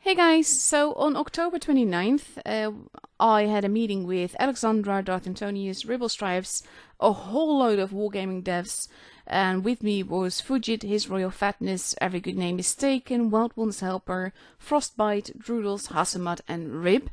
Hey guys, so on October 29th, I had a meeting with Alexandra, Darth Antonius, Ribble Stripes, a whole load of Wargaming devs, and with me was Fujit, His Royal Fatness, Every Good Name is Taken, Wild One's Helper, Frostbite, Droodles, Hasamat, and Rib.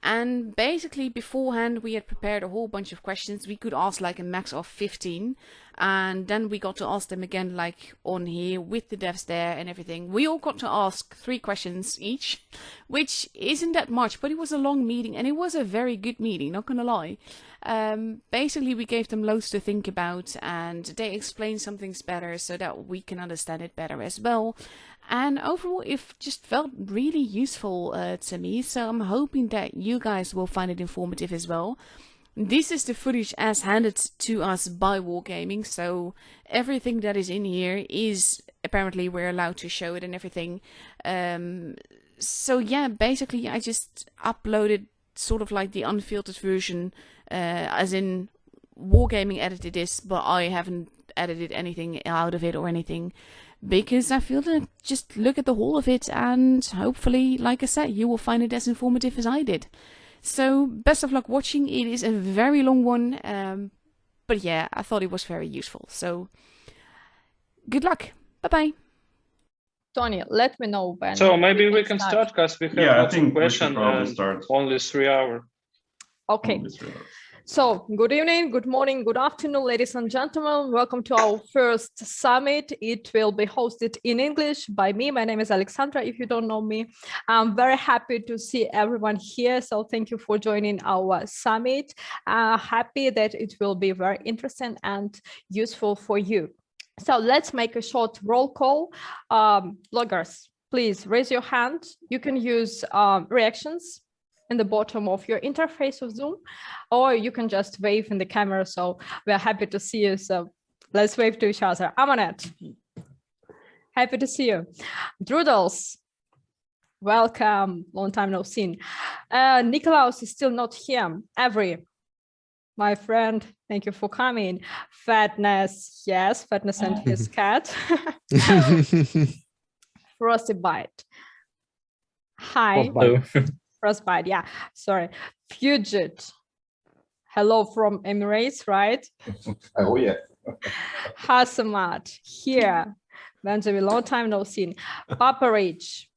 And basically beforehand we had prepared a whole bunch of questions. We could ask like a max of 15. And then we got to ask them again like on here with the devs there and everything. We all got to ask 3 questions each, which isn't that much, but it was a long meeting and it was a very good meeting, not gonna lie. Basically we gave them loads to think about and they explained some things better so that we can understand it better as well. And overall, it just felt really useful to me, so I'm hoping that you guys will find it informative as well. This is the footage as handed to us by Wargaming, so everything that is in here is apparently we're allowed to show it and everything. So yeah, basically I just uploaded sort of like the unfiltered version, as in Wargaming edited this, but I haven't edited anything out of it or anything. Because I feel that just look at the whole of it and hopefully, like I said, you will find it as informative as I did. So best of luck watching. It is a very long one, but yeah, I thought it was very useful. So good luck. Bye-bye. Tony, let me know when. So maybe we can start because we have lots of questions and only 3 hours. Okay. So, good evening, good morning, good afternoon, ladies and gentlemen. Welcome to our first summit. It will be hosted in English by me. My name is Alexandra, if you don't know me. I'm very happy to see everyone here. So thank you for joining our summit. Happy that it will be very interesting and useful for you. So let's make a short roll call. Bloggers, please raise your hand. You can use reactions in the bottom of your interface of Zoom, or you can just wave in the camera. So we're happy to see you. So let's wave to each other. Amonet, happy to see you. Droodles, welcome. Long time no seen. Nikolaus is still not here. Avery, my friend, thank you for coming. Fatness, yes, Fatness and his cat. Frosty Bite. Hi. Frostbite, yeah, sorry. Fugit, hello from Emirates, right? Oh yeah. Hasamat, here. Benjamin, long time no seen. Papa Rich,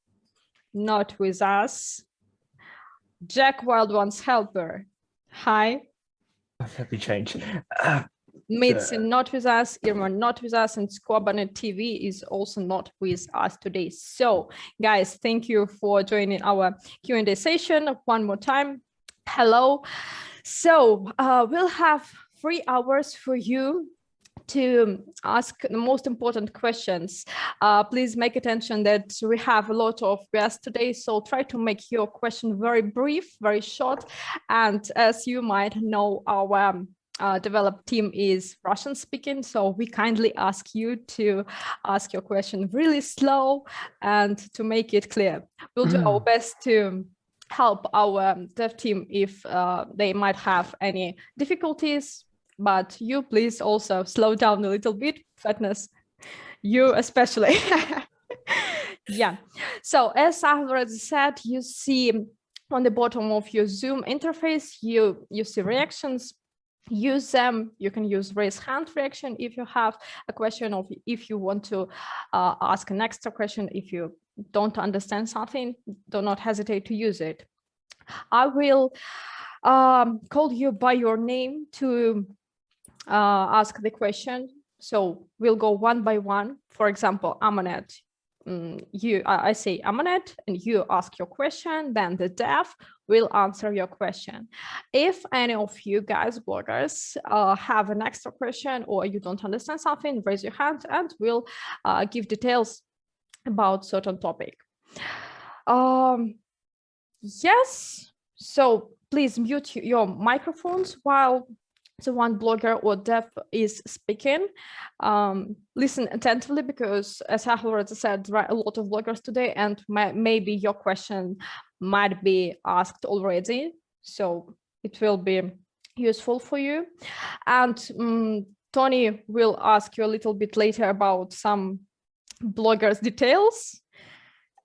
not with us. Jack Wild One's helper, hi. Let me change. Mitzi, not with us. Irma, not with us. And Squabanet TV is also not with us today. So, guys, thank you for joining our Q&A session one more time. Hello. So, we'll have 3 hours for you to ask the most important questions. Please make attention that we have a lot of guests today, so try to make your question very brief, very short. And as you might know, our developed team is Russian speaking, so we kindly ask you to ask your question really slow and to make it clear. We'll do our best to help our dev team if they might have any difficulties, but you please also slow down a little bit, Fatness, you especially. Yeah, so as I already said, you see on the bottom of your Zoom interface, you see reactions. Use them. You can use raise hand reaction if you have a question, or if you want to ask an extra question. If you don't understand something, do not hesitate to use it. I will call you by your name to ask the question. So we'll go one by one. For example, Amonet. I say Amonet and you ask your question, then the dev will answer your question. If any of you guys, bloggers, have an extra question or you don't understand something, raise your hand and we'll give details about certain topic. Yes, so please mute your microphones while the one blogger or dev is speaking. Listen attentively because, as I already said, there are a lot of bloggers today and maybe your question might be asked already. So it will be useful for you. And Tony will ask you a little bit later about some bloggers' details.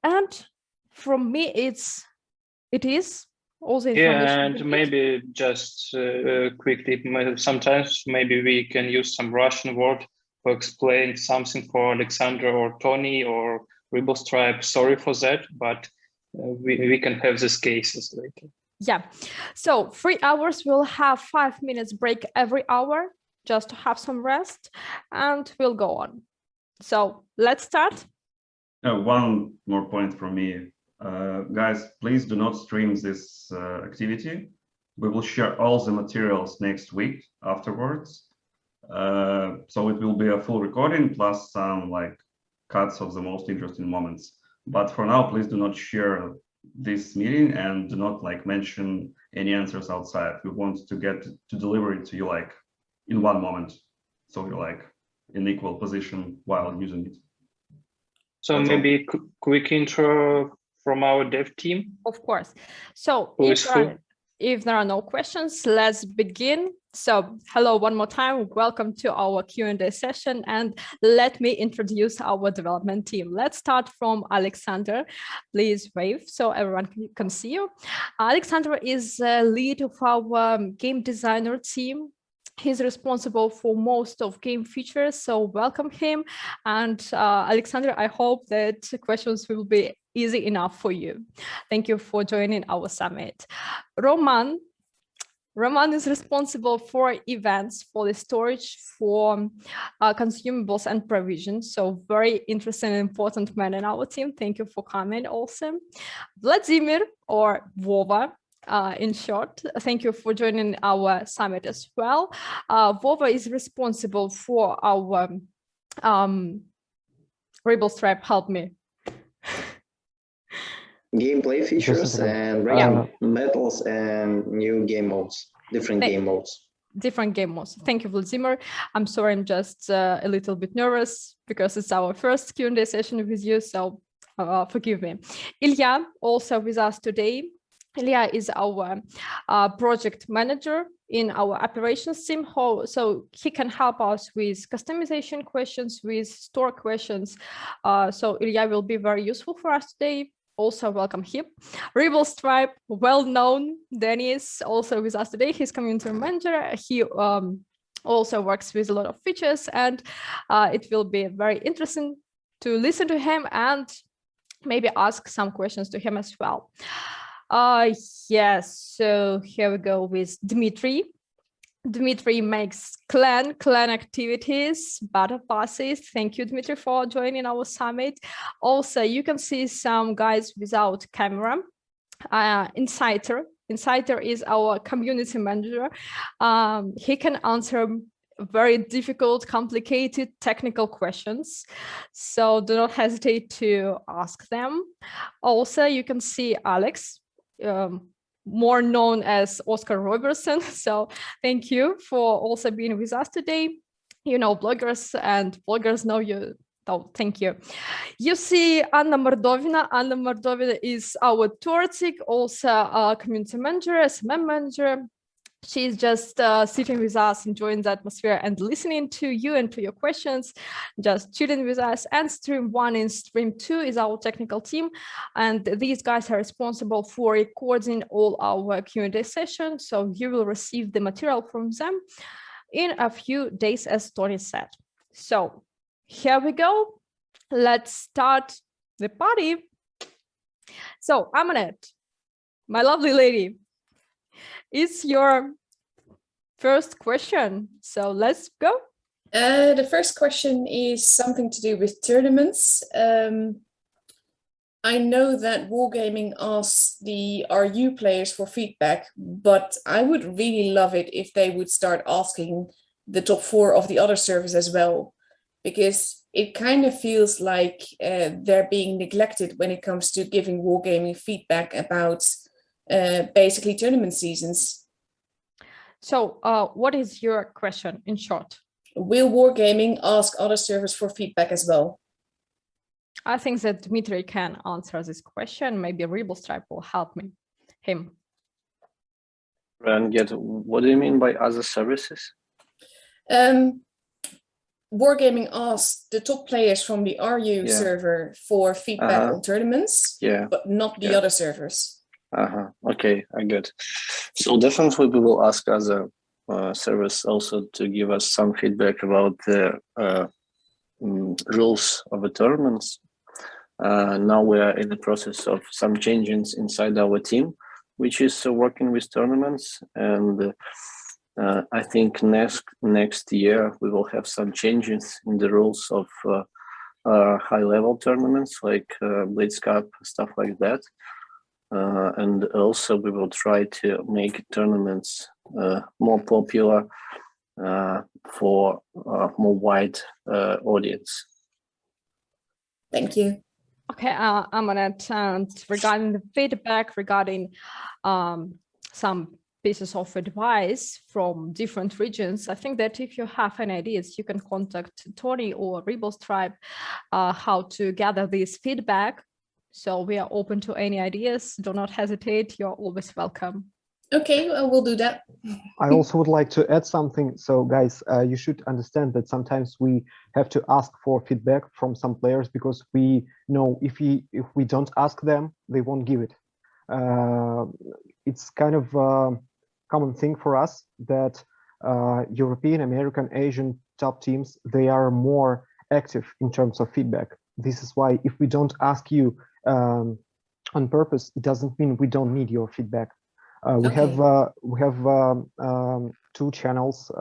And from me, it is all the information. Yeah, and maybe just quickly, sometimes maybe we can use some Russian word to explain something for Alexander or Tony or Rebel Stripe. Sorry for that, but we can have these cases later. Yeah, so 3 hours, we'll have 5 minutes break every hour just to have some rest, and we'll go on. So let's start. One more point from me. Guys, please do not stream this activity. We will share all the materials next week afterwards. So it will be a full recording plus some like cuts of the most interesting moments. But for now, please do not share this meeting and do not like mention any answers outside. We want to get to deliver it to you like in one moment. So you're like in equal position while using it. So that's maybe a quick intro from our dev team. Of course. So if there are no questions, let's begin. So hello one more time. Welcome to our Q&A session. And let me introduce our development team. Let's start from Alexander. Please wave so everyone can see you. Alexander is lead of our game designer team. He's responsible for most of game features, so welcome him. And Alexander, I hope that questions will be easy enough for you. Thank you for joining our summit. Roman is responsible for events, for the storage, for consumables and provisions. So very interesting and important man in our team. Thank you for coming also. Vladimir, or Vova, in short, thank you for joining our summit as well. Vova is responsible for our Rebel Stripe, help me. Gameplay features and ranking metals and new game modes, different game modes. Different game modes. Thank you, Vladimir. I'm sorry, I'm just a little bit nervous because it's our first Q&A session with you, so forgive me. Ilya, also with us today. Ilya is our project manager in our operations team, so he can help us with customization questions, with store questions. So Ilya will be very useful for us today. Also welcome him. Rebel Stripe, well-known Dennis, also with us today. He's community manager. He also works with a lot of features, and it will be very interesting to listen to him and maybe ask some questions to him as well. Yes, so here we go with Dmitry. Dmitry makes clan activities, battle passes. Thank you, Dmitry, for joining our summit. Also, you can see some guys without camera. Insider is our community manager. He can answer very difficult, complicated technical questions. So do not hesitate to ask them. Also, you can see Alex, more known as Oscar Robertson. So thank you for also being with us today. You know bloggers, and bloggers know you. Oh, thank you. You see Anna Mordovina. Anna Mordovina is our Tortic, also a community manager, SMM manager. She's just sitting with us, enjoying the atmosphere and listening to you and to your questions, just chilling with us. And stream 1 and stream 2 is our technical team. And these guys are responsible for recording all our Q&A sessions. So you will receive the material from them in a few days, as Tony said. So here we go. Let's start the party. So Amanat, my lovely lady, it's your first question. So let's go. The first question is something to do with tournaments. I know that Wargaming asks the RU players for feedback, but I would really love it if they would start asking the top 4 of the other servers as well, because it kind of feels like they're being neglected when it comes to giving Wargaming feedback about basically tournament seasons. So what is your question in short? Will Wargaming ask other servers for feedback as well? I think that Dmitry can answer this question. Maybe Rebel Stripe will help him. And yet, what do you mean by other services? Wargaming asked the top players from the RU server for feedback on tournaments, but not the other servers. Okay, I get. So definitely we will ask other servers also to give us some feedback about the rules of the tournaments. Now we are in the process of some changes inside our team, which is working with tournaments, and I think next year we will have some changes in the rules of high-level tournaments like Blitz Cup, stuff like that. And also we will try to make tournaments more popular for more wide audience. Thank you. Okay, I'm gonna turn regarding the feedback regarding some pieces of advice from different regions. I think that if you have any ideas, you can contact Tony or Rebels Tribe how to gather this feedback. So we are open to any ideas. Do not hesitate. You're always welcome. Okay, we'll do that. I also would like to add something. So guys, you should understand that sometimes we have to ask for feedback from some players because we know if we don't ask them, they won't give it. It's kind of a common thing for us that European, American, Asian top teams, they are more active in terms of feedback. This is why if we don't ask you on purpose, it doesn't mean we don't need your feedback. We have two channels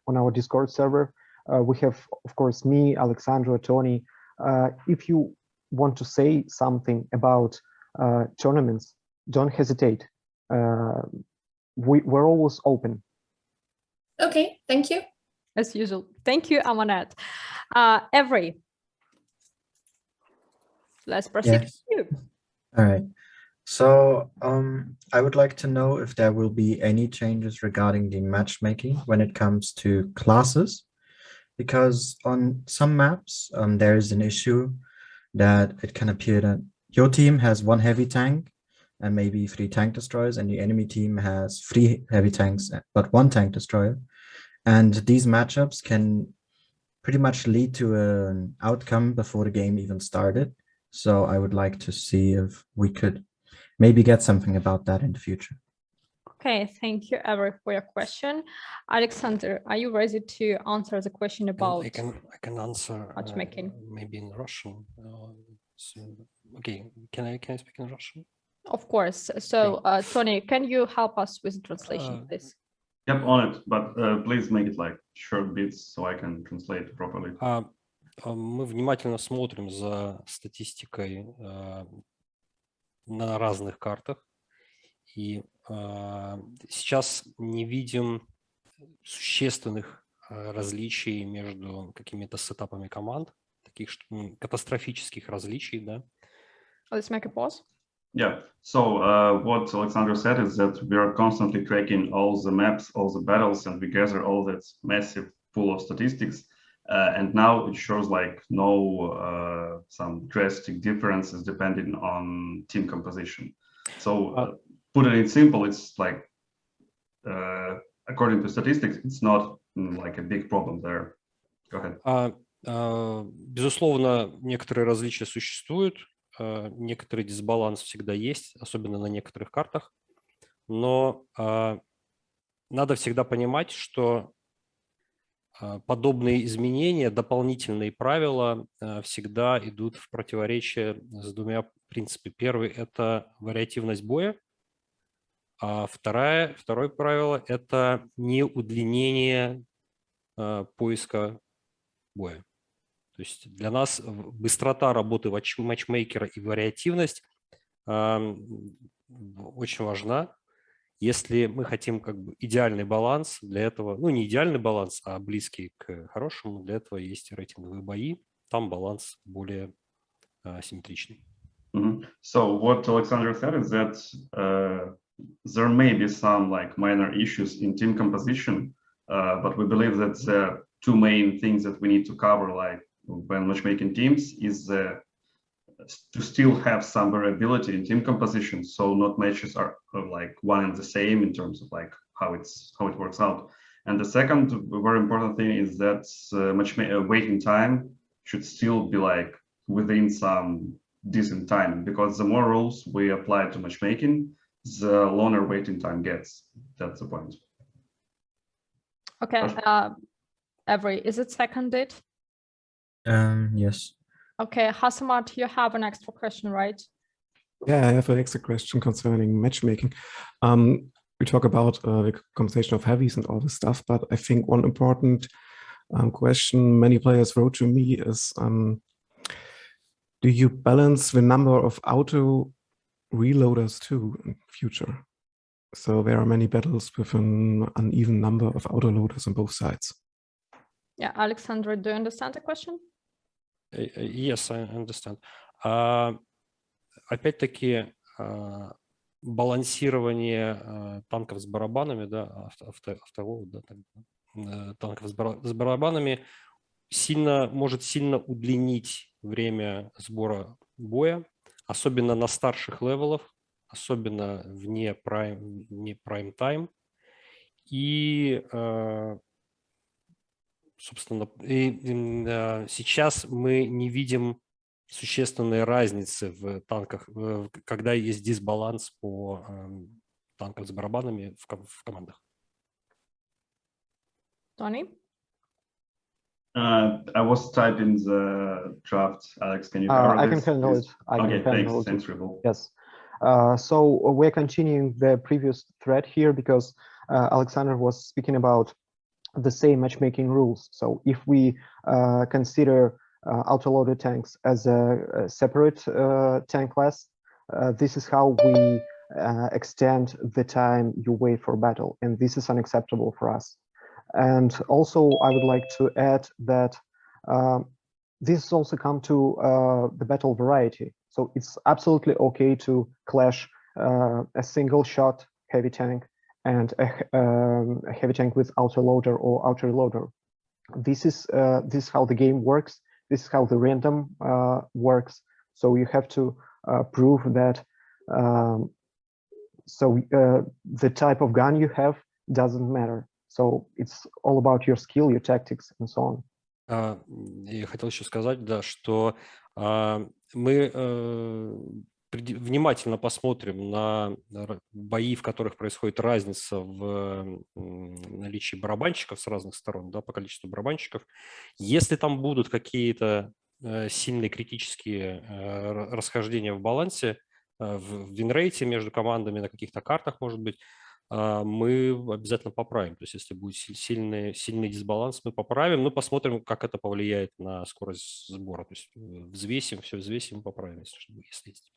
on our Discord server. We have, of course, me, Alexandra, Tony. If you want to say something about tournaments, don't hesitate. We're always open. Okay, thank you. As usual. Thank you, Amanat. Every. Let's proceed with you. All right. So I would like to know if there will be any changes regarding the matchmaking when it comes to classes, because on some maps there is an issue that it can appear that your team has one heavy tank and maybe 3 tank destroyers, and the enemy team has 3 heavy tanks but 1 tank destroyer, and these matchups can pretty much lead to an outcome before the game even started. So I would like to see if we could maybe get something about that in the future. Okay, thank you, Avery, for your question. Alexander, are you ready to answer the question about I can answer matchmaking? Maybe in Russian. Okay, can I speak in Russian? Of course. So, Tony, can you help us with the translation, please? Yep, on it, but please make it like short bits so I can translate properly. Мы внимательно смотрим за статистикой на разных картах, и сейчас не видим существенных различий между какими-то сетапами команд, таких катастрофических различий, да. Let's make a pause. Yeah, so what Alexander said is that we are constantly tracking all the maps, all the battles, and we gather all that massive pool of statistics. And now it shows like no some drastic differences depending on team composition. So put it in simple, it's like according to statistics, it's not like a big problem there. Go ahead. Безусловно, некоторые различия существуют, некоторый дисбаланс всегда есть, особенно на некоторых картах, но надо всегда понимать, что подобные изменения, дополнительные правила всегда идут в противоречие с 2 принципами. Первый – это вариативность боя, а второе правило – это не удлинение поиска боя. То есть для нас быстрота работы матчмейкера и вариативность очень важна. Если мы хотим как бы идеальный баланс, для этого, ну не идеальный баланс, а близкий к хорошему, для этого есть рейтинговые бои, там баланс более симметричный. So what Alexander said is that there may be some like minor issues in team composition, but we believe that the 2 main things that we need to cover, like when matchmaking teams, is to still have some variability in team composition, so not matches are like one and the same in terms of like how it works out, And the second very important thing is that waiting time should still be like within some decent time, because the more rules we apply to matchmaking, the longer waiting time gets. That's the point. Okay, Avery, is it seconded? Yes. Okay, Hasamat, you have an extra question, right? Yeah, I have an extra question concerning matchmaking. We talk about the compensation of heavies and all this stuff, but I think one important question many players wrote to me is, do you balance the number of auto reloaders too in future? So there are many battles with an uneven number of autoloaders on both sides. Yeah, Alexander, do you understand the question? Yes, I understand. Опять-таки, балансирование танков с барабанами, да, автолоад, да, танков с барабанами может сильно удлинить время сбора боя, особенно на старших левелах, особенно вне прайм-тайм. И, собственно, сейчас мы не видим существенные разницы в танках, когда есть дисбаланс по танкам с барабанами в командах. Tony? I was typing the draft. Alex, can you cover I this? can handle it. Okay, thanks, Ribble. Yes. So we're continuing the previous thread here because Alexander was speaking about the same matchmaking rules. So if we consider autoloader tanks as a separate tank class, this is how we extend the time you wait for battle, and this is unacceptable for us. And also I would like to add that this has also come to the battle variety. So it's absolutely okay to clash a single shot heavy tank and a heavy tank with autoloader or auto-reloader. This is how the game works. This is how the random works. So you have to prove that the type of gun you have doesn't matter. So it's all about your skill, your tactics, and so on. Я хотел еще сказать, да, что мы внимательно посмотрим на бои, в которых происходит разница в наличии барабанщиков с разных сторон, да, по количеству барабанщиков. Если там будут какие-то сильные критические расхождения в балансе, в винрейте между командами, на каких-то картах, может быть, мы обязательно поправим. То есть если будет сильный дисбаланс, мы поправим, но посмотрим, как это повлияет на скорость сбора. То есть взвесим, все взвесим и поправим, если есть.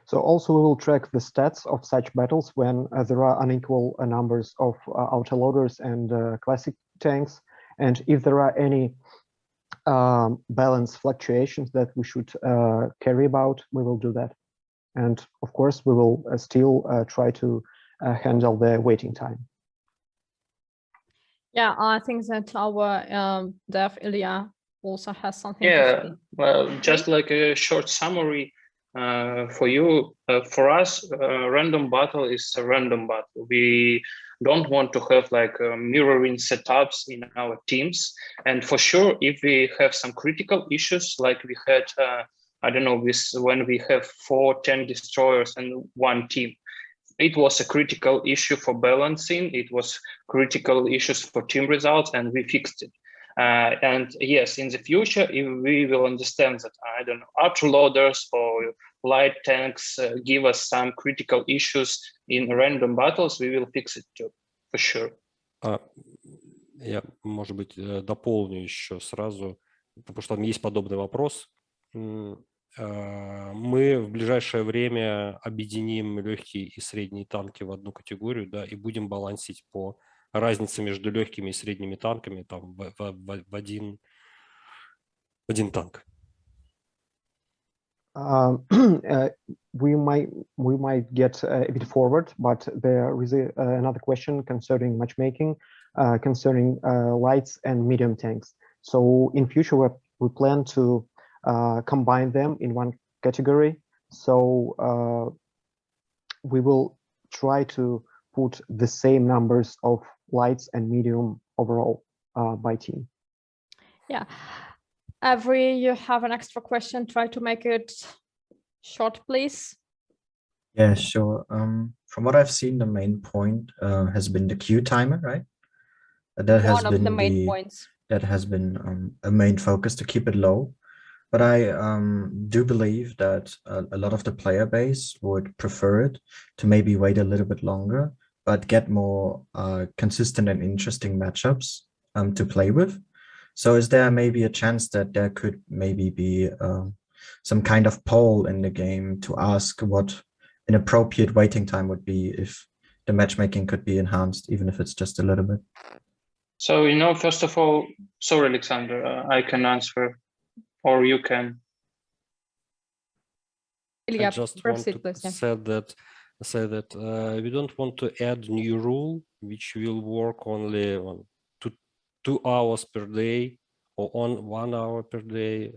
So also we will track the stats of such battles when there are unequal numbers of autoloaders and classic tanks. And if there are any balance fluctuations that we should carry about, we will do that. And of course, we will still try to handle the waiting time. Yeah, I think that our dev Ilya also has something. Yeah, well, just like a short summary for you, for us, random battle is a random battle. We don't want to have like mirroring setups in our teams. And for sure, if we have some critical issues, like we had, I don't know, when we have 4 tank destroyers and one team, it was a critical issue for balancing. It was critical issues for team results, and we fixed it. And yes, in the future, if we will understand that, I don't know, autoloaders or light tanks give us some critical issues in random battles, we will fix it too, for sure. Я, может быть, дополню еще сразу, потому что там есть подобный вопрос. Мы в ближайшее время объединим легкие и средние танки в одну категорию, да, и будем балансить по разнице между легкими и средними танками там, в один танк. We might get a bit forward, but there is another question concerning matchmaking, concerning lights and medium tanks. So in future, we plan to combine them in one category. So we will try to put the same numbers of lights and medium overall by team. Yeah. Avery, you have an extra question. Try to make it short, please. Yeah, sure. From what I've seen, the main point has been the queue timer, right? That has One of been the main points. That has been a main focus to keep it low. But I do believe that a lot of the player base would prefer it to maybe wait a little bit longer, but get more consistent and interesting matchups to play with. So is there maybe a chance that there could maybe be some kind of poll in the game to ask what an appropriate waiting time would be if the matchmaking could be enhanced, even if it's just a little bit? So, you know, first of all, sorry, Alexander, I can answer, or you can. I just want to say that we don't want to add new rule which will work only on 2 hours per day or on 1 hour per day,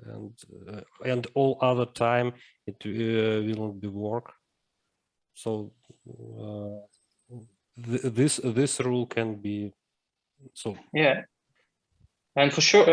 and all other time it will not be work. So this rule can be so. Yeah, and for sure,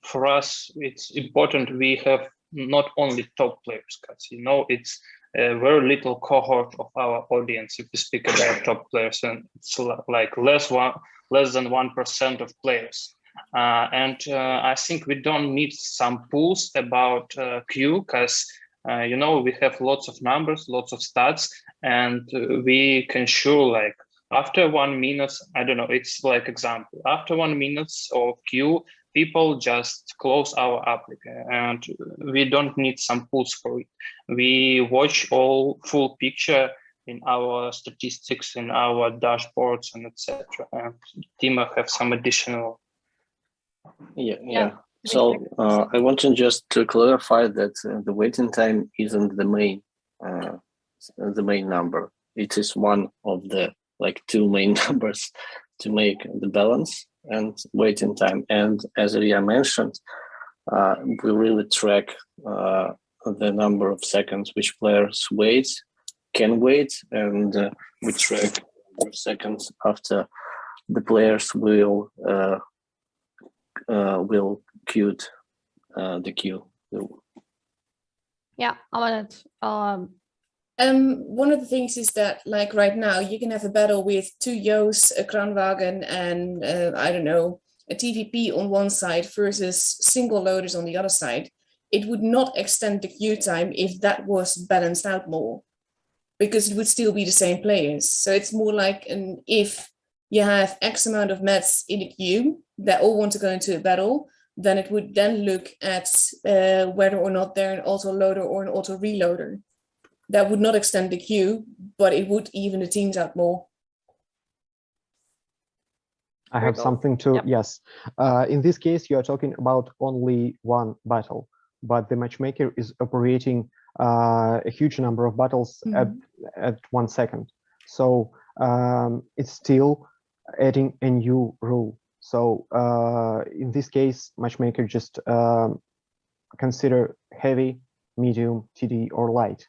for us it's important we have not only top players, because you know it's a very little cohort of our audience if we speak about top players, and it's like less than 1% of players. I think we don't need some pools about queue, because you know, we have lots of numbers, lots of stats, and we can show like after 1 minute, I don't know, it's like example, after 1 minute of queue, people just close our application, and we don't need some pools for it. We watch all full picture in our statistics, in our dashboards, and etc. And Timo have some additional. Yeah. So I want to just to clarify that the waiting time isn't the main number. It is one of the like 2 main numbers to make the balance and waiting time. And as Ria mentioned, we really track the number of seconds which players can wait, and we track the number of seconds after the players will queue the queue. Yeah, I want it. One of the things is that, like right now, you can have a battle with 2 Yo's, a Kranwagen, and I don't know, a TVP on one side versus single loaders on the other side. It would not extend the queue time if that was balanced out more, because it would still be the same players. So it's more like if you have X amount of mats in the queue that all want to go into a battle, then it would then look at whether or not they're an autoloader or an auto reloader. That would not extend the queue, but it would even the teams out more. I have something to, yes. In this case, you are talking about only one battle, but the matchmaker is operating a huge number of battles at 1 second. So it's still adding a new rule. So in this case, matchmaker just consider heavy, medium, TD, or light.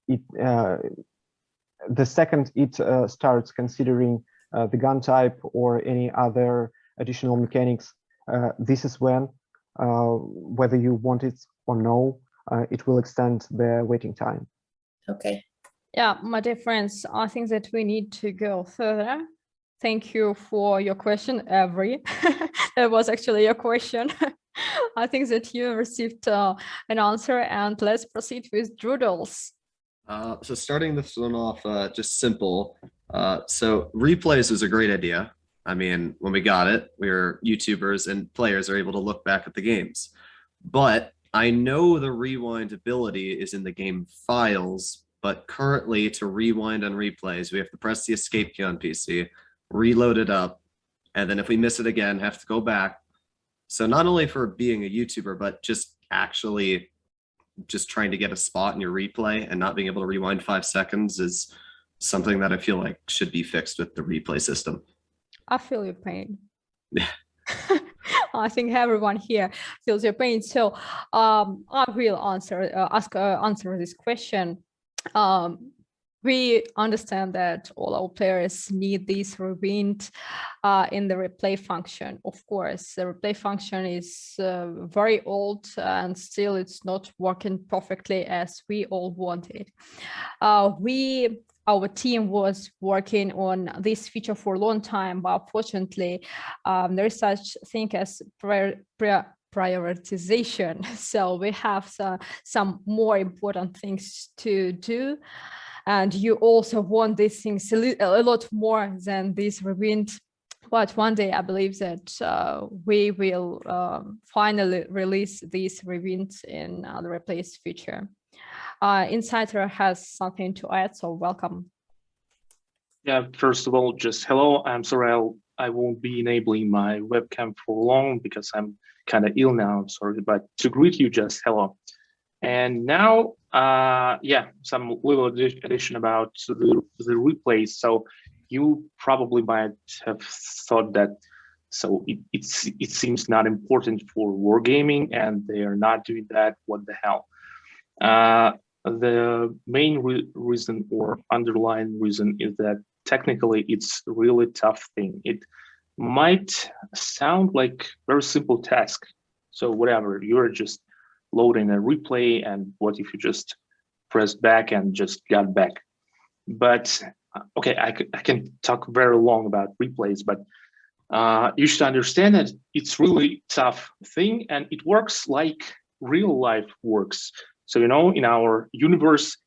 The second it starts considering the gun type or any other additional mechanics, this is when, whether you want it or no, it will extend the waiting time. Okay. Yeah, my dear friends, I think that we need to go further. Thank you for your question, Avery. That was actually your question. I think that you received an answer, and let's proceed with Droodles. So starting this one off, just simple. So replays is a great idea. I mean, when we got it, we were YouTubers and players are able to look back at the games. But I know the rewind ability is in the game files, but currently to rewind on replays, we have to press the escape key on PC, reload it up, and then if we miss it again, have to go back. So not only for being a YouTuber, but just actually just trying to get a spot in your replay and not being able to rewind 5 seconds is something that I feel like should be fixed with the replay system. I feel your pain. Yeah. I think everyone here feels your pain. So I will answer this question. we understand that all our players need this rewind in the replay function. Of course, the replay function is very old and still it's not working perfectly as we all want it. Our team was working on this feature for a long time, but fortunately, there is such thing as prioritization. So we have some more important things to do. And you also want these things a lot more than this rewind. But one day I believe that we will finally release these rewinds in the replace feature. Insider has something to add, so welcome. Yeah, first of all, just hello. I'm sorry I won't be enabling my webcam for long because I'm kind of ill now. I'm sorry, but to greet you, just hello. And now, yeah, some little addition about the replays. So you probably might have thought that, so it seems not important for Wargaming and they are not doing that, what the hell? The main reason or underlying reason is that technically it's a really tough thing. It might sound like very simple task. So whatever, you're just loading a replay and what if you just press back and just got back? But okay, I can talk very long about replays, but you should understand that it's really tough thing and it works like real life works. So, you know, in our universe,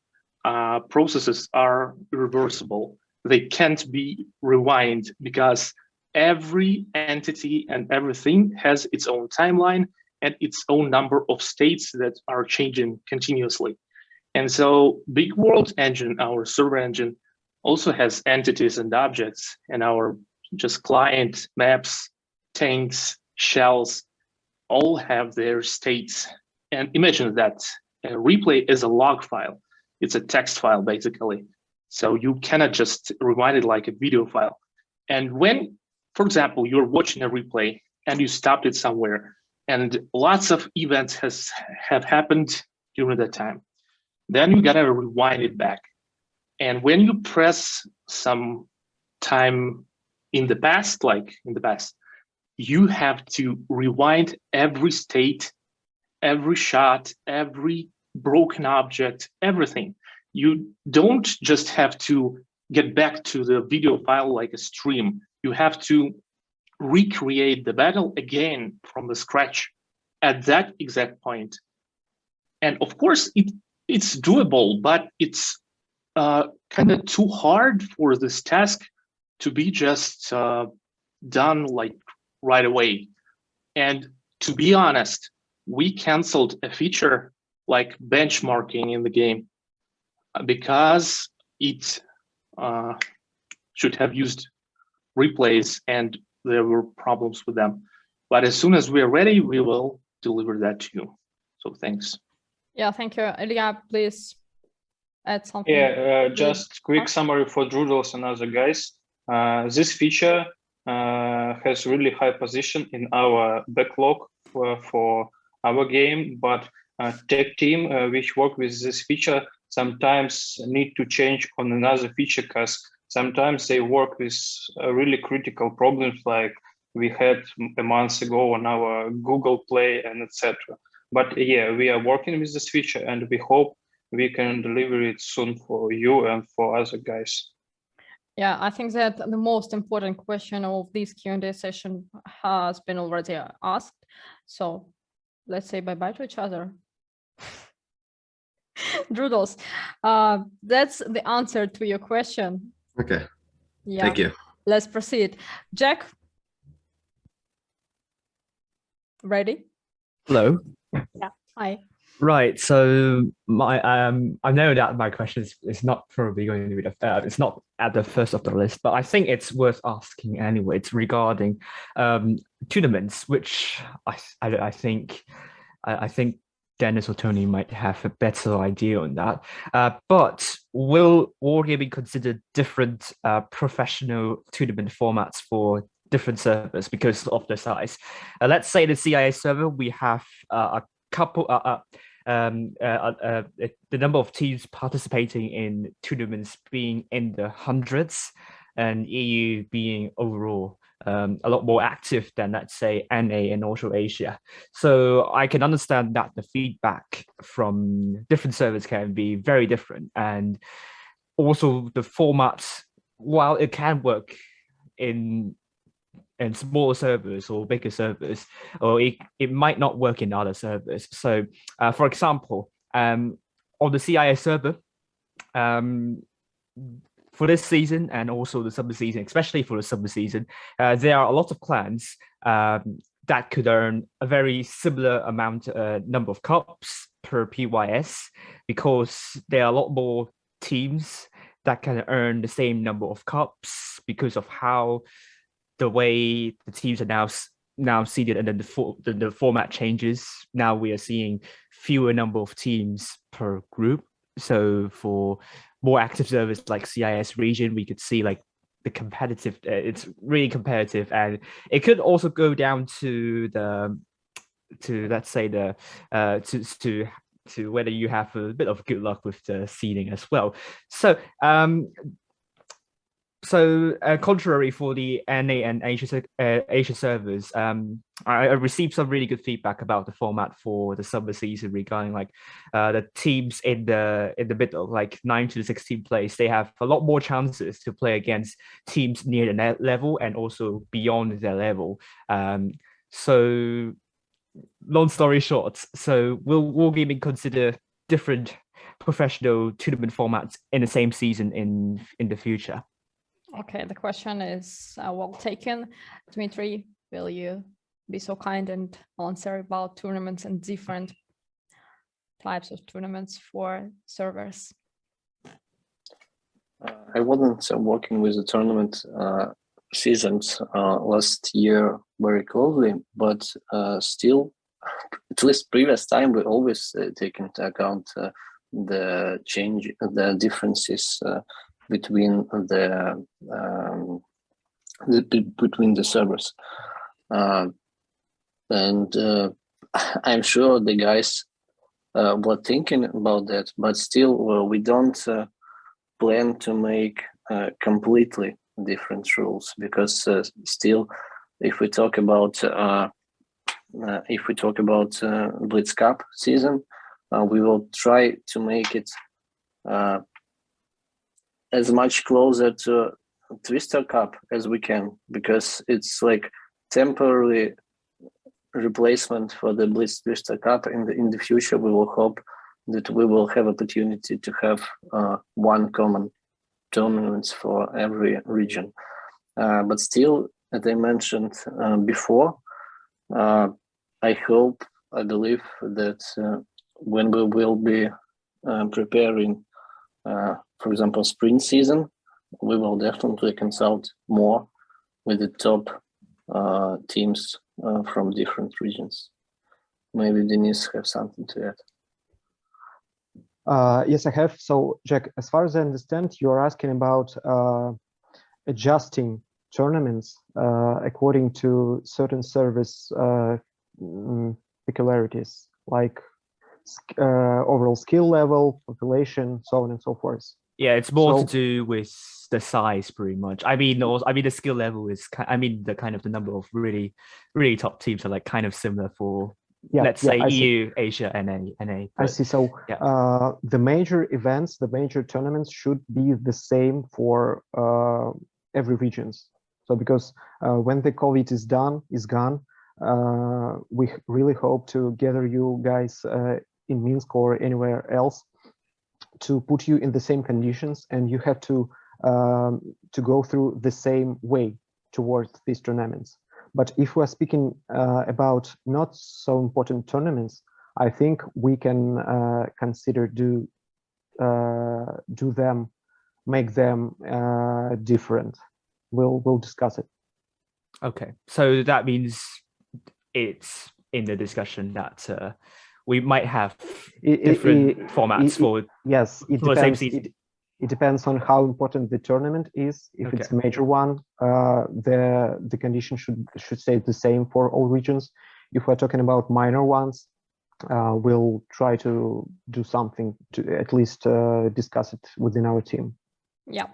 processes are irreversible. They can't be rewind because every entity and everything has its own timeline and its own number of states that are changing continuously. And so Big World Engine, our server engine, also has entities and objects, and our just client, maps, tanks, shells, all have their states. And imagine that a replay is a log file. It's a text file, basically. So you cannot just rewind it like a video file. And when, for example, you're watching a replay and you stopped it somewhere, and lots of events have happened during that time, then you gotta rewind it back. And when you press some time in the past, you have to rewind every state, every shot, every broken object, everything. You don't just have to get back to the video file like a stream. You have to recreate the battle again from the scratch at that exact point. And of course, it's doable, but it's kind of too hard for this task to be just done like right away. And to be honest, we canceled a feature like benchmarking in the game because it should have used replays and there were problems with them. But as soon as we are ready, we will deliver that to you. So thanks. Yeah, thank you. Ilya, please add something. Yeah, just quick summary for Drudels and other guys. This feature has really high position in our backlog for our game, but tech team which work with this feature sometimes need to change on another feature because sometimes they work with really critical problems like we had a month ago on our Google Play and etc. But yeah, we are working with this feature and we hope we can deliver it soon for you and for other guys. Yeah, I think that the most important question of this Q&A session has been already asked. So let's say bye-bye to each other. Drudels, that's the answer to your question. Okay. Yeah. Thank you. Let's proceed. Jack? Ready? Hello. Yeah. Hi. Right. So I know that my question is not probably going to be it's not at the first of the list, but I think it's worth asking anyway. It's regarding tournaments, which I think Dennis or Tony might have a better idea on that. But will Wargaming consider different professional tournament formats for different servers because of the size? Let's say the CIA server, we have a couple the number of teams participating in tournaments being in the hundreds, and EU being overall a lot more active than, let's say, NA and also Asia. So I can understand that the feedback from different servers can be very different, and also the formats, while it can work in smaller servers or bigger servers, or it might not work in other servers. So for example, on the CIS server, for this season and also the summer season, especially for the summer season, there are a lot of clans that could earn a very similar amount, number of cups per PYS, because there are a lot more teams that can earn the same number of cups because of how the way the teams are now seeded, and then the format changes. Now we are seeing fewer number of teams per group. So for more active servers like CIS region, we could see like the competitive, it's really competitive, and it could also go down to let's say to whether you have a bit of good luck with the seeding as well. So contrary for the NA and Asia servers, I received some really good feedback about the format for the summer season regarding like the teams in the middle, like 9 to 16 place. They have a lot more chances to play against teams near the net level and also beyond their level. So long story short, so will Wargaming consider different professional tournament formats in the same season in the future? Okay, the question is well taken. Dmitry, will you be so kind and answer about tournaments and different types of tournaments for servers? I wasn't working with the tournament seasons last year very closely, but still, at least previous time, we always take into account the differences between the servers, and I'm sure the guys were thinking about that, but still we don't plan to make completely different rules, because still, if we talk about Blitz Cup season, we will try to make it as much closer to Twister Cup as we can, because it's like temporary replacement for the Blitz Twister Cup. In the future, we will hope that we will have opportunity to have one common tournament for every region. But still, as I mentioned before, I believe that when we will be preparing, for example, spring season, we will definitely consult more with the top teams from different regions. Maybe Denise has something to add. Yes, I have. So, Jack, as far as I understand, you're asking about adjusting tournaments according to certain service peculiarities, like overall skill level, population, so on and so forth. Yeah, it's more to do with the size, pretty much. I mean, the skill level is. The kind of the number of really, really top teams are like kind of similar for, let's say, EU, Asia, NA. I see. So the major events, the major tournaments should be the same for every regions. So because when the COVID is gone, we really hope to gather you guys in Minsk or anywhere else to put you in the same conditions, and you have to go through the same way towards these tournaments. But if we're speaking about not so important tournaments, I think we can consider make them different. We'll discuss it. Okay, so that means it's in the discussion that we might have different formats for the same season. It depends on how important the tournament is. If it's a major one, the condition should stay the same for all regions. If we're talking about minor ones, we'll try to do something to at least discuss it within our team. Yeah,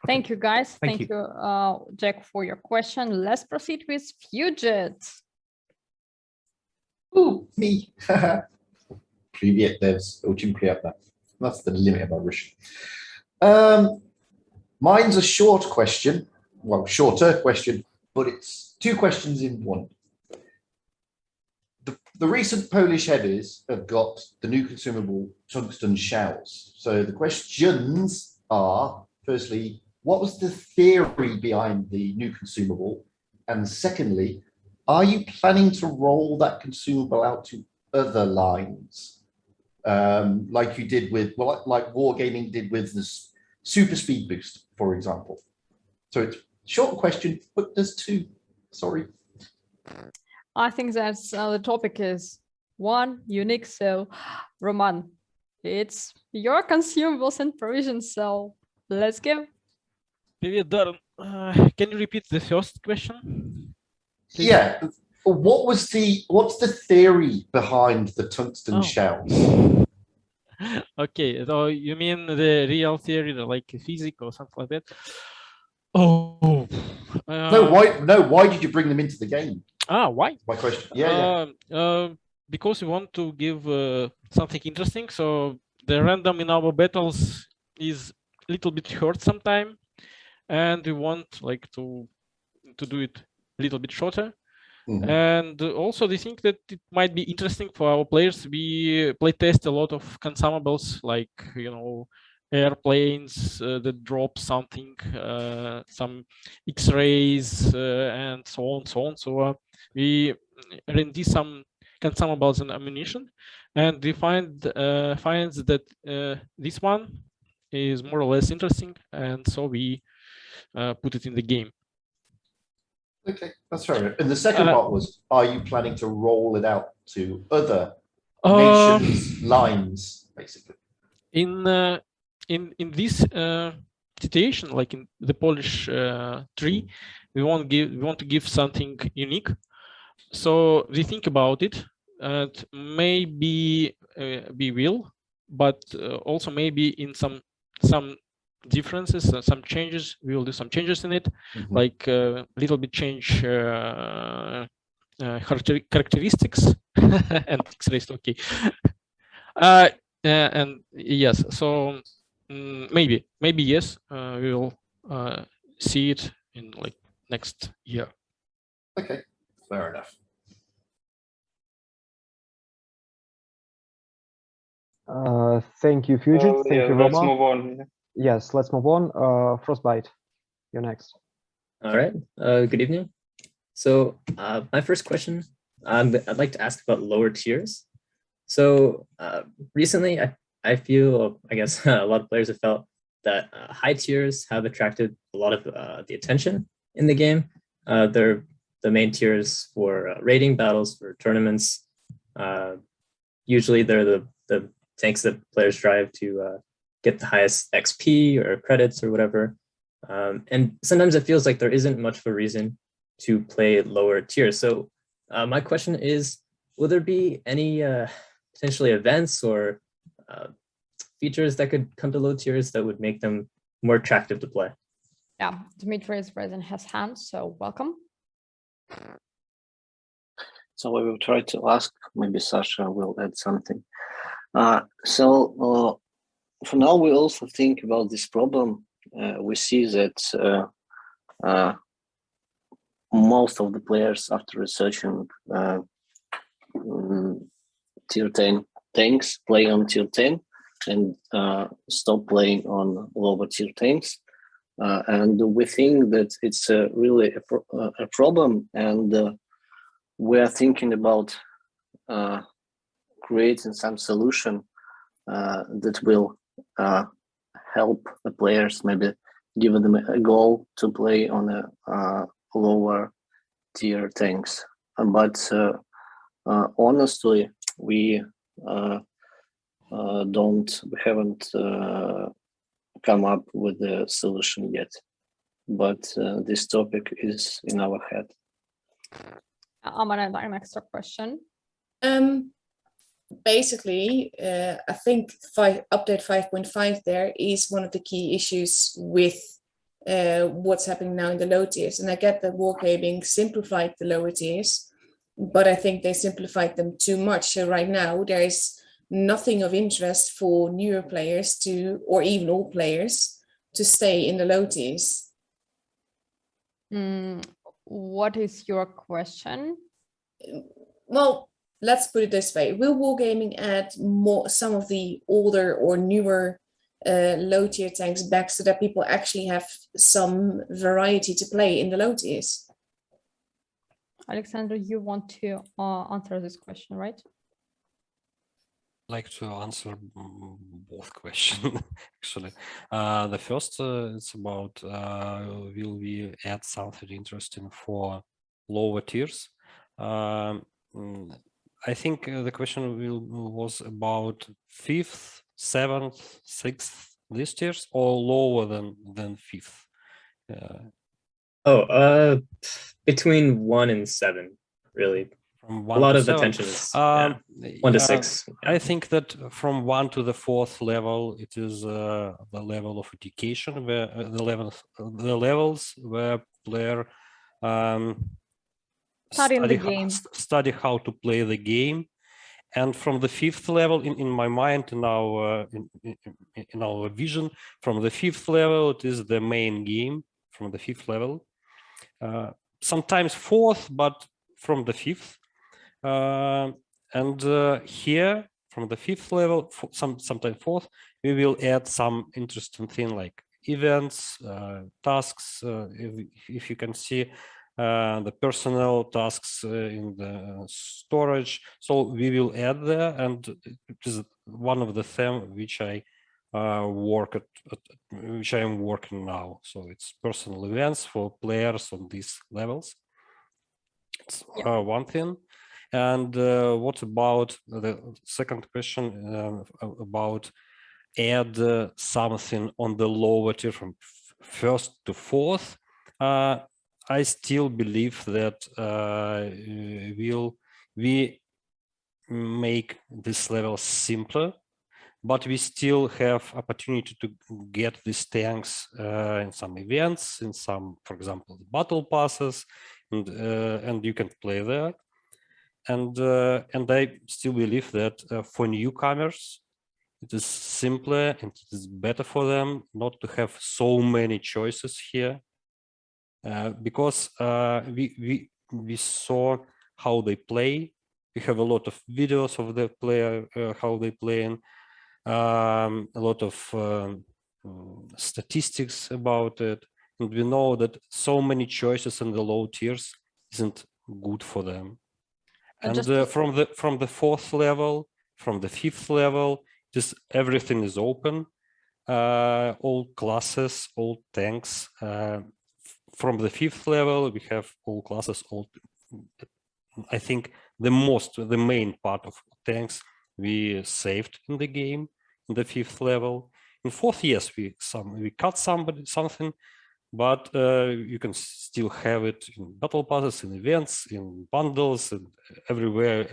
thank you guys. Thank Thank you, Jack, for your question. Let's proceed with Fugit. Ooh, me. Привет, devs. Очень приятно. That's the limit of my Russian. Mine's a short question. Well, shorter question, but it's two questions in one. The recent Polish heavys have got the new consumable tungsten shells. So the questions are, firstly, what was the theory behind the new consumable? And secondly, are you planning to roll that consumable out to other lines? Like you did with, well, like Wargaming did with this super speed boost, for example. So it's a short question, but there's two. Sorry. I think that's the topic is one unique. So, Roman, it's your consumables and provisions. So let's go. Привет, Darren. Can you repeat the first question? Please? Yeah. What's the theory behind the tungsten shells? Okay, so you mean the real theory, like physics or something like that? Oh. Why did you bring them into the game? Why? My question. Yeah. Because we want to give something interesting. So the random in our battles is a little bit hurt sometime, and we want like to do it a little bit shorter. Mm-hmm. And also they think that it might be interesting for our players. We play test a lot of consumables, like, you know, airplanes that drop something, some X-rays, and so on. So we R&D some consumables and ammunition, and we finds that this one is more or less interesting, and so we put it in the game. Okay, that's fair. And the second part was, are you planning to roll it out to other nations' lines, basically? In this situation, like in the Polish tree, we want to give something unique. So we think about it, and maybe we will, but also maybe in some differences, some changes. We will do some changes in it, like a little bit change characteristics and X-rays. Okay, and yes. So maybe yes, we will see it in like next year. Okay, fair enough. Thank you, Fugit. Thank you, Roma. Let's move on. Yes, let's move on. Frostbite, you're next. All right. Good evening. So my first question, I'd like to ask about lower tiers. So recently, I feel, I guess a lot of players have felt that high tiers have attracted a lot of the attention in the game. They're the main tiers for raiding battles, for tournaments. Usually they're the tanks that players drive to get the highest XP or credits or whatever. And sometimes it feels like there isn't much of a reason to play lower tiers. So my question is, will there be any potentially events or features that could come to low tiers that would make them more attractive to play? Yeah, Dmitry is raising his hand, so welcome. So I will try to ask, maybe Sasha will add something. So for now, we also think about this problem. We see that most of the players, after researching tier 10 tanks, play on tier 10 and stop playing on lower tier tanks. And we think that it's really a problem, and we are thinking about creating some solution that will help the players, maybe give them a goal to play on a lower tier tanks. But honestly, we haven't come up with a solution yet. But this topic is in our head. I'm gonna add an extra question. basically, I think update 5.5 there is one of the key issues with what's happening now in the low tiers. And I get that Wargaming simplified the lower tiers, but I think they simplified them too much. So right now there is nothing of interest for newer players to, or even old players, to stay in the low tiers. What is your question? Well, let's put it this way. Will Wargaming add some of the older or newer low tier tanks back so that people actually have some variety to play in the low tiers? Alexander, you want to answer this question, right? Like to answer both questions actually. The first it's about will we add something interesting for lower tiers? I think the question was about 5th, 7th, 6th these tiers, or lower than 5th. Between 1 and 7, really. From a lot of 7. attention is 1 to 6. I think that from 1 to the 4th level, it is the level of education, where the levels where player study how to play the game. And from the 5th level, in my mind, in our vision, from the 5th level, it is the main game from the 5th level. Sometimes 4th, but from the 5th. Here, from the 5th level, sometimes 4th, we will add some interesting thing like events, tasks. If you can see the personal tasks in the storage, so we will add there, and it is one of the themes which I which I am working now. So it's personal events for players on these levels. It's one thing. And what about the second question about add something on the lower tier from 1st to 4th? I still believe that we make this level simpler, but we still have opportunity to get these tanks in some events, in some, for example, battle passes, and you can play there. And I still believe that for newcomers, it is simpler and it is better for them not to have so many choices here, because we saw how they play. We have a lot of videos of the player, how they play, a lot of statistics about it, and we know that so many choices in the low tiers isn't good for them. And from the 4th level, from the 5th level, just everything is open, all classes, all tanks. From the 5th level, we have all classes, I think the main part of tanks we saved in the game in the 5th level. In 4th, yes, we cut something, but you can still have it in battle passes, in events, in bundles, and everywhere,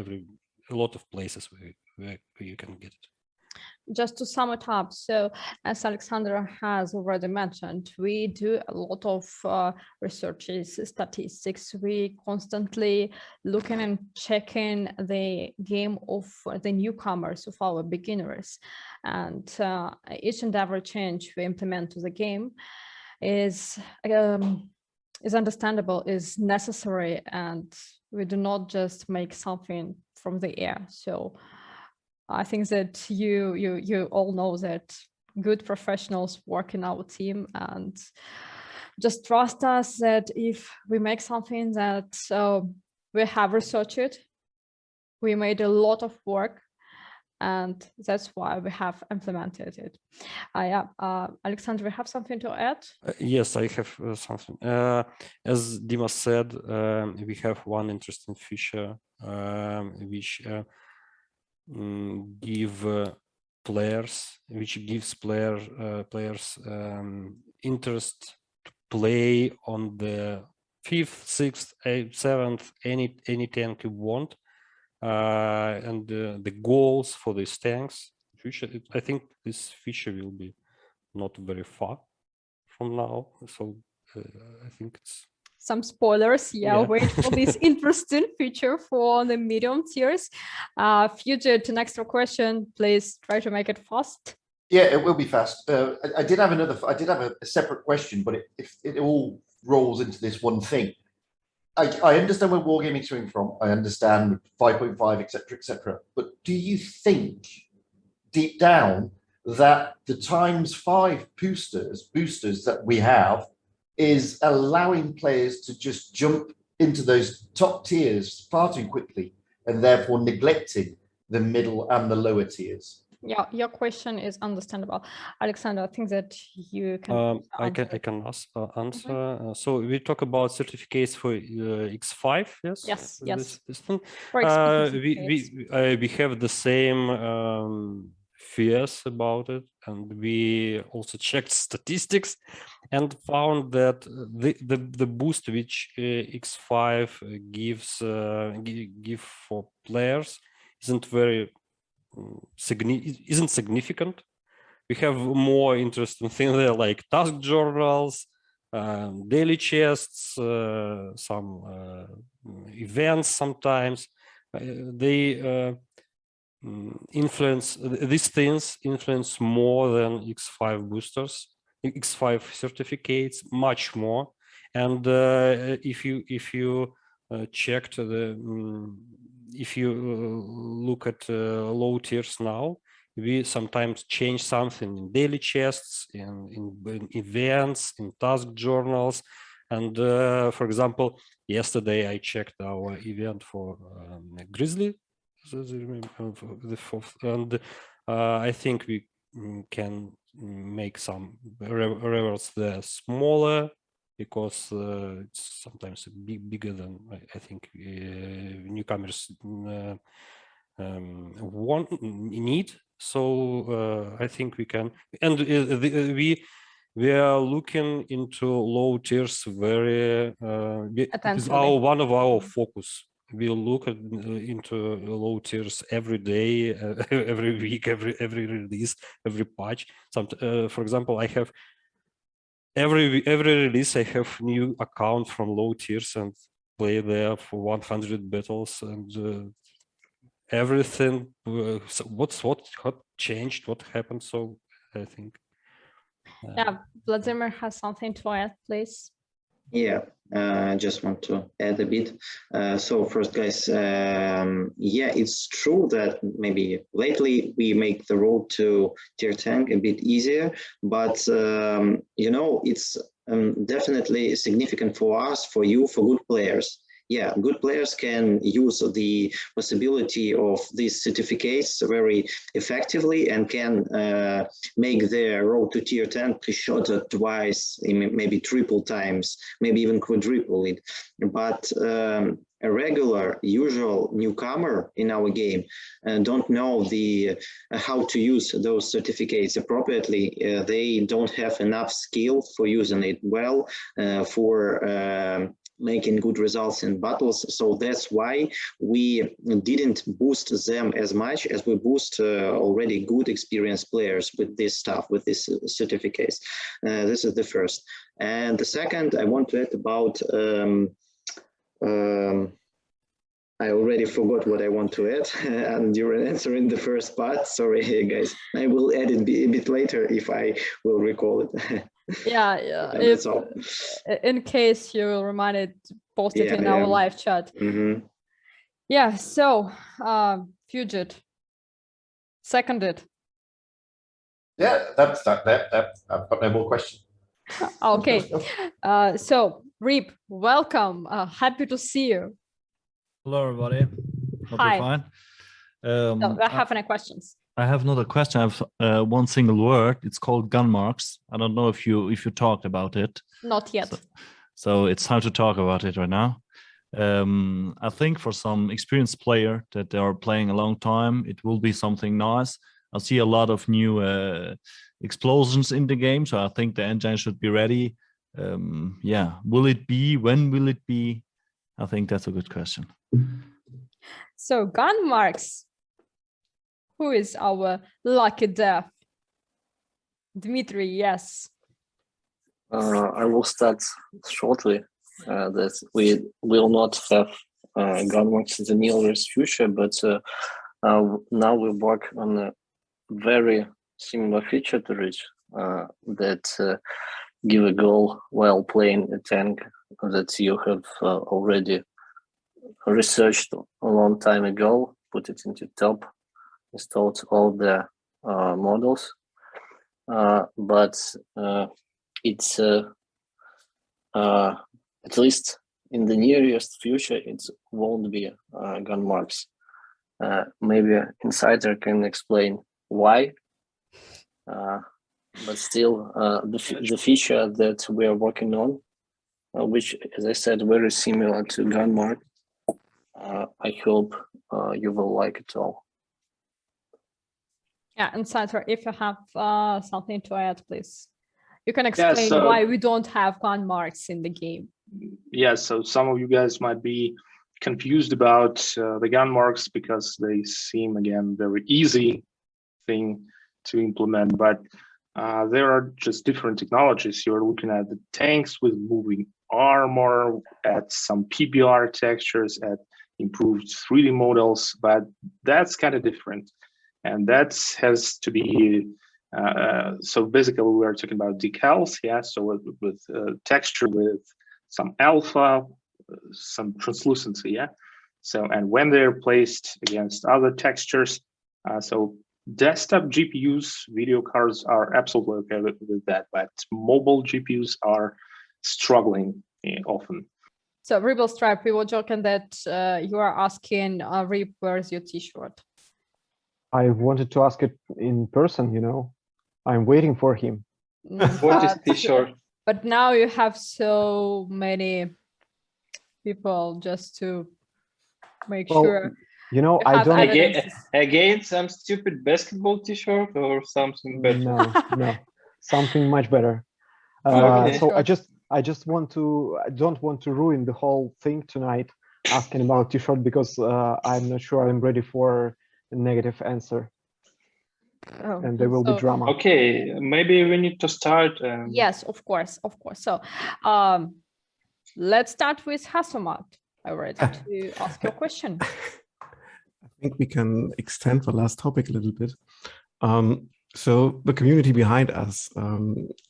a lot of places where you can get it. Just to sum it up, so as Alexander has already mentioned, we do a lot of researches, statistics. We constantly looking and checking the game of the newcomers, of our beginners, and each and every change we implement to the game is understandable, is necessary, and we do not just make something from the air. So I think that you all know that good professionals work in our team, and just trust us that if we make something that we have researched, we made a lot of work, and that's why we have implemented it. Alexander, we have something to add? Yes, I have something. As Dima said, we have one interesting feature which gives players interest to play on the 5th, 6th, 8th, 7th, any tank you want. and the goals for these tanks. Future, I think this feature will be not very far from now. So I think it's some spoilers. Yeah, wait for this interesting feature for the medium tiers. Fugit, next question, please try to make it fast. Yeah, it will be fast. I did have a separate question, but it all rolls into this one thing. I understand where Wargaming is coming from. I understand 5.5, etc. But do you think deep down that the ×5 boosters that we have is allowing players to just jump into those top tiers far too quickly and therefore neglecting the middle and the lower tiers? Yeah, your question is understandable. Alexander, I think that you can I can answer. So we talk about certificates for X5, yes? Yes. This thing. We we have the same fears about it, and we also checked statistics and found that the boost which X5 give for players isn't significant. We have more interesting things there, like task journals, daily chests, some events. Sometimes they these things influence more than X5 boosters, X5 certificates, much more. And if you checked if you look at low tiers now, we sometimes change something in daily chests, in events, in task journals. And for example, yesterday I checked our event for Grizzly, and I think we can make some rewards there smaller, because it's sometimes bigger than I think newcomers need. So I think we can, and we are looking into low tiers very. It's one of our focus. We'll look into low tiers every day, every week, every release, every patch. For example, I have every release I have new account from low tiers and play there for 100 battles, and everything. What changed? What happened? So I think. Yeah, Vladimir has something to add, please. Yeah, I just want to add a bit. So first, guys, yeah, it's true that maybe lately we make the road to tier 10 a bit easier, but you know, it's definitely significant for us, for you, for good players. Yeah, good players can use the possibility of these certificates very effectively and can make their road to tier 10 shorter twice, maybe triple times, maybe even quadruple it. But a regular, usual newcomer in our game don't know how to use those certificates appropriately. They don't have enough skill for using it well, for making good results in battles. So that's why we didn't boost them as much as we boost already good experienced players with this stuff, with these certificates. This is the first. And the second, I want to add about I already forgot what I want to add and during answering the first part. Sorry, guys. I will add it a bit later if I will recall it. Yeah. That's all. In case you will remind it, post it in our live chat. Mm-hmm. Yeah, so Fugit, seconded. Yeah, that's that. I've got no more questions. Okay, so Reap, welcome. Happy to see you. Hello, everybody. Hope Hi. you're fine. Do I have any questions? I have another question. I have one single word. It's called gun marks. I don't know if you talked about it. Not yet. So it's time to talk about it right now. I think for some experienced player that they are playing a long time, it will be something nice. I see a lot of new explosions in the game, so I think the engine should be ready. Yeah, will it be? When will it be? I think that's a good question. So gun marks. Who is our lucky dev? Dmitry, yes. I will start shortly. That we will not have gun marks in the nearest future, but now we work on a very similar feature to it that give a goal while playing a tank that you have already researched a long time ago, put it into top, installed all the models, but it's at least in the nearest future it won't be gun marks. Maybe Insider can explain why, but still the feature that we are working on, which, as I said, very similar to gun mark. I hope you will like it all. Yeah, Insider, if you have something to add, please. You can explain why we don't have gun marks in the game. Yeah, so some of you guys might be confused about the gun marks because they seem, again, very easy thing to implement, but there are just different technologies. You're looking at the tanks with moving armor, at some PBR textures, at improved 3D models, but that's kind of different. And that has to be, so basically we are talking about decals, yeah, so with texture, with some alpha, some translucency, yeah. So, and when they're placed against other textures, so desktop GPUs, video cards are absolutely okay with that, but mobile GPUs are struggling often. So Rebel Stripe, we were joking that you are asking Rip, where's your t-shirt? I wanted to ask it in person, you know. I'm waiting for him. What is t-shirt? But now you have so many people just to make sure. You know, I don't again some stupid basketball t-shirt or something better. No, something much better. Okay. So I just want to, I don't want to ruin the whole thing tonight asking about t-shirt because I'm not sure I'm ready for a negative answer. Oh, and there will be drama. Okay, maybe we need to start. Yes, of course. So let's start with Hasomat. I'm ready to ask your question. I think we can extend the last topic a little bit. So the community behind us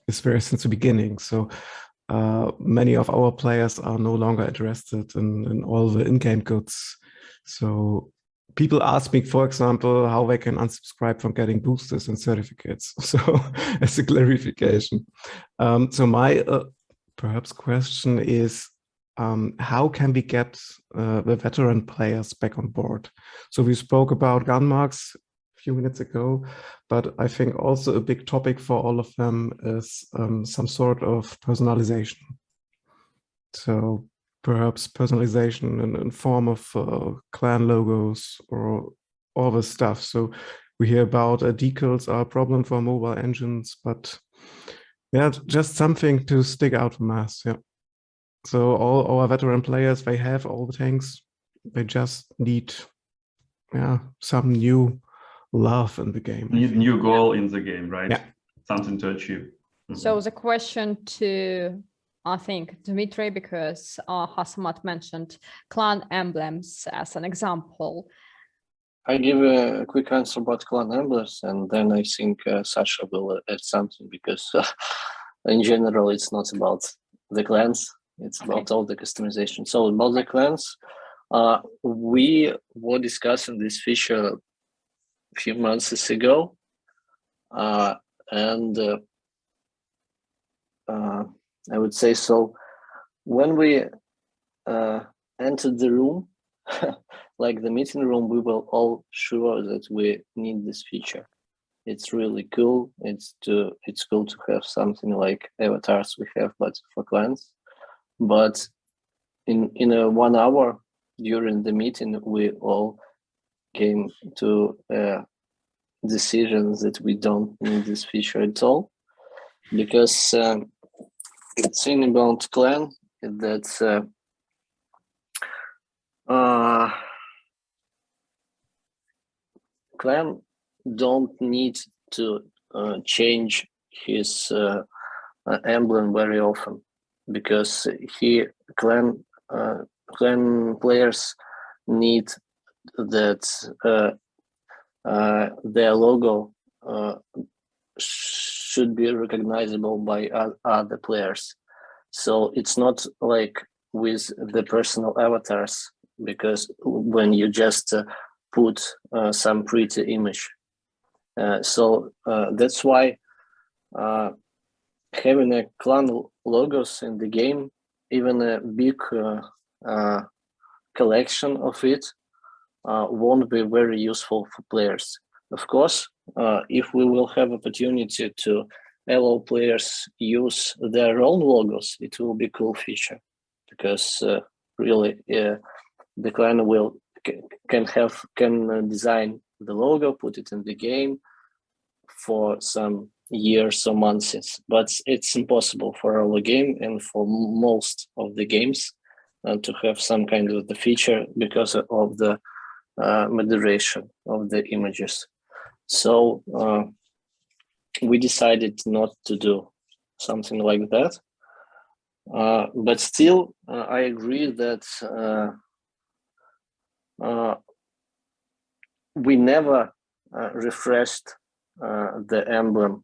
is there since the beginning. So many of our players are no longer interested in all the in-game goods. So people ask me, for example, how they can unsubscribe from getting boosters and certificates. So as a clarification. So my perhaps question is, how can we get the veteran players back on board? So we spoke about gun marks a few minutes ago, but I think also a big topic for all of them is some sort of personalization. So perhaps personalization in form of clan logos or all this stuff. So we hear about decals are a problem for mobile engines, but yeah, just something to stick out from us. Yeah. So all our veteran players, they have all the tanks. They just need, some new love in the game. New goal in the game, right? Yeah. Something to achieve. So the question to, I think, Dmitry, because Hasomat mentioned clan emblems as an example. I give a quick answer about clan emblems, and then I think Sasha will add something, because in general, it's not about the clans, it's about all the customization. So about the clans, we were discussing this feature a few months ago, and I would say so. When we entered the room, like the meeting room, we were all sure that we need this feature. It's really cool. It's cool to have something like avatars we have, but for clans. But in 1 hour during the meeting, we all came to decisions that we don't need this feature at all, because the thing about clan is that clan don't need to change his emblem very often, because clan players need that their logo should be recognizable by other players. So it's not like with the personal avatars, because when you just put some pretty image. So that's why having a clan logos in the game, even a big collection of it, won't be very useful for players. Of course, if we will have opportunity to allow players use their own logos, it will be a cool feature, because really the clan can design the logo, put it in the game for some years or months, but it's impossible for our game and for most of the games to have some kind of the feature because of the moderation of the images. So we decided not to do something like that. But still, I agree that we never refreshed the emblem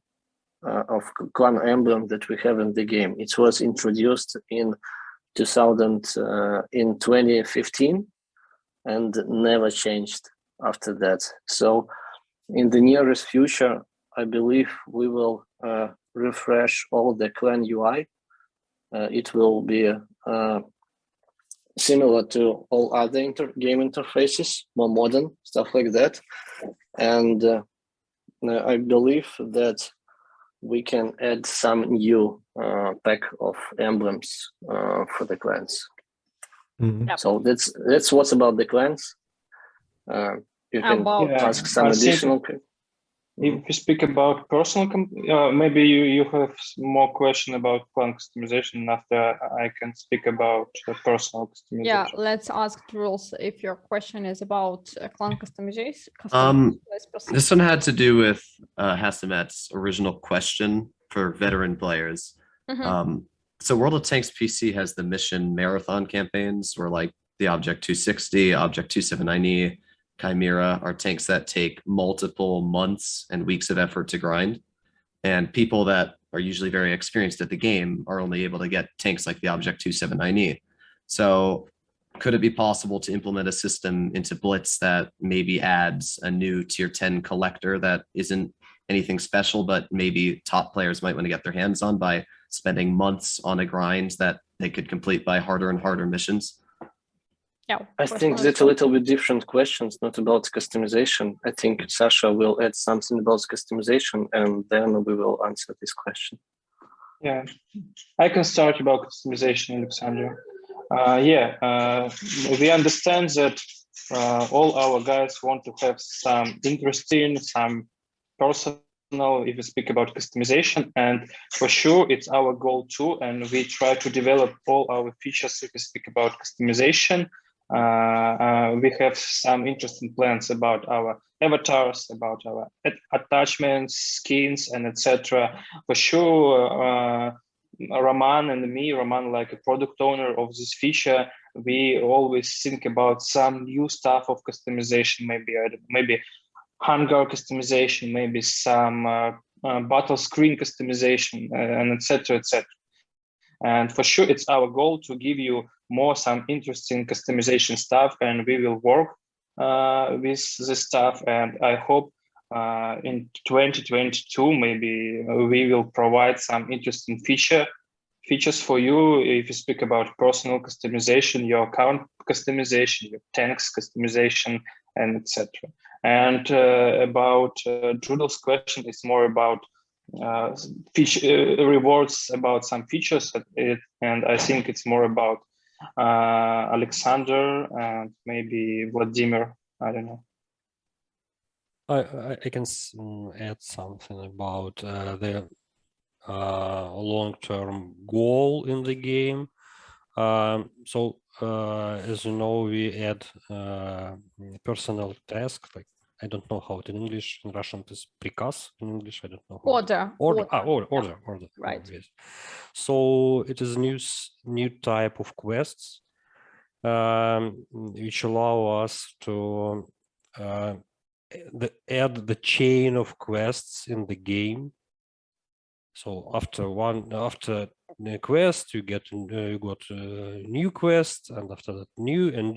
of clan emblem that we have in the game. It was introduced in 2015 and never changed after that. So in the nearest future, I believe we will refresh all the clan UI. It will be similar to all other game interfaces, more modern, stuff like that. And I believe that we can add some new pack of emblems for the clans. Mm-hmm. So that's what's about the clans. You can ask some additional. If you speak about personal, maybe you have more question about clan customization. After I can speak about personal customization. Yeah, let's ask Jules if your question is about clan customization. This one had to do with Hasamet's original question for veteran players. Mm-hmm. So World of Tanks PC has the mission marathon campaigns where like the Object 260, Object 279E, Chimera are tanks that take multiple months and weeks of effort to grind. And people that are usually very experienced at the game are only able to get tanks like the Object 279E. So could it be possible to implement a system into Blitz that maybe adds a new tier 10 collector that isn't anything special, but maybe top players might want to get their hands on by spending months on a grind that they could complete by harder and harder missions? Yeah, I think that's a little bit different questions, not about customization. I think Sasha will add something about customization, and then we will answer this question. Yeah, I can start about customization, Alexander. We understand that all our guys want to have some interesting, some personal, if we speak about customization, and for sure it's our goal too, and we try to develop all our features if we speak about customization. We have some interesting plans about our avatars, about our attachments, skins, and etc. For sure, Roman and me, Roman like a product owner of this feature, we always think about some new stuff of customization, maybe hangar customization, maybe some battle screen customization, and etc. etc. And for sure, it's our goal to give you some interesting customization stuff, and we will work with this stuff. And I hope in 2022, maybe we will provide some interesting features for you. If you speak about personal customization, your account customization, your tanks customization, and etc. And about Judel's question, it's more about rewards about some features, and I think it's more about Alexander and maybe Vladimir. I don't know. I can add something about the long-term goal in the game. So as you know, we add personal tasks like I don't know how it in English. In Russian, it is prikaz. In English, I don't know. Order. Order. Right. Yes. So it is a new type of quests, which allow us to add the chain of quests in the game. So after the quest, you got a new quest, and after that new, and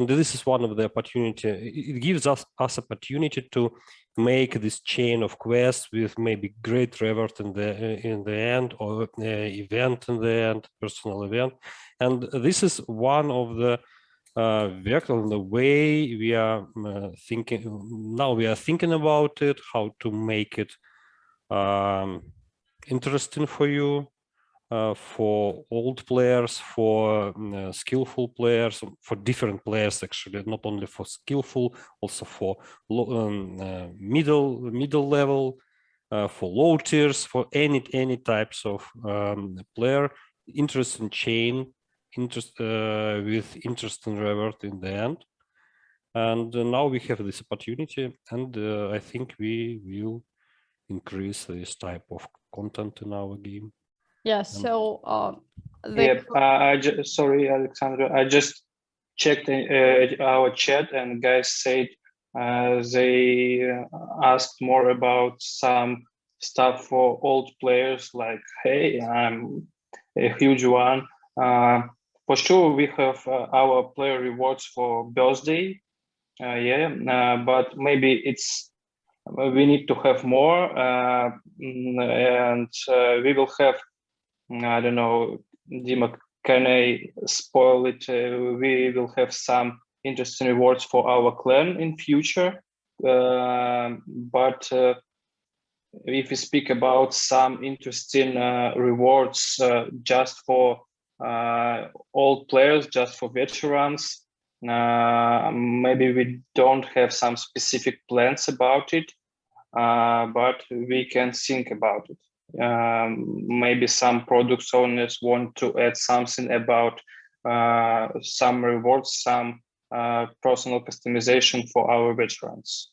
this is one of the opportunity. It gives us opportunity to make this chain of quests with maybe great reward in the end, or event in the end, personal event, and this is one of the vector in the way we are thinking now. We are thinking about it, how to make it interesting for you, for old players, for skillful players, for different players actually, not only for skillful, also for middle level, for low tiers, for any types of player. Interesting chain, with interesting reward in the end. And now we have this opportunity, and I think we will increase this type of content in our game. Yeah, so sorry, Alexandra, I just checked our chat, and guys said they asked more about some stuff for old players, like, hey, I'm a huge one. For sure, we have our player rewards for birthday, but maybe we need to have more, and we will have, I don't know, Dima, can I spoil it? We will have some interesting rewards for our clan in future, but if we speak about some interesting rewards just for old players, just for veterans, maybe we don't have some specific plans about it, but we can think about it. Maybe some product owners want to add something about some rewards, some personal customization for our veterans.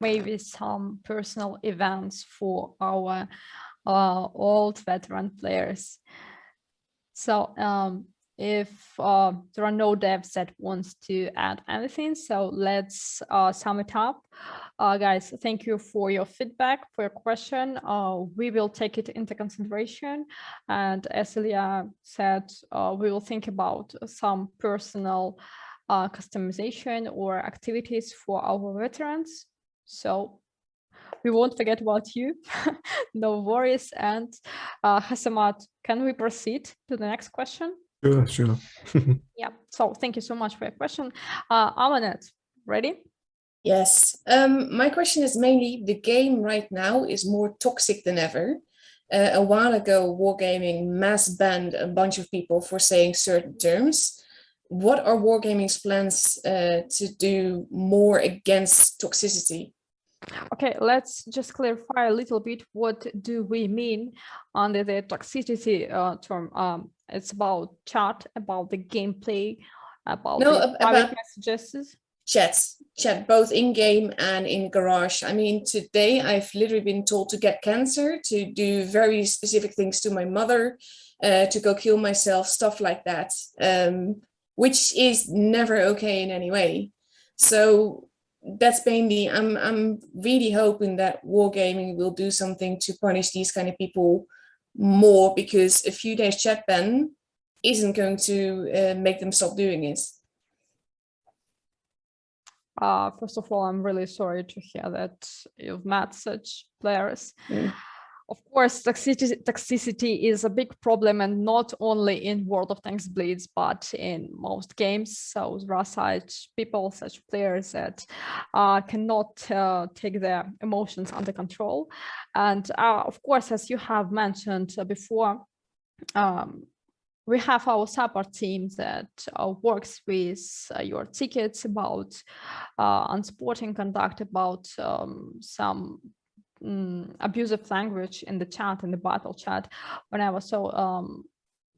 Maybe some personal events for our old veteran players. So if there are no devs that wants to add anything, so let's sum it up. Guys, thank you for your feedback, for your question. We will take it into consideration. And as Ilya said, we will think about some personal customization or activities for our veterans. So we won't forget about you. No worries. And Hasamat, can we proceed to the next question? Sure. Yeah, so thank you so much for your question. Amanet, ready? Yes, my question is mainly, the game right now is more toxic than ever. A while ago, Wargaming mass banned a bunch of people for saying certain terms. What are Wargaming's plans to do more against toxicity? Okay, let's just clarify a little bit. What do we mean under the toxicity term? It's about chat, about the gameplay, about private messages. Chat, both in game and in garage. I mean, today I've literally been told to get cancer, to do very specific things to my mother, to go kill myself, stuff like that, which is never okay in any way. So that's mainly, I'm really hoping that Wargaming will do something to punish these kind of people more, because a few days chat ban isn't going to make them stop doing it. First of all, I'm really sorry to hear that you've met such players. Of course, toxicity is a big problem, and not only in World of Tanks Blitz, but in most games. So there are such people, such players that cannot take their emotions under control. And of course, as you have mentioned before, we have our support team that works with your tickets about unsporting conduct, about some abusive language in the chat, in the battle chat, whenever. So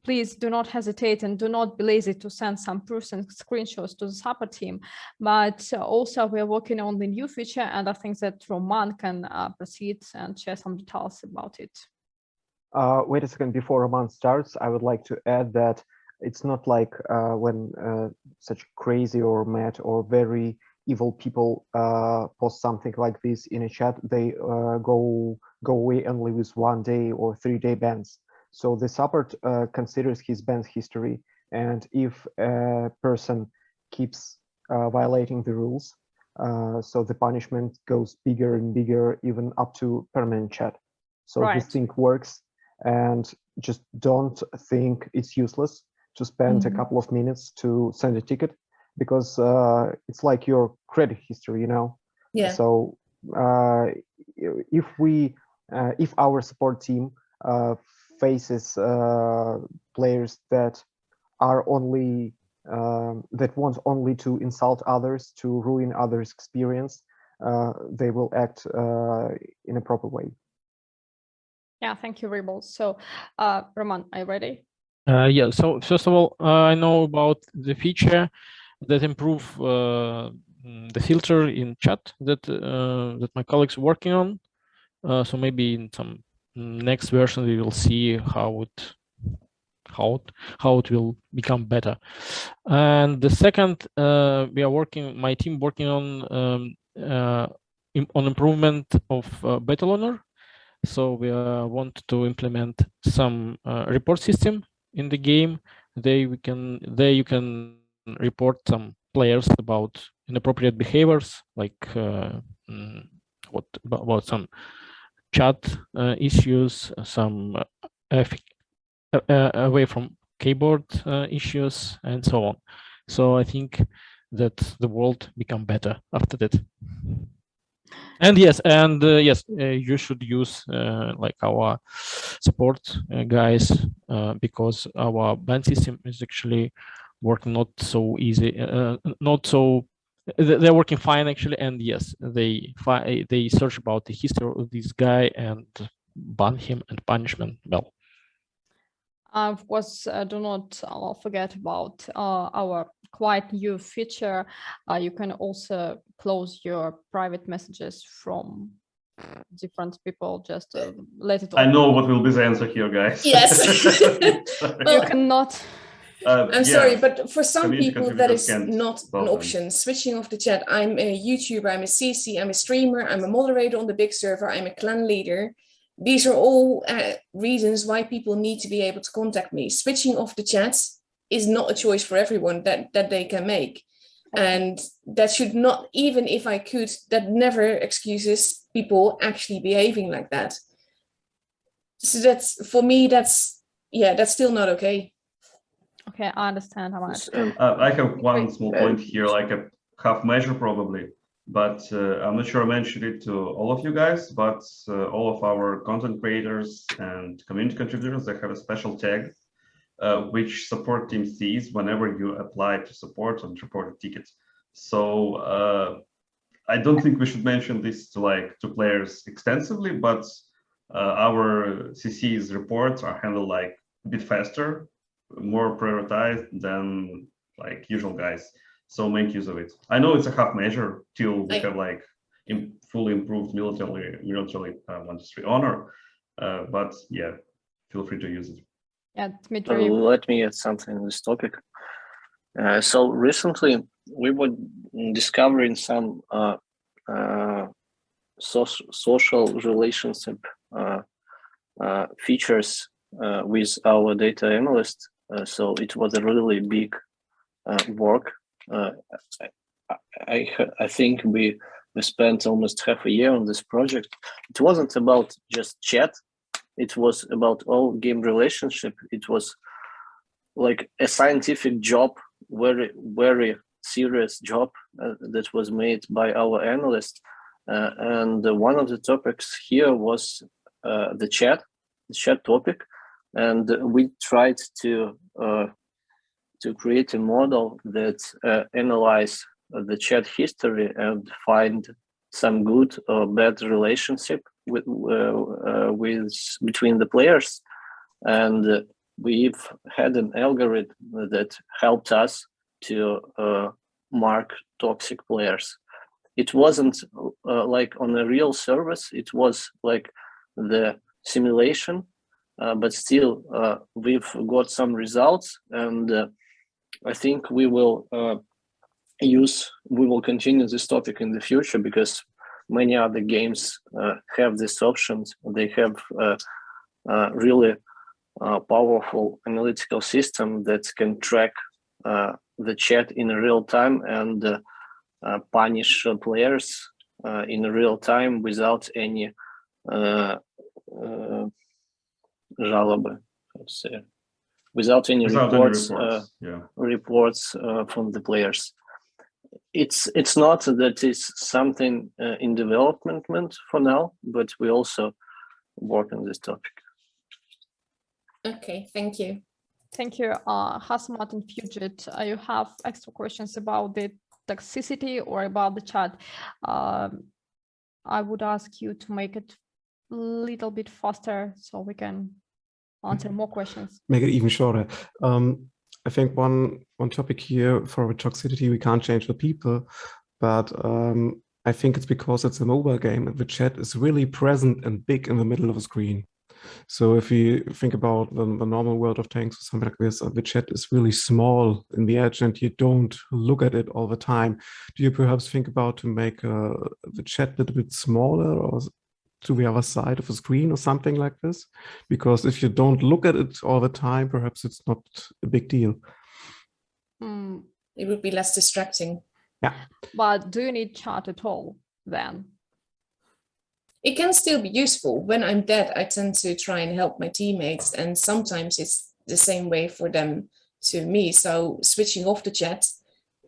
please do not hesitate and do not be lazy to send some proofs and screenshots to the support team. But also we're working on the new feature, and I think that Roman can proceed and share some details about it. Wait a second, before Roman starts, I would like to add that it's not like when such crazy or mad or very evil people post something like this in a chat, they go away only with 1 day or 3-day bans. So the support considers his ban history, and if a person keeps violating the rules, so the punishment goes bigger and bigger, even up to permanent chat. So this thing works, and just don't think it's useless to spend a couple of minutes to send a ticket, because it's like your credit history, you know? Yeah. So if our support team faces players that are only that want only to insult others, to ruin others' experience, they will act in a proper way. Yeah, thank you, Rebel. So, Roman, are you ready? Yeah, so first of all, I know about the feature that improve the filter in chat that that my colleagues are working on. So maybe in some next version we will see how it will become better. And the second, we are working, my team working on improvement of battle owner. So we want to implement some report system in the game. There you can report some players about inappropriate behaviors, like what about some chat issues, some away from keyboard issues, and so on. So I think that the world become better after that. And yes, you should use like our support guys, because our ban system is actually working not so easy, not so. They're working fine actually, and yes, they search about the history of this guy and ban him and punishment well. Of course, do not forget about our quite new feature. You can also close your private messages from different people, just let it. I know what will be the answer here, guys. Yes. You cannot. I'm sorry, but for some Community people that is contributors not an them. option. Switching off the chat. I'm a YouTuber, I'm a CC, I'm a streamer, I'm a moderator on the big server, I'm a clan leader. These are all reasons why people need to be able to contact me. Switching off the chat is not a choice for everyone that they can make. And that should not, even if I could, that never excuses people actually behaving like that. So that's, for me, that's still not okay. Okay, I understand how much. I have one small point here, like a half measure probably, but I'm not sure I mentioned it to all of you guys, but all of our content creators and community contributors, they have a special tag which support team sees whenever you apply to support and report a ticket. So I don't think we should mention this to players extensively, but our CC's reports are handled like a bit faster, more prioritized than like usual guys. So make use of it. I know it's a half measure till we have like fully improved military 1-3 honor, but yeah, feel free to use it. Yeah, Dmitry. Let me add something on this topic. So recently we were discovering some social relationship features with our data analyst. So it was a really big work. I think we spent almost half a year on this project. It wasn't about just chat. It was about all game relationship. It was like a scientific job, very, very serious job that was made by our analyst. And one of the topics here was the chat topic. And we tried to create a model that analyze the chat history and find some good or bad relationship between the players. And we've had an algorithm that helped us to mark toxic players. It wasn't like on a real service, it was like the simulation, but still we've got some results, and I think we will continue this topic in the future, because many other games have these options. They have really powerful analytical system that can track the chat in real time and punish players in real time without any жалобы, let's say, without any reports from the players. It's not that it's something in development for now, but we also work on this topic. Okay, thank you. Thank you, Hasmat and Fugit. You have extra questions about the toxicity or about the chat? I would ask you to make it a little bit faster so we can answer more questions. Make it even shorter. I think one topic here for toxicity, we can't change the people, but I think it's because it's a mobile game and the chat is really present and big in the middle of the screen. So if you think about the normal world of Tanks or something like this, the chat is really small in the edge and you don't look at it all the time. Do you perhaps think about to make the chat a little bit smaller or to the other side of the screen or something like this? Because if you don't look at it all the time, perhaps it's not a big deal. It would be less distracting. Yeah. But do you need chat at all then? It can still be useful. When I'm dead, I tend to try and help my teammates, and sometimes it's the same way for them to me. So switching off the chat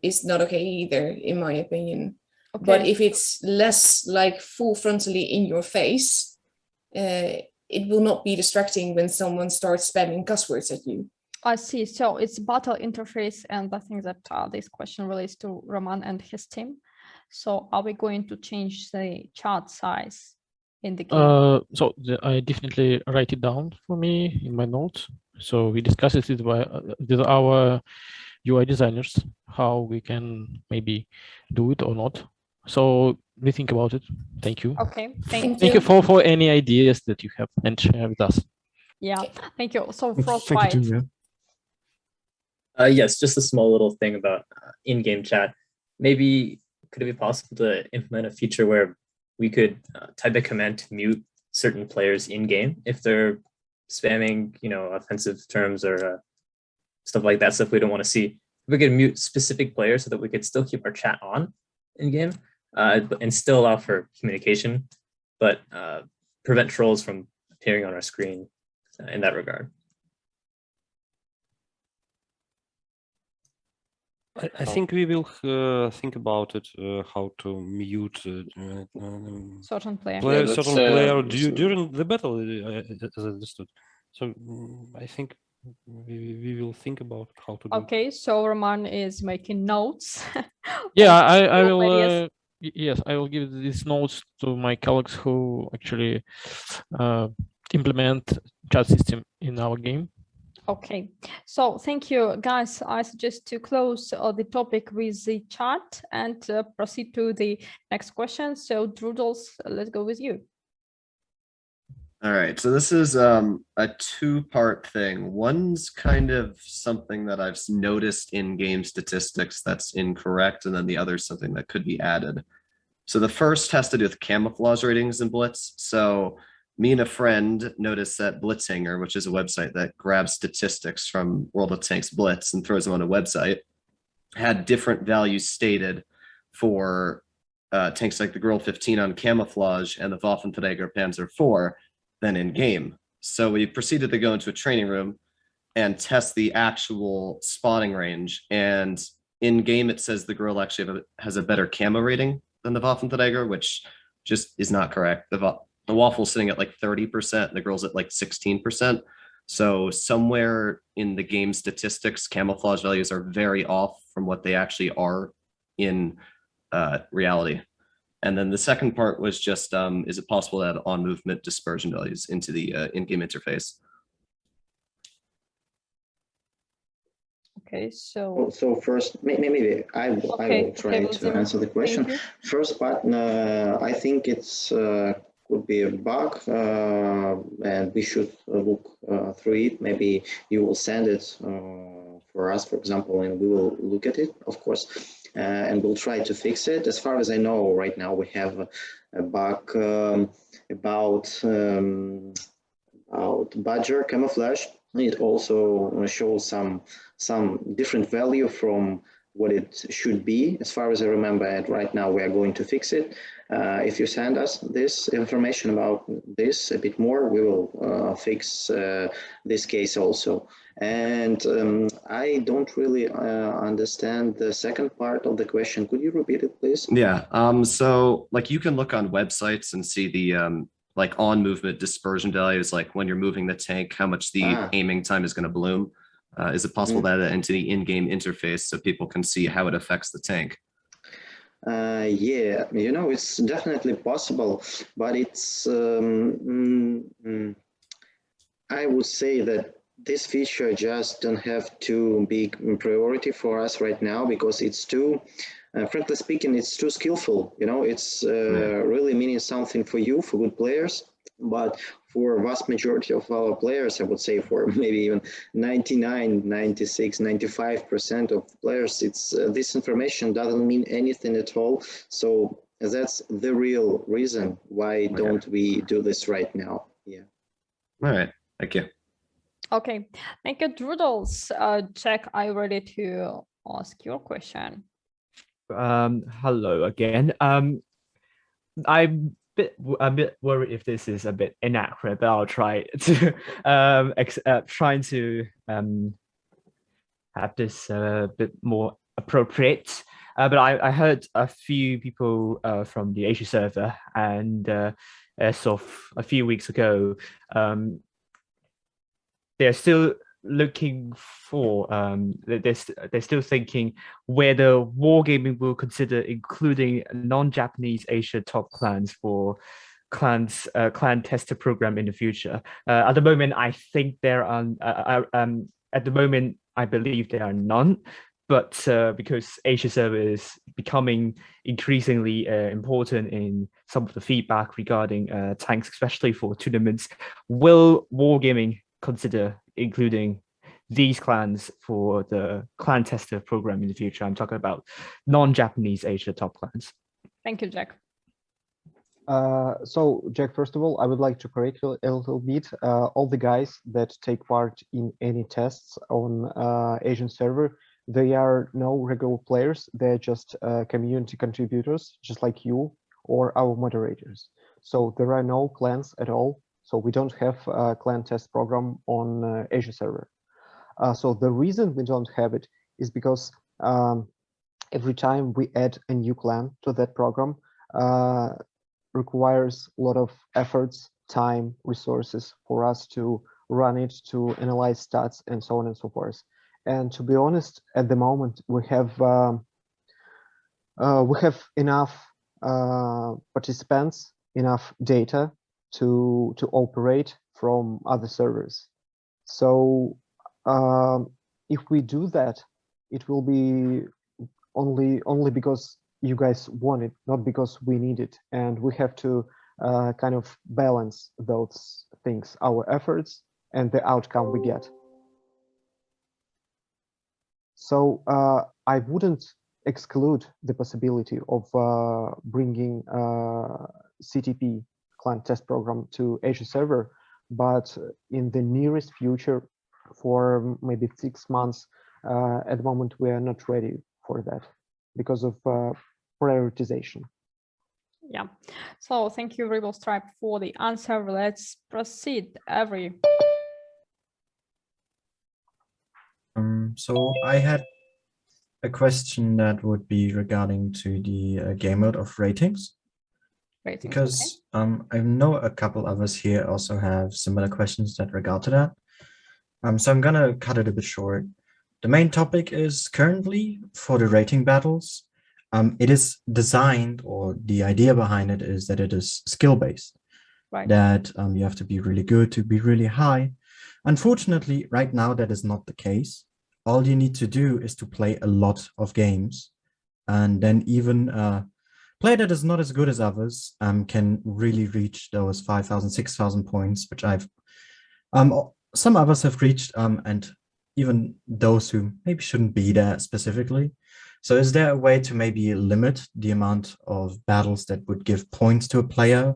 is not okay either, in my opinion. Okay. But if it's less like full frontally in your face, it will not be distracting when someone starts spamming cuss words at you. I see. So it's battle interface, and I think that this question relates to Roman and his team. So are we going to change the chat size in the game? I definitely write it down for me in my notes. So we discussed it with our UI designers, how we can maybe do it or not. So we think about it. Thank you. Okay, thank you for any ideas that you have and share with us. Yeah, thank you. So Frostbite. Yes, just a small little thing about in-game chat. Maybe could it be possible to implement a feature where we could type a command to mute certain players in-game if they're spamming, offensive terms or stuff like that, stuff we don't want to see? We could mute specific players so that we could still keep our chat on in-game and still allow for communication, but prevent trolls from appearing on our screen in that regard. I think we will think about it, how to mute certain player during the battle, as I understood. So I think we will think about how to do it. Okay, so Roman is making notes. Yeah, I will. Yes, I will give these notes to my colleagues who actually implement chat system in our game. Okay, so thank you, guys. I suggest to close the topic with the chat and proceed to the next question. So Drudels, let's go with you. All right, so this is a two-part thing. One's kind of something that I've noticed in game statistics that's incorrect, and then the other is something that could be added. So the first has to do with camouflage ratings in Blitz. So me and a friend noticed that Blitzhanger, which is a website that grabs statistics from World of Tanks Blitz and throws them on a website, had different values stated for tanks like the Girl 15 on camouflage and the Waffenträger Panzer IV than in game. So we proceeded to go into a training room and test the actual spawning range. And in game, it says the Girl actually has a better camo rating than the Waffenträger, which just is not correct. The Waffle's sitting at like 30%, the Girl's at like 16%. So somewhere in the game statistics, camouflage values are very off from what they actually are in reality. And then the second part was just, is it possible to add on movement dispersion values into the in-game interface? Okay, so first, maybe I will try to answer the question. First part, I think it's could be a bug, and we should look through it. Maybe you will send it for us, for example, and we will look at it, of course, and we'll try to fix it. As far as I know, right now we have a bug about Badger camouflage. It also shows some different value from what it should be, as far as I remember. And right now we are going to fix it. If you send us this information about this a bit more, we will fix this case also. And I don't really understand the second part of the question. Could you repeat it, please? Yeah. So like you can look on websites and see the like on movement dispersion values, like when you're moving the tank, how much the aiming time is going to bloom. Is it possible to add that into the in-game interface so people can see how it affects the tank? Yeah, you know, it's definitely possible, but it's I would say that this feature just don't have too big priority for us right now, because it's too, frankly speaking, it's too skillful. You know, it's really meaning something for you, for good players, but for a vast majority of our players, I would say for maybe even 99, 96, 95% of players, it's this information doesn't mean anything at all. So that's the real reason why don't we do this right now. Yeah. All right. Thank you. Okay. Thank you, Doodles. Jack, are you ready to ask your question? Hello again. I'm a bit worried if this is a bit inaccurate, but I'll try to trying to have this a bit more appropriate. But I heard a few people from the Asia server, and as of a few weeks ago, they're still looking for they're still thinking whether Wargaming will consider including non-Japanese Asia top clans for clan tester program in the future. At the moment, I think there are at the moment I believe there are none, but because Asia server is becoming increasingly important in some of the feedback regarding tanks, especially for tournaments, will Wargaming consider including these clans for the clan tester program in the future? I'm talking about non-Japanese Asia top clans. Thank you, Jack. So, Jack, first of all, I would like to correct you a little bit. All the guys that take part in any tests on Asian server, they are no regular players. They're just community contributors, just like you or our moderators. So there are no clans at all. So we don't have a clan test program on Asia server. So the reason we don't have it is because every time we add a new clan to that program, requires a lot of efforts, time, resources for us to run it, to analyze stats, and so on and so forth. And to be honest, at the moment we have enough participants, enough data to operate from other servers. So if we do that, it will be only because you guys want it, not because we need it. And we have to kind of balance those things, our efforts and the outcome we get. So I wouldn't exclude the possibility of bringing CTP clan test program to Asia server, but in the nearest future, for maybe 6 months, at the moment we are not ready for that because of prioritization. Yeah. So thank you, Rebel Stripe, for the answer. Let's proceed. Avery. So I had a question that would be regarding to the game mode of ratings. Because I know a couple of us here also have similar questions that regard to that. So I'm gonna cut it a bit short. The main topic is currently for the rating battles, it is designed, or the idea behind it is that it is skill-based. Right. That you have to be really good to be really high. Unfortunately, right now that is not the case. all you need to do is to play a lot of games, and then even a player that is not as good as others can really reach those 5,000, 6,000 points, which I've some others have reached, and even those who maybe shouldn't be there specifically. So is there a way to maybe limit the amount of battles that would give points to a player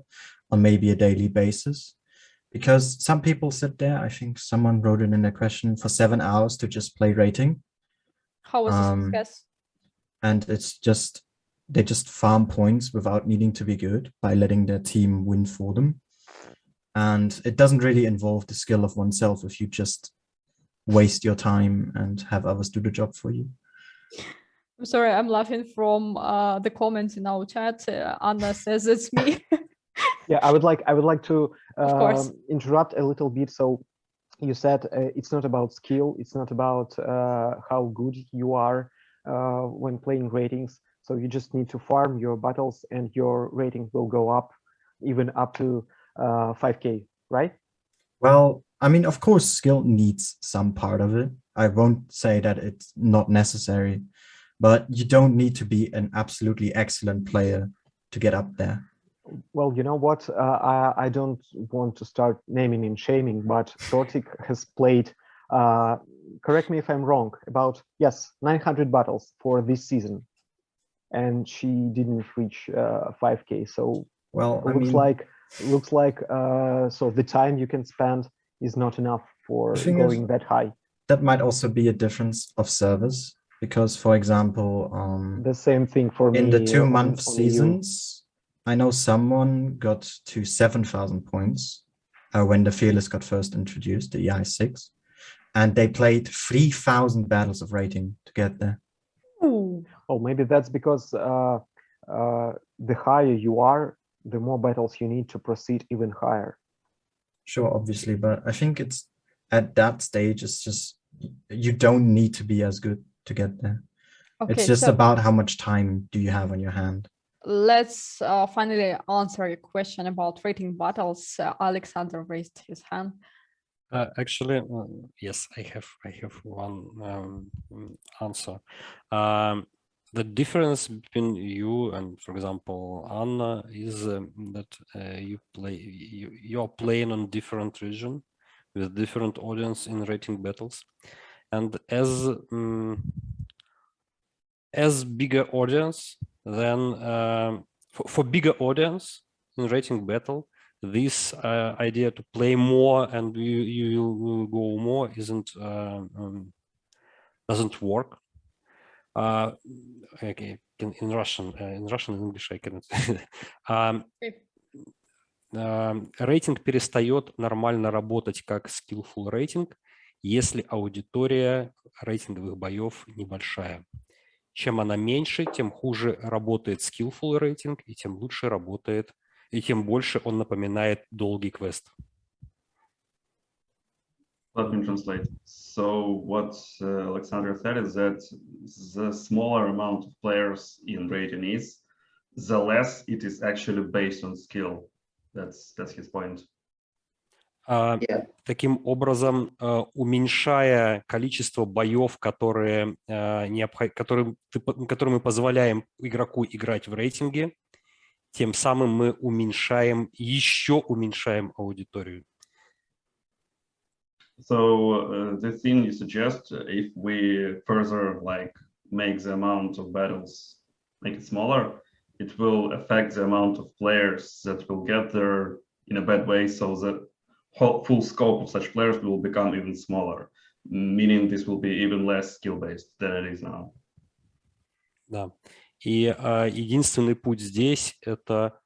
on maybe a daily basis? Because some people sit there, I think someone wrote it in a question, for 7 hours to just play rating. How was the success? And it's just, they just farm points without needing to be good by letting their team win for them. And it doesn't really involve the skill of oneself if you just waste your time and have others do the job for you. I'm sorry, I'm laughing from the comments in our chat. Anna says it's me. Yeah, I would like to Of course. interrupt a little bit. So you said it's not about skill, it's not about how good you are when playing ratings. So you just need to farm your battles and your rating will go up, even up to 5K, right? Well, I mean, of course, skill needs some part of it. I won't say that it's not necessary, but you don't need to be an absolutely excellent player to get up there. Well, you know what? I don't want to start naming and shaming, but Sortik has played, correct me if I'm wrong, about, yes, 900 battles for this season. And she didn't reach 5K. So well, it looks like so the time you can spend is not enough for going that high. That might also be a difference of service, because, for example, the same thing for me in the 2-month on seasons, I know someone got to 7,000 points when the Fearless got first introduced, the EI6, and they played 3,000 battles of rating to get there. Ooh. Oh, maybe that's because the higher you are, the more battles you need to proceed even higher. Sure, obviously, but I think it's at that stage, it's just, you don't need to be as good to get there. Okay, it's just so about how much time do you have on your hand. let's finally answer your question about rating battles. Alexander raised his hand. Actually, yes, I have one answer. The difference between you and, for example, Anna is that you are playing on different region with different audience in rating battles, and as bigger audience, then for bigger audience in rating battle, this idea to play more and you will go more doesn't work. Okay, in Russian and English I cannot. Рейтинг перестает нормально работать как skillful рейтинг, если аудитория рейтинговых боев небольшая. Чем она меньше, тем хуже работает skillful рейтинг, и тем лучше работает, и тем больше он напоминает долгий квест. Let me translate. So what Alexander said is that the smaller amount of players in rating is, the less it is actually based on skill. That's his point. Таким образом, уменьшая количество боев, которые мы позволяем игроку играть в рейтинге, тем самым мы еще уменьшаем аудиторию. So the thing you suggest, if we further make the amount of battles, make it smaller, it will affect the amount of players that will get there in a bad way, so the full scope of such players will become even smaller, meaning this will be even less skill-based than it is now. Да. И единственный путь здесь — это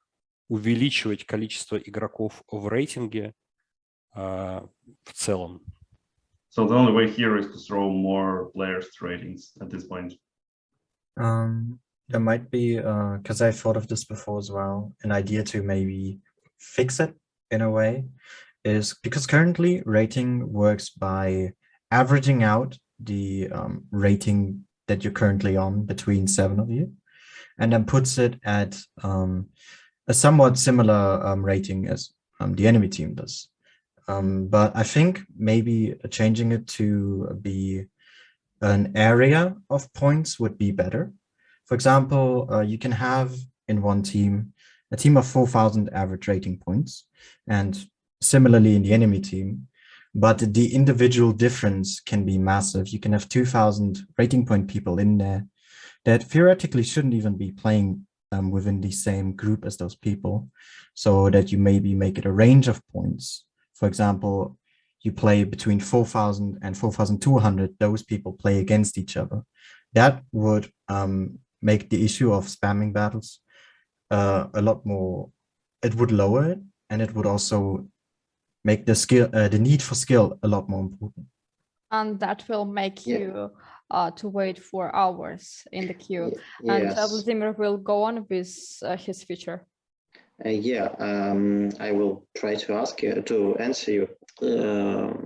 увеличивать количество игроков в рейтинге в целом. So the only way here is to throw more players to ratings at this point. There might be, because I thought of this before as well, an idea to maybe fix it in a way is because currently rating works by averaging out the rating that you're currently on between 7 of you, and then puts it at a somewhat similar rating as the enemy team does. But I think maybe changing it to be an area of points would be better. For example, you can have in one team a team of 4,000 average rating points, and similarly in the enemy team, but the individual difference can be massive. You can have 2,000 rating point people in there that theoretically shouldn't even be playing within the same group as those people, so that you maybe make it a range of points. For example, you play between 4,000 and 4,200, those people play against each other. That would make the issue of spamming battles a lot more, it would lower it, and it would also make the skill, the need for skill a lot more important. And that will make you to wait for hours in the queue. And Yes. Vladimir will go on with his feature. I will try to answer you.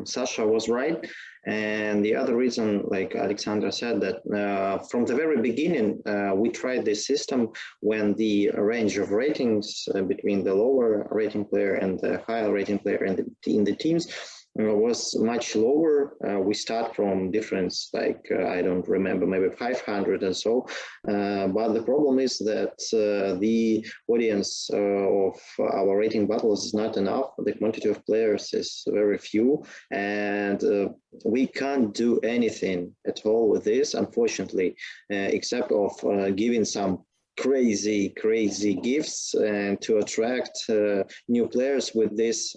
Sasha was right. And the other reason, like Alexander said, that from the very beginning, we tried this system when the range of ratings between the lower rating player and the higher rating player in the teams was much lower. We start from difference, like I don't remember, maybe 500 and so. But the problem is that the audience of our rating battles is not enough. The quantity of players is very few, and we can't do anything at all with this, unfortunately, except of giving some crazy gifts and to attract new players with this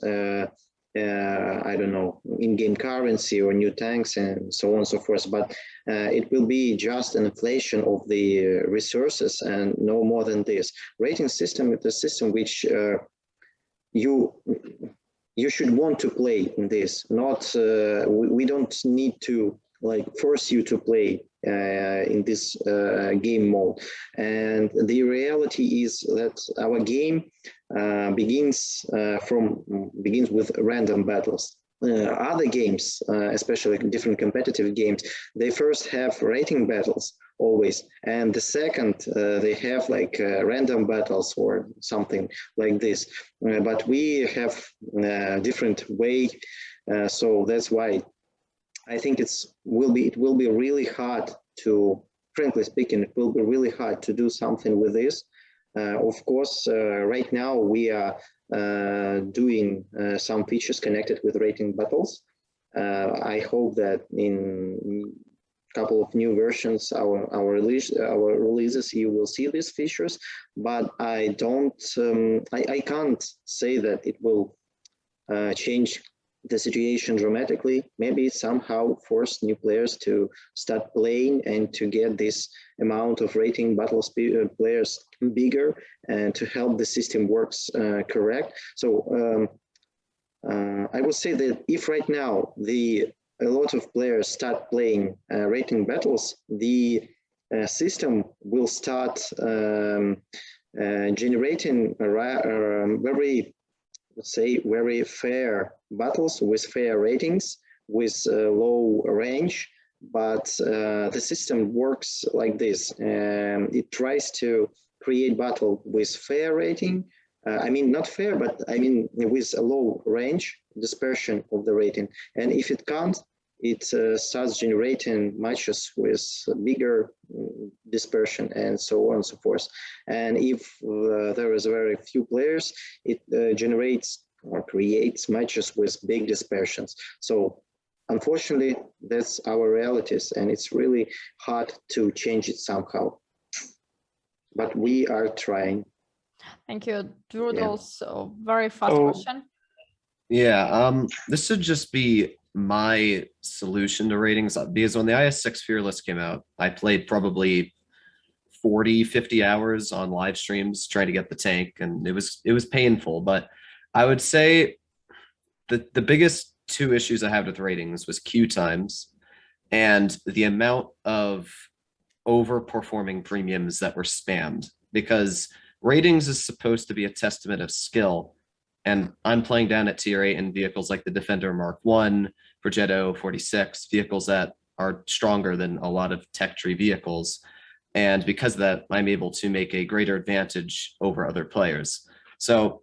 I don't know, in-game currency or new tanks and so on and so forth, but it will be just an inflation of the resources and no more than this. Rating system is a system which you should want to play in this, not, we don't need to like force you to play in this game mode. And the reality is that our game begins with random battles. Other games, especially different competitive games, they first have rating battles always, and the second they have like random battles or something like this. But we have a different way, so that's why I think it will be really hard to, frankly speaking, it will be really hard to do something with this. Of course, right now we are doing some features connected with rating battles. I hope that in a couple of new versions, our releases, you will see these features. But I can't say that it will change the situation dramatically. Maybe somehow force new players to start playing and to get this amount of rating battles players bigger and to help the system works correct. So I would say that if right now a lot of players start playing rating battles, the system will start generating very, let's say, very fair battles with fair ratings, with low range, but the system works like this. It tries to create battle with fair rating. I mean, not fair, but I mean with a low range dispersion of the rating. And if it can't, it starts generating matches with bigger dispersion and so on and so forth. And if there is very few players, it generates or creates matches with big dispersions. So unfortunately, that's our realities, and it's really hard to change it somehow. But we are trying. Thank you. Doodles, very fast question. Yeah, this would just be my solution to ratings, because when the IS-6 Fearless came out, I played probably 40-50 hours on live streams trying to get the tank, and it was painful. But I would say that the biggest two issues I had with ratings was queue times and the amount of overperforming premiums that were spammed, because ratings is supposed to be a testament of skill. And I'm playing down at tier 8 in vehicles like the Defender Mark 1, Progetto 46, vehicles that are stronger than a lot of tech tree vehicles. And because of that, I'm able to make a greater advantage over other players. So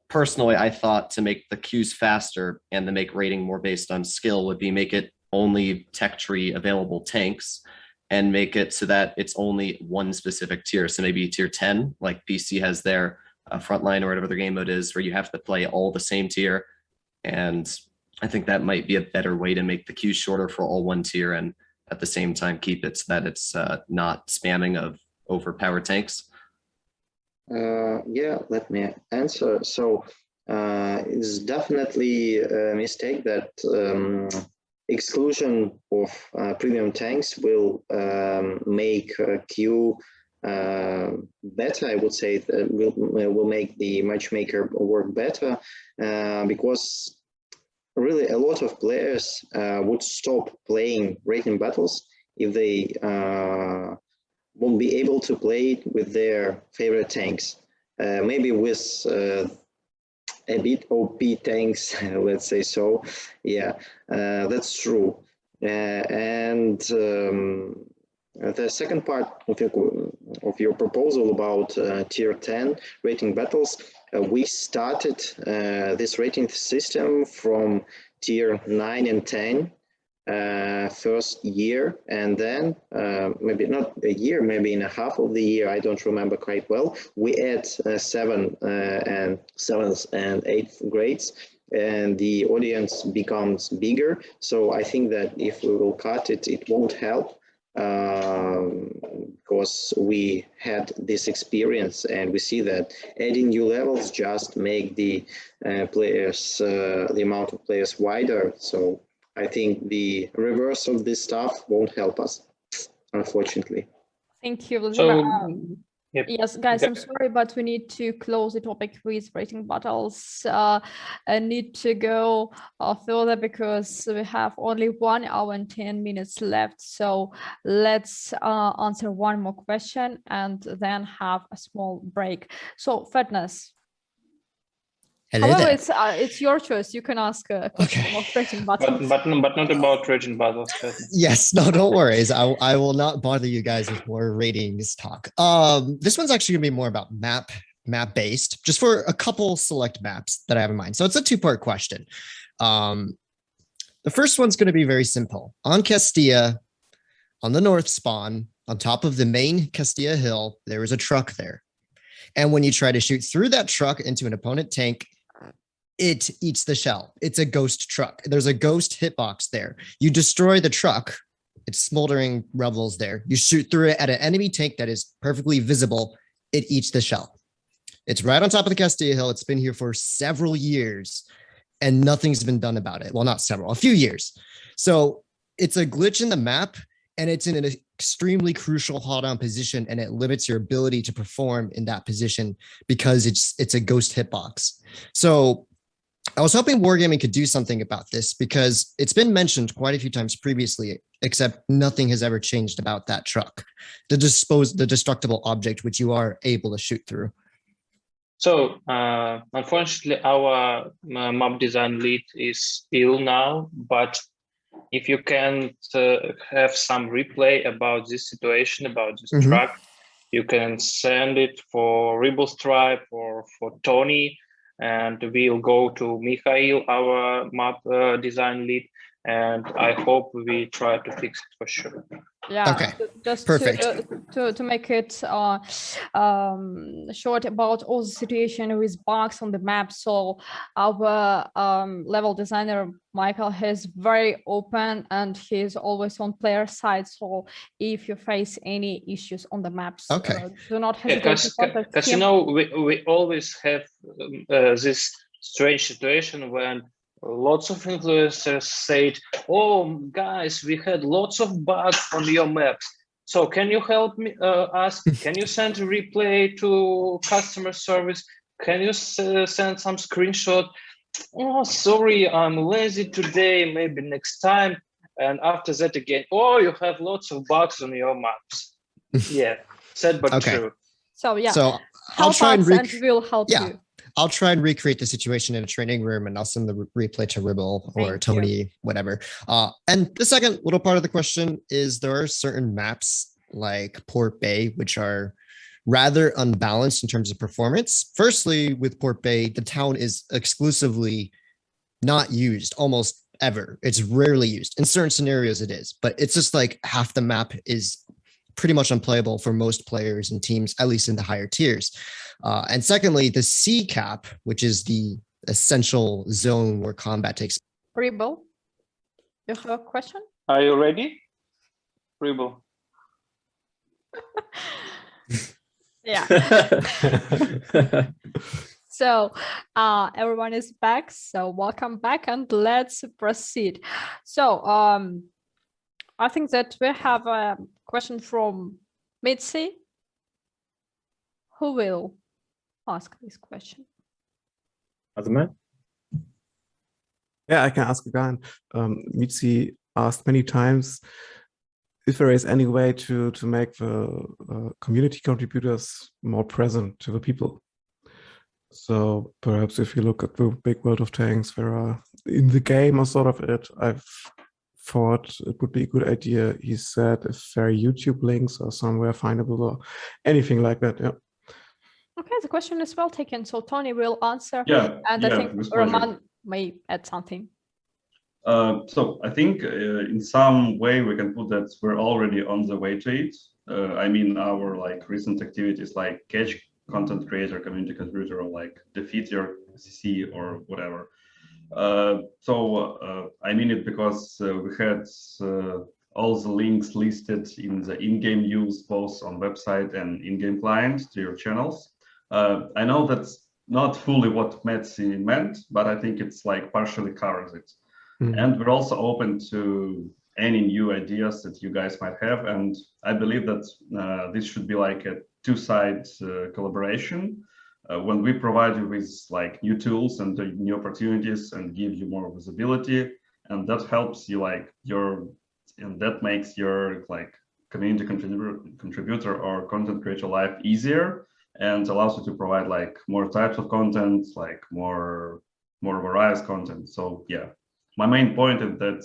personally, I thought to make the queues faster and to make rating more based on skill would be make it only tech tree available tanks and make it so that it's only one specific tier. So maybe tier 10, like PC has their frontline or whatever their game mode is, where you have to play all the same tier. And I think that might be a better way to make the queue shorter for all one tier and at the same time keep it so that it's not spamming of overpowered tanks. Yeah, let me answer. So it's definitely a mistake that exclusion of premium tanks will make queue better. I would say that will make the matchmaker work better because really a lot of players would stop playing rating battles if they won't be able to play it with their favorite tanks. Maybe with a bit OP tanks, let's say so. Yeah, that's true. And the second part of your proposal about tier 10 rating battles, we started this rating system from tier 9 and 10 first year, and then maybe not a year, maybe in a half of the year, I don't remember quite well, we add 7th and 8th grades, and the audience becomes bigger. So I think that if we will cut it, it won't help, because we had this experience and we see that adding new levels just make the players, the amount of players wider. So I think the reverse of this stuff won't help us, unfortunately. Thank you. So, yep. Yes, guys, I'm sorry, but we need to close the topic with rating battles. I need to go further because we have only 1 hour and 10 minutes left. So let's answer one more question and then have a small break. So, Fatness. Hello However, there. it's your choice. You can ask a question about rating battles. But not about rating battles. Yes, no, don't worry. I will not bother you guys with more ratings talk. This one's actually gonna be more about map based, just for a couple select maps that I have in mind. So it's a 2-part question. The first one's gonna be very simple. On Castilla, on the north spawn, on top of the main Castilla hill, there is a truck there. And when you try to shoot through that truck into an opponent tank, it eats the shell. It's a ghost truck. There's a ghost hitbox there. You destroy the truck. It's smoldering revels there. You shoot through it at an enemy tank that is perfectly visible. It eats the shell. It's right on top of the Castilla Hill. It's been here for several years and nothing's been done about it. Well, not several, a few years. So it's a glitch in the map and it's in an extremely crucial hold-on position and it limits your ability to perform in that position because it's a ghost hitbox. So I was hoping Wargaming could do something about this because it's been mentioned quite a few times previously, except nothing has ever changed about that truck, the destructible object which you are able to shoot through. So unfortunately, our map design lead is ill now, but if you can have some replay about this situation, about this truck, you can send it for Rebel Stripe or for Tony, and we'll go to Mikhail, our map design lead, and I hope we try to fix it for sure. Yeah, okay. Just perfect. To make it short about all the situation with bugs on the map. So our level designer Michael is very open and he's always on player side. So if you face any issues on the maps, do not hesitate to contact because him. you know we always have this strange situation when lots of influencers said, "Oh, guys, we had lots of bugs on your maps. So can you help me? Us? Can you send a replay to customer service? Can you send some screenshot? Oh, sorry, I'm lazy today. Maybe next time." And after that again, "Oh, you have lots of bugs on your maps." Yeah, sad but true. So yeah, so I'll try and we'll help you. I'll try and recreate the situation in a training room and I'll send the replay to Ribble or Tony, whatever. And the second little part of the question is there are certain maps like Port Bay, which are rather unbalanced in terms of performance. Firstly, with Port Bay, the town is exclusively not used almost ever. It's rarely used. In certain scenarios it is, but it's just like half the map is pretty much unplayable for most players and teams, at least in the higher tiers. And secondly, the C cap, which is the essential zone where combat takes. Ribble, you have a question? Are you ready? Ribble. Yeah. So everyone is back. So welcome back and let's proceed. So I think that we have a question from Mitzi. Who will ask this question? Azman? Yeah, I can ask again. Mitzi asked many times if there is any way to make the community contributors more present to the people. So perhaps if you look at the big world of tanks, there are in the game or sort of it, I've thought it would be a good idea. He said if there are YouTube links or somewhere findable or anything like that. Yeah. Okay, the question is well taken. So Tony will answer. Yeah, and I think Roman may add something. So I think in some way we can put that we're already on the way to it. I mean, our like recent activities like catch content creator, community contributor, or like defeat your CC or whatever. I mean it because we had all the links listed in the in-game use, both on website and in-game client to your channels. I know that's not fully what Metsi meant, but I think it's like partially covers it. And we're also open to any new ideas that you guys might have. And I believe that this should be like a two-side collaboration. When we provide you with like new tools and new opportunities and give you more visibility, and that helps you like and that makes your like community contributor or content creator life easier and allows you to provide like more types of content, like more various content. So yeah, my main point is that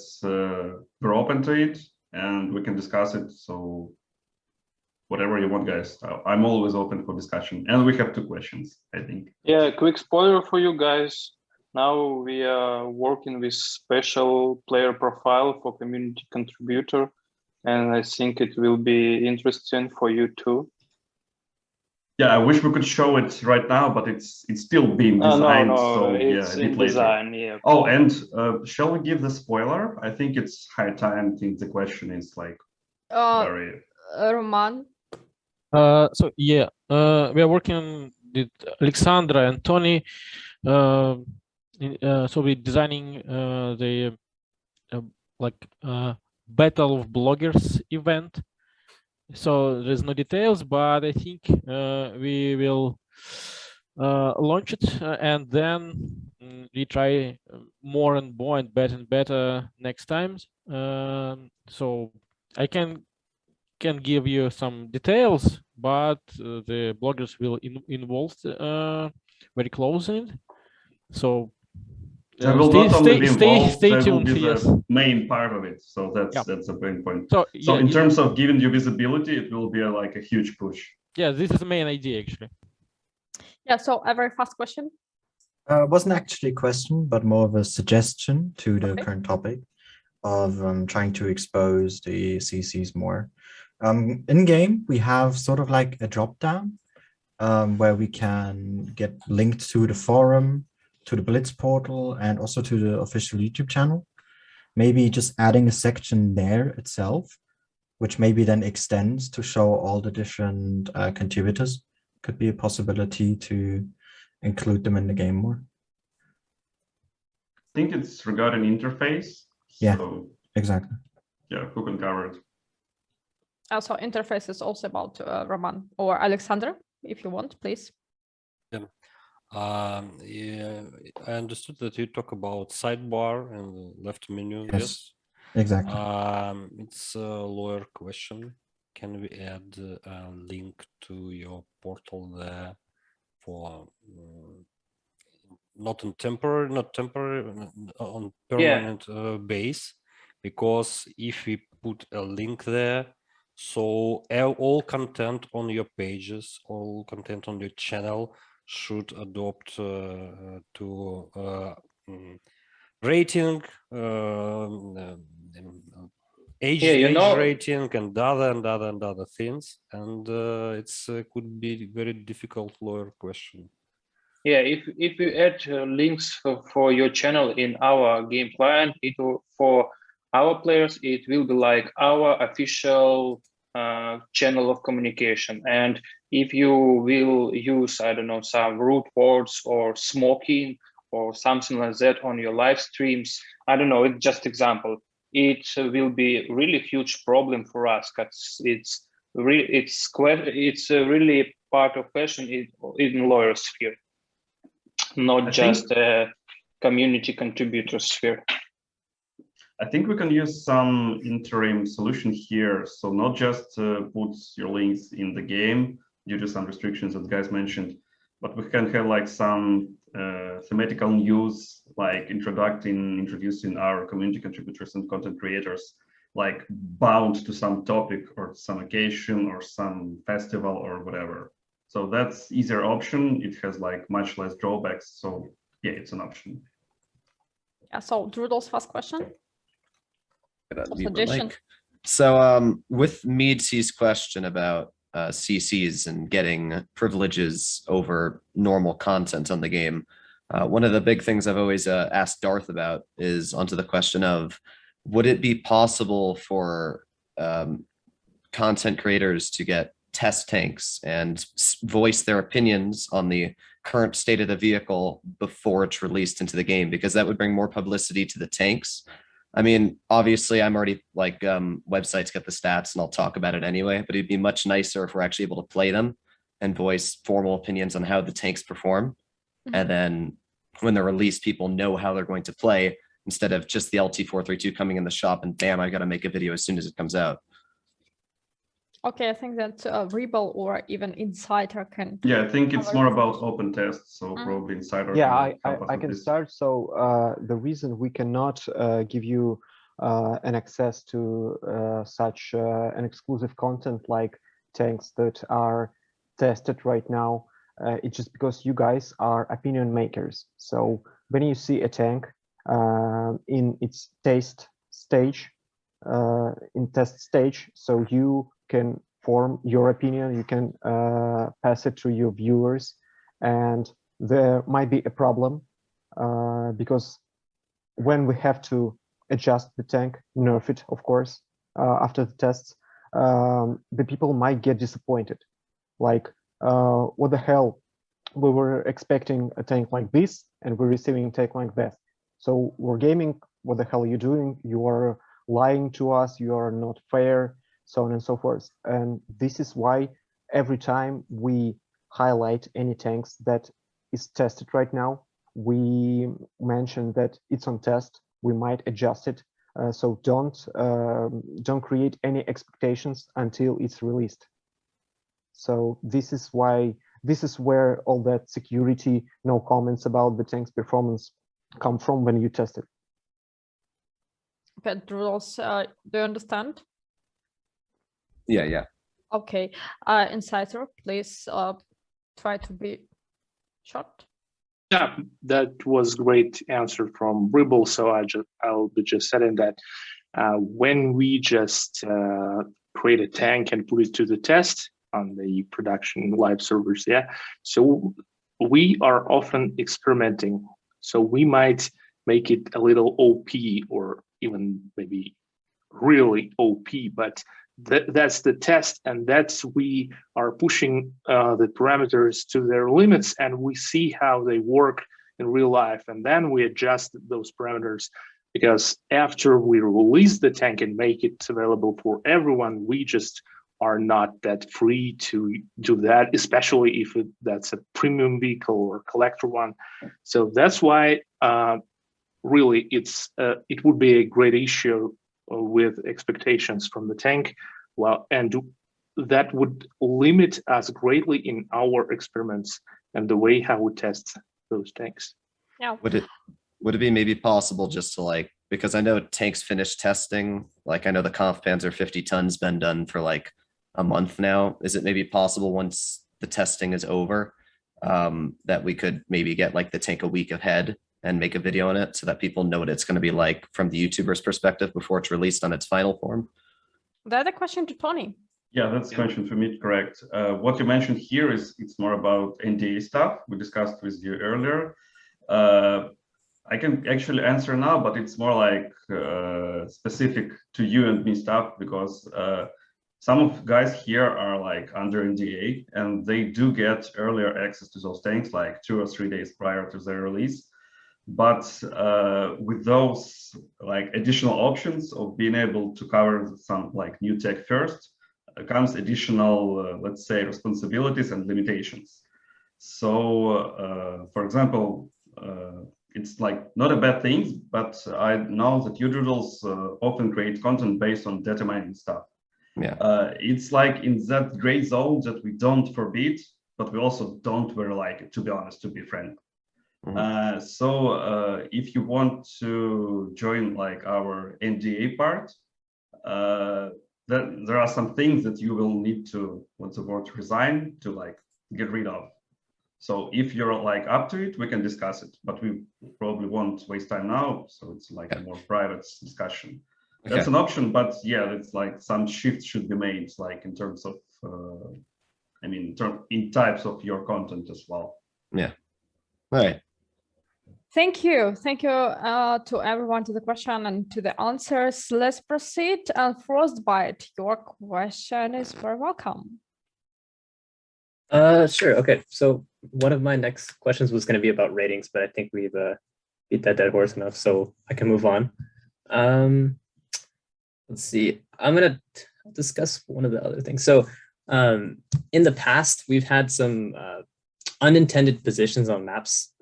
we're open to it and we can discuss it. So whatever you want, guys. I'm always open for discussion. And we have 2 questions, I think. Yeah, quick spoiler for you guys. Now we are working with special player profile for community contributor. And I think it will be interesting for you too. Yeah, I wish we could show it right now, but it's still being designed. No, so it's yeah, a bit in later. design, yeah. Oh, and shall we give the spoiler? I think it's high time. I think the question is like very... Roman. So yeah, we are working with Alexandra and Tony. So we're designing the Battle of Bloggers event. So there's no details, but I think we will launch it and then we try more and more and better next times. So I can give you some details, but the bloggers will involved very closely. So They will not only be involved, stay they will tuned. be Yes. the main part of it. So that's the main point. So in terms of giving you visibility, it will be like a huge push. Yeah, this is the main idea actually. Yeah, so a very fast question. Wasn't actually a question, but more of a suggestion to the current topic of trying to expose the CCs more. In game, we have sort of like a drop down where we can get linked to the forum, to the Blitz portal, and also to the official YouTube channel. Maybe just adding a section there itself, which maybe then extends to show all the different contributors, could be a possibility to include them in the game more. I think it's regarding interface. Yeah, so, exactly. Yeah, who can cover it? Also, interface is also about Roman or Alexander, if you want, please. Yeah. Yeah, I understood that you talk about sidebar and the left menu. Yes, exactly. It's a lawyer question. Can we add a link to your portal there for not on permanent base? Because if we put a link there, so all content on your pages, all content on your channel should adopt to rating, age rating, and other things, and it's could be very difficult lawyer question. Yeah, if you add links for your channel in our game client, it will, for our players, it will be like our official channel of communication. And if you will use, I don't know, some root words or smoking or something like that on your live streams, I don't know, it's just example. It will be really huge problem for us because it's really part of question in lawyer sphere, not just a community contributor sphere. I think we can use some interim solution here. So not just put your links in the game due to some restrictions that guys mentioned, but we can have like some thematical news, like introducing our community contributors and content creators, like bound to some topic or some occasion or some festival or whatever. So that's easier option. It has like much less drawbacks. So yeah, it's an option. Yeah, so Drudol's first question. So with Meadsy's question about CCs and getting privileges over normal content on the game, one of the big things I've always asked Darth about is onto the question of, would it be possible for content creators to get test tanks and voice their opinions on the current state of the vehicle before it's released into the game? Because that would bring more publicity to the tanks. I mean, obviously I'm already like websites get the stats and I'll talk about it anyway, but it'd be much nicer if we're actually able to play them and voice formal opinions on how the tanks perform. And then when they're released, people know how they're going to play instead of just the LT432 coming in the shop and bam, I got to make a video as soon as it comes out. Okay, I think that Rebel or even Insider can. Yeah, I think it's more about open tests, so probably Insider. Yeah, I can start. So the reason we cannot give you an access to such an exclusive content like tanks that are tested right now, it's just because you guys are opinion makers. So when you see a tank in its test stage, so you can form your opinion, you can pass it to your viewers, and there might be a problem because when we have to adjust the tank, nerf it, of course, after the tests, the people might get disappointed. Like, what the hell? We were expecting a tank like this, and we're receiving a tank like that. So Wargaming, what the hell are you doing? You are lying to us, you are not fair, so on and so forth. And this is why every time we highlight any tanks that is tested right now, we mention that it's on test, we might adjust it. So don't create any expectations until it's released. So this is where all that security, no comments about the tank's performance come from when you test it. Okay, Drulos, do you understand? Yeah. Okay, Insider, please try to be short. Yeah, that was great answer from Ribble. So I'll be just saying that when we just create a tank and put it to the test on the production live servers, yeah. So we are often experimenting. So we might make it a little OP or even maybe really OP, but that's the test, and that's we are pushing the parameters to their limits, and we see how they work in real life, and then we adjust those parameters, because after we release the tank and make it available for everyone, we just are not that free to do that, especially if that's a premium vehicle or collector one. So that's why really it would be a great issue with expectations from the tank. Well, and that would limit us greatly in our experiments and the way how we test those tanks. Yeah. Would it be maybe possible just to like, because I know tanks finish testing, like I know the Kampfpanzer 50 tons been done for like a month now. Is it maybe possible once the testing is over that we could maybe get like the tank a week ahead and make a video on it so that people know what it's going to be like from the YouTuber's perspective before it's released on its final form? That's a question to Tony. Yeah, that's a question for me, correct. What you mentioned here is it's more about NDA stuff we discussed with you earlier. I can actually answer now, but it's more like specific to you and me stuff, because some of guys here are like under NDA and they do get earlier access to those tanks like 2 or 3 days prior to their release. But with those like additional options of being able to cover some like new tech first, comes additional, let's say, responsibilities and limitations. So, for example, it's like not a bad thing, but I know that YouTubers often create content based on data mining stuff. Yeah. It's like in that gray zone that we don't forbid, but we also don't very like it, to be honest, to be frank. So if you want to join like our NDA part, then there are some things that you will need to, what's the word, resign to like get rid of. So if you're like up to it, we can discuss it, but we probably won't waste time now. So it's like a more private discussion. That's an option, but yeah, it's like some shifts should be made, like in terms of, I mean, in types of your content as well. Yeah. All right. Thank you. Thank you to everyone to the question and to the answers. Let's proceed. Frostbite, your question is very welcome. Sure. Okay. So one of my next questions was going to be about ratings, but I think we've beat that dead horse enough, so I can move on. Let's see. I'm going to discuss one of the other things. So in the past, we've had some unintended positions on maps,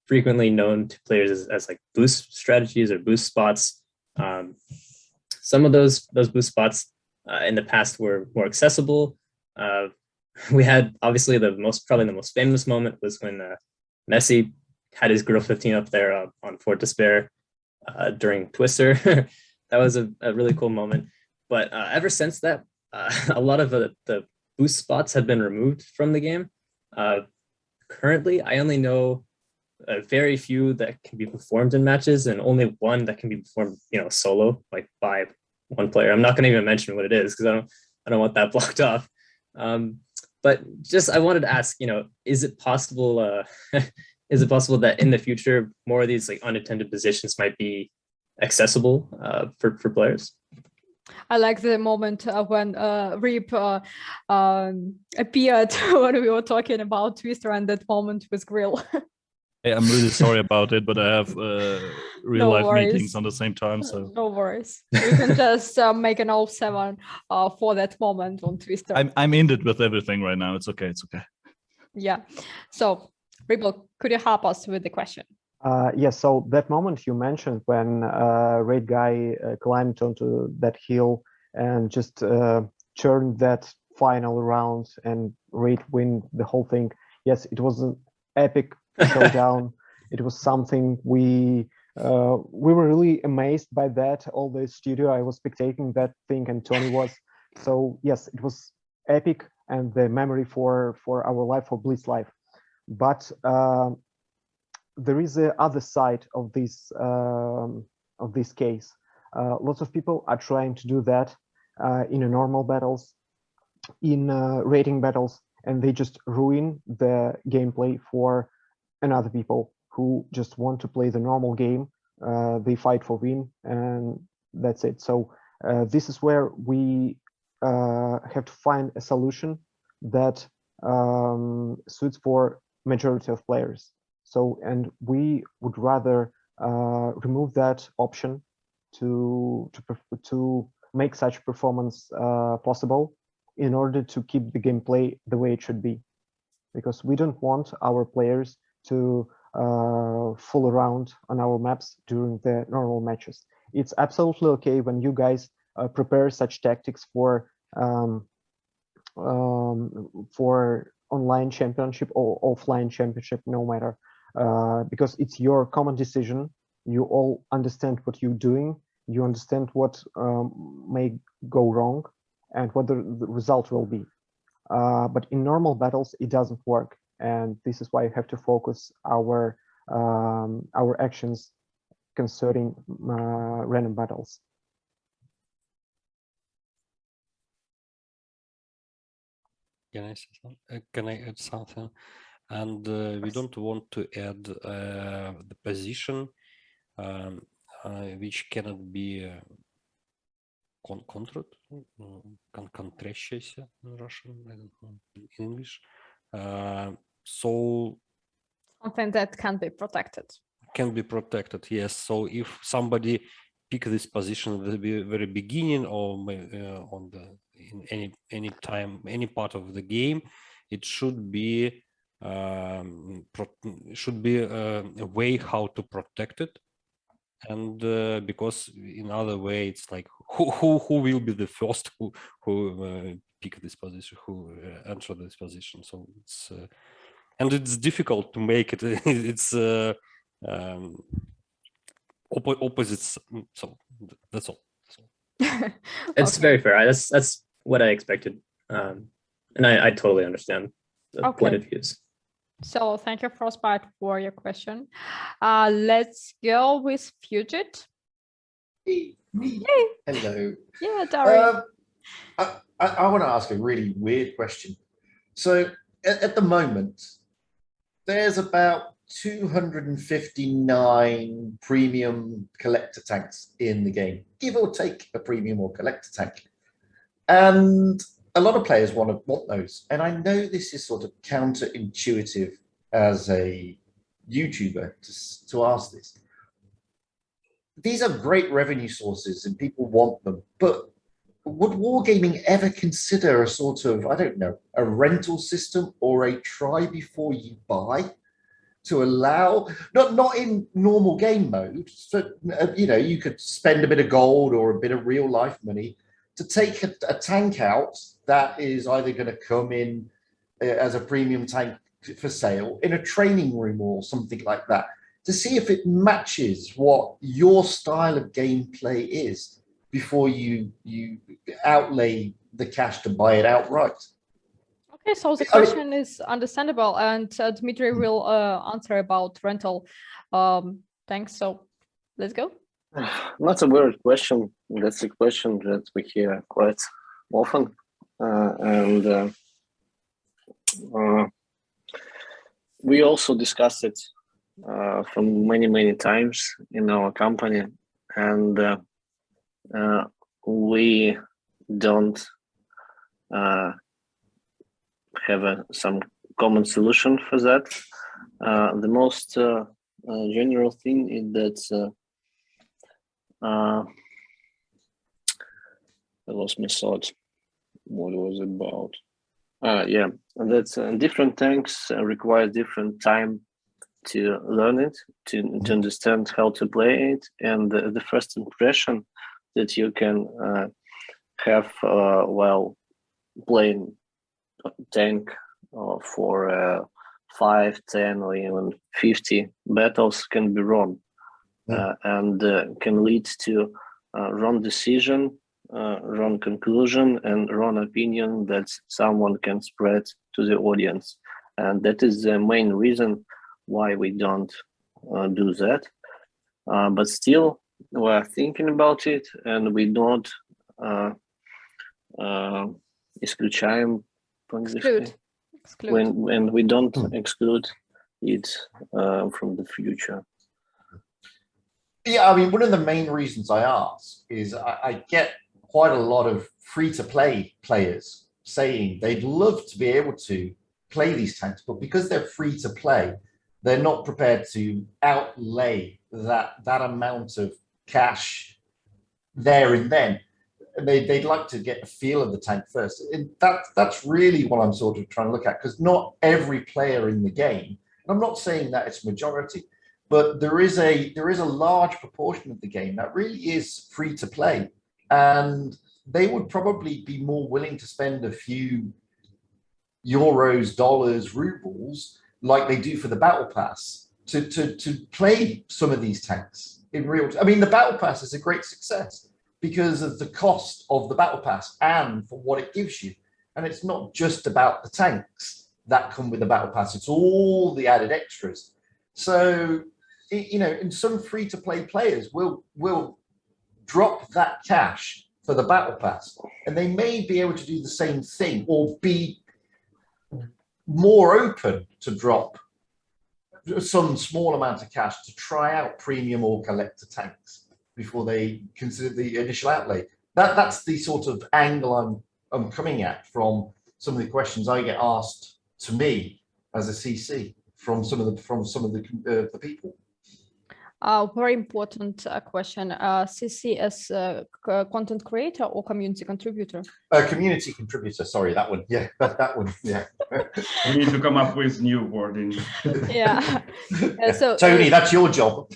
frequently known to players as like boost strategies or boost spots. Some of those boost spots in the past were more accessible. We had obviously probably the most famous moment was when Messi had his Grill 15 up there on Fort Despair during Twister. That was a really cool moment. But ever since that, a lot of the boost spots have been removed from the game. Currently, I only know very few that can be performed in matches, and only one that can be performed, solo, like by one player. I'm not going to even mention what it is because I don't want that blocked off. But just I wanted to ask, is it possible? Is it possible that in the future more of these like unintended positions might be accessible for players? I like the moment when Reap appeared when we were talking about Twister, and that moment with Grill. Hey, I'm really sorry about it, but I have real life meetings on the same time. So no worries. You can just make an 07 for that moment on Twister. I'm in it with everything right now. It's okay. It's okay. Yeah. So, Ripple, could you help us with the question? Yes, so that moment you mentioned when Raid Guy climbed onto that hill and just turned that final round and Raid win the whole thing. Yes, it was an epic showdown. It was something we were really amazed by that. All the studio, I was spectating that thing, and Tony was. So yes, it was epic and the memory for our life, for Blitz life. But there is the other side of this case. Lots of people are trying to do that in a normal battles, in rating battles, and they just ruin the gameplay for another people who just want to play the normal game. They fight for win, and that's it. So this is where we have to find a solution that suits for majority of players. So, and we would rather remove that option to make such performance possible in order to keep the gameplay the way it should be, because we don't want our players to fool around on our maps during the normal matches. It's absolutely okay when you guys prepare such tactics for online championship or offline championship, no matter, because it's your common decision. You all understand what you're doing. You understand what may go wrong and what the result will be. But in normal battles, it doesn't work. And this is why you have to focus our our actions concerning random battles. Can I add something? And we don't want to add the position which cannot be контрящаяся in Russian, I don't know, in English. So something that can be protected. Can be protected, yes. So if somebody pick this position at the very beginning or on the in any time, any part of the game, it should be a way how to protect it. And because in other way, it's like who will be the first who pick this position, who enter this position. So it's and it's difficult to make it. It's opposites. So that's all. It's very fair. That's what I expected, and I totally understand the point of views. So thank you, Frostbite, for your question. Let's go with Fugit. Hey. Hello. Yeah, Dari. I want to ask a really weird question. So at the moment, there's about 259 premium collector tanks in the game, give or take a premium or collector tank. And a lot of players want those. And I know this is sort of counterintuitive as a YouTuber to ask this. These are great revenue sources and people want them, but would Wargaming ever consider a sort of, I don't know, a rental system or a try before you buy to allow, not in normal game mode, so, you know, you could spend a bit of gold or a bit of real life money to take a tank out that is either going to come in as a premium tank for sale in a training room or something like that, to see if it matches what your style of gameplay is before you outlay the cash to buy it outright. Okay, so the question is understandable, and Dmitry will answer about rental tanks. So let's go. Not a weird question. That's a question that we hear quite often, and we also discussed it from many times in our company, and we don't have some common solution for that. The most general thing is that I lost my thought. What was it about? Yeah, that's different tanks require different time to learn it, to understand how to play it, and the first impression that you can have while playing a tank for 5, 10, or even 50 battles can be wrong, and can lead to wrong decision, wrong conclusion, and wrong opinion that someone can spread to the audience. And that is the main reason why we don't do that. But still, we're thinking about it, and we don't исключаем when we don't exclude it from the future. Yeah, I mean, one of the main reasons I ask is I get quite a lot of free-to-play players saying they'd love to be able to play these tanks, but because they're free-to-play, they're not prepared to outlay that amount of cash there and then. They'd like to get a feel of the tank first. And that's really what I'm sort of trying to look at, because not every player in the game, and I'm not saying that it's majority, but there is a large proportion of the game that really is free to play, and they would probably be more willing to spend a few euros, dollars, rubles, like they do for the battle pass, to play some of these tanks in real. I mean, the battle pass is a great success because of the cost of the battle pass and for what it gives you. And it's not just about the tanks that come with the battle pass, it's all the added extras. So, and some free-to-play players will drop that cash for the battle pass, and they may be able to do the same thing or be more open to drop some small amount of cash to try out premium or collector tanks before they consider the initial outlay. That's the sort of angle I'm coming at from some of the questions I get asked to me as a CC from some of the people. Very important question. CC as a content creator or community contributor? Community contributor. Sorry, that one. Yeah, that one. Yeah. We need to come up with new wording. Yeah. So Tony, that's your job.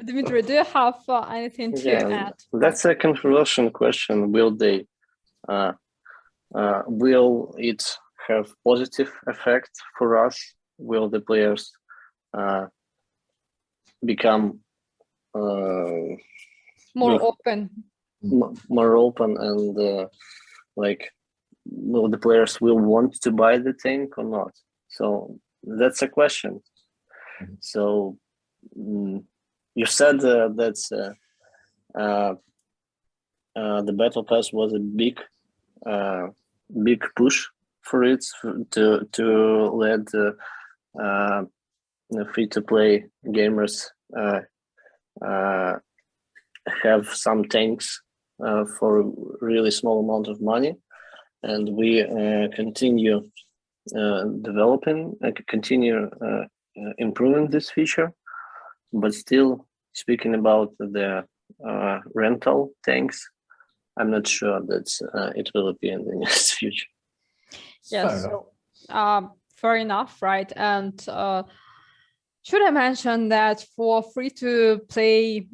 Dmitry, do you have anything to add? That's a controversial question. Will it have positive effect for us? Will the players become more open? More open, and will the players will want to buy the tank or not? So that's a question. So you said that the battle pass was a big push for it to let free-to-play gamers have some tanks for a really small amount of money, and we continue developing, continue improving this feature. But still, speaking about the rental tanks, I'm not sure that it will appear in the next future. Yes, so, fair enough, right? And should I mention that for free-to-play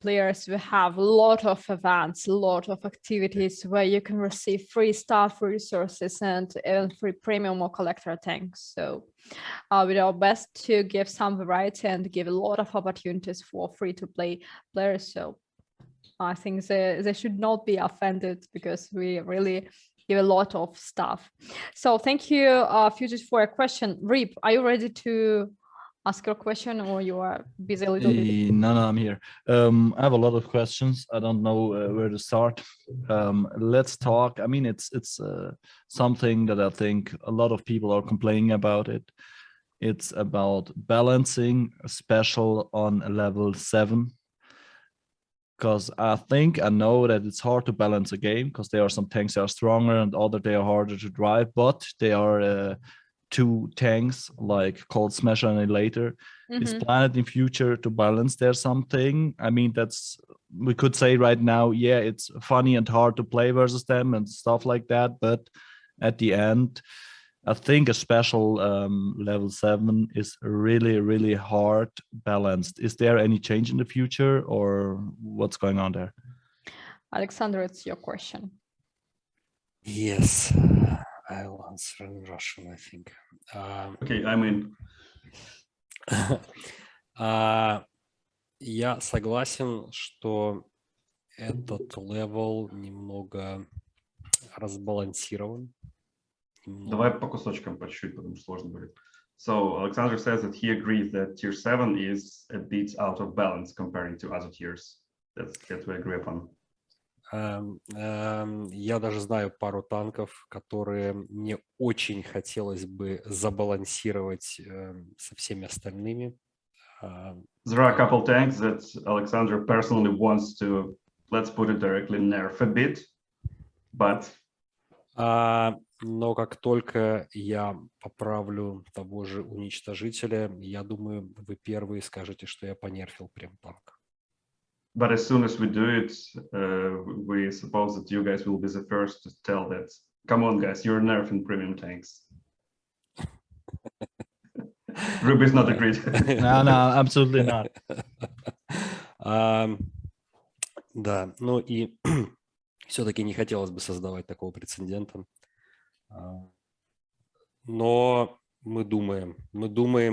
players, we have a lot of events, a lot of activities where you can receive free stuff, resources, and even free premium or collector tanks. So we do our best to give some variety and give a lot of opportunities for free-to-play players. So I think they should not be offended because we really give a lot of stuff. So thank you, Fugitive, for a question. Rip, are you ready to ask your question, or you are busy a little bit? No, I'm here. I have a lot of questions. I don't know where to start. Let's talk. I mean, it's something that I think a lot of people are complaining about it. It's about balancing a special on level 7. Because I know that it's hard to balance a game, because there are some tanks that are stronger and other they are harder to drive, but they are 2 tanks like Cold Smasher and Annihilator. Is planned in future to balance there something? I mean, we could say right now, yeah, it's funny and hard to play versus them and stuff like that, but at the end, I think a special level 7 is really, really hard balanced. Is there any change in the future, or what's going on there? Alexander, it's your question. Yes, I'll answer in Russian, I think. Okay, I'm in. Я согласен, что этот левел немного разбалансирован. Давай по кусочкам, по чуть-чуть, потому что сложно будет. So Alexander says that he agrees that tier 7 is a bit out of balance comparing to other tiers. That's what we agree upon. Я даже знаю пару танков, которые мне очень хотелось бы забалансировать со всеми остальными. There are a couple tanks that Alexander personally wants to, let's put it directly, nerf a bit, but... Но как только я поправлю того же уничтожителя, я думаю, вы первые скажете, что я понерфил прям танк. But as soon as we do it, we suppose that you guys will be the first to tell that, come on guys, you're nerfing premium tanks. Ruby's not agreed. No, absolutely not. Да, ну и все-таки не хотелось бы создавать такого прецедента. Но мы думаем,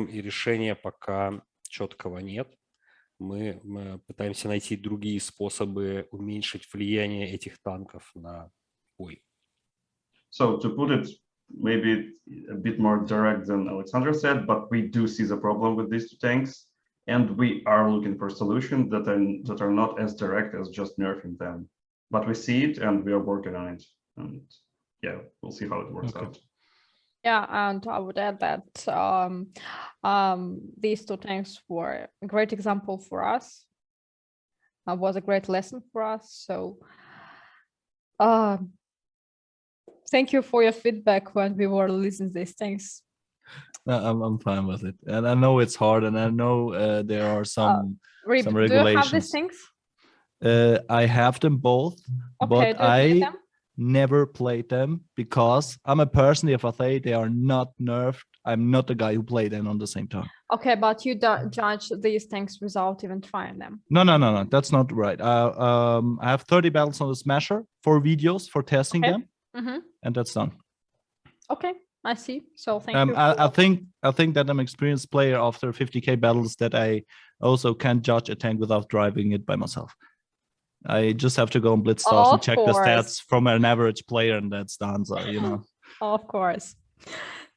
и решения пока четкого нет. Мы пытаемся найти другие способы уменьшить влияние этих танков на бой. So to put it maybe a bit more direct than Alexander said, but we do see the problem with these two tanks, and we are looking for solutions that are not as direct as just nerfing them. But we see it, and we are working on it. And yeah, we'll see how it works out. Yeah, and I would add that these two tanks were a great example for us. Was a great lesson for us. So thank you for your feedback when we were releasing these tanks. I'm fine with it, and I know it's hard, and I know there are some regulations. Do you have these things? I have them both, okay, but I never played them because I'm a person. If I say they are not nerfed, I'm not the guy who played them on the same time. Okay, but you don't judge these tanks without even trying them. No, that's not right. I have 30 battles on the Smasher, 4 videos for testing them, and that's done. Okay, I see. So thank you. I think that I'm an experienced player after 50k battles that I also can judge a tank without driving it by myself. I just have to go on Blitz stars and check the stats from an average player, and that's the answer, you know. Of course.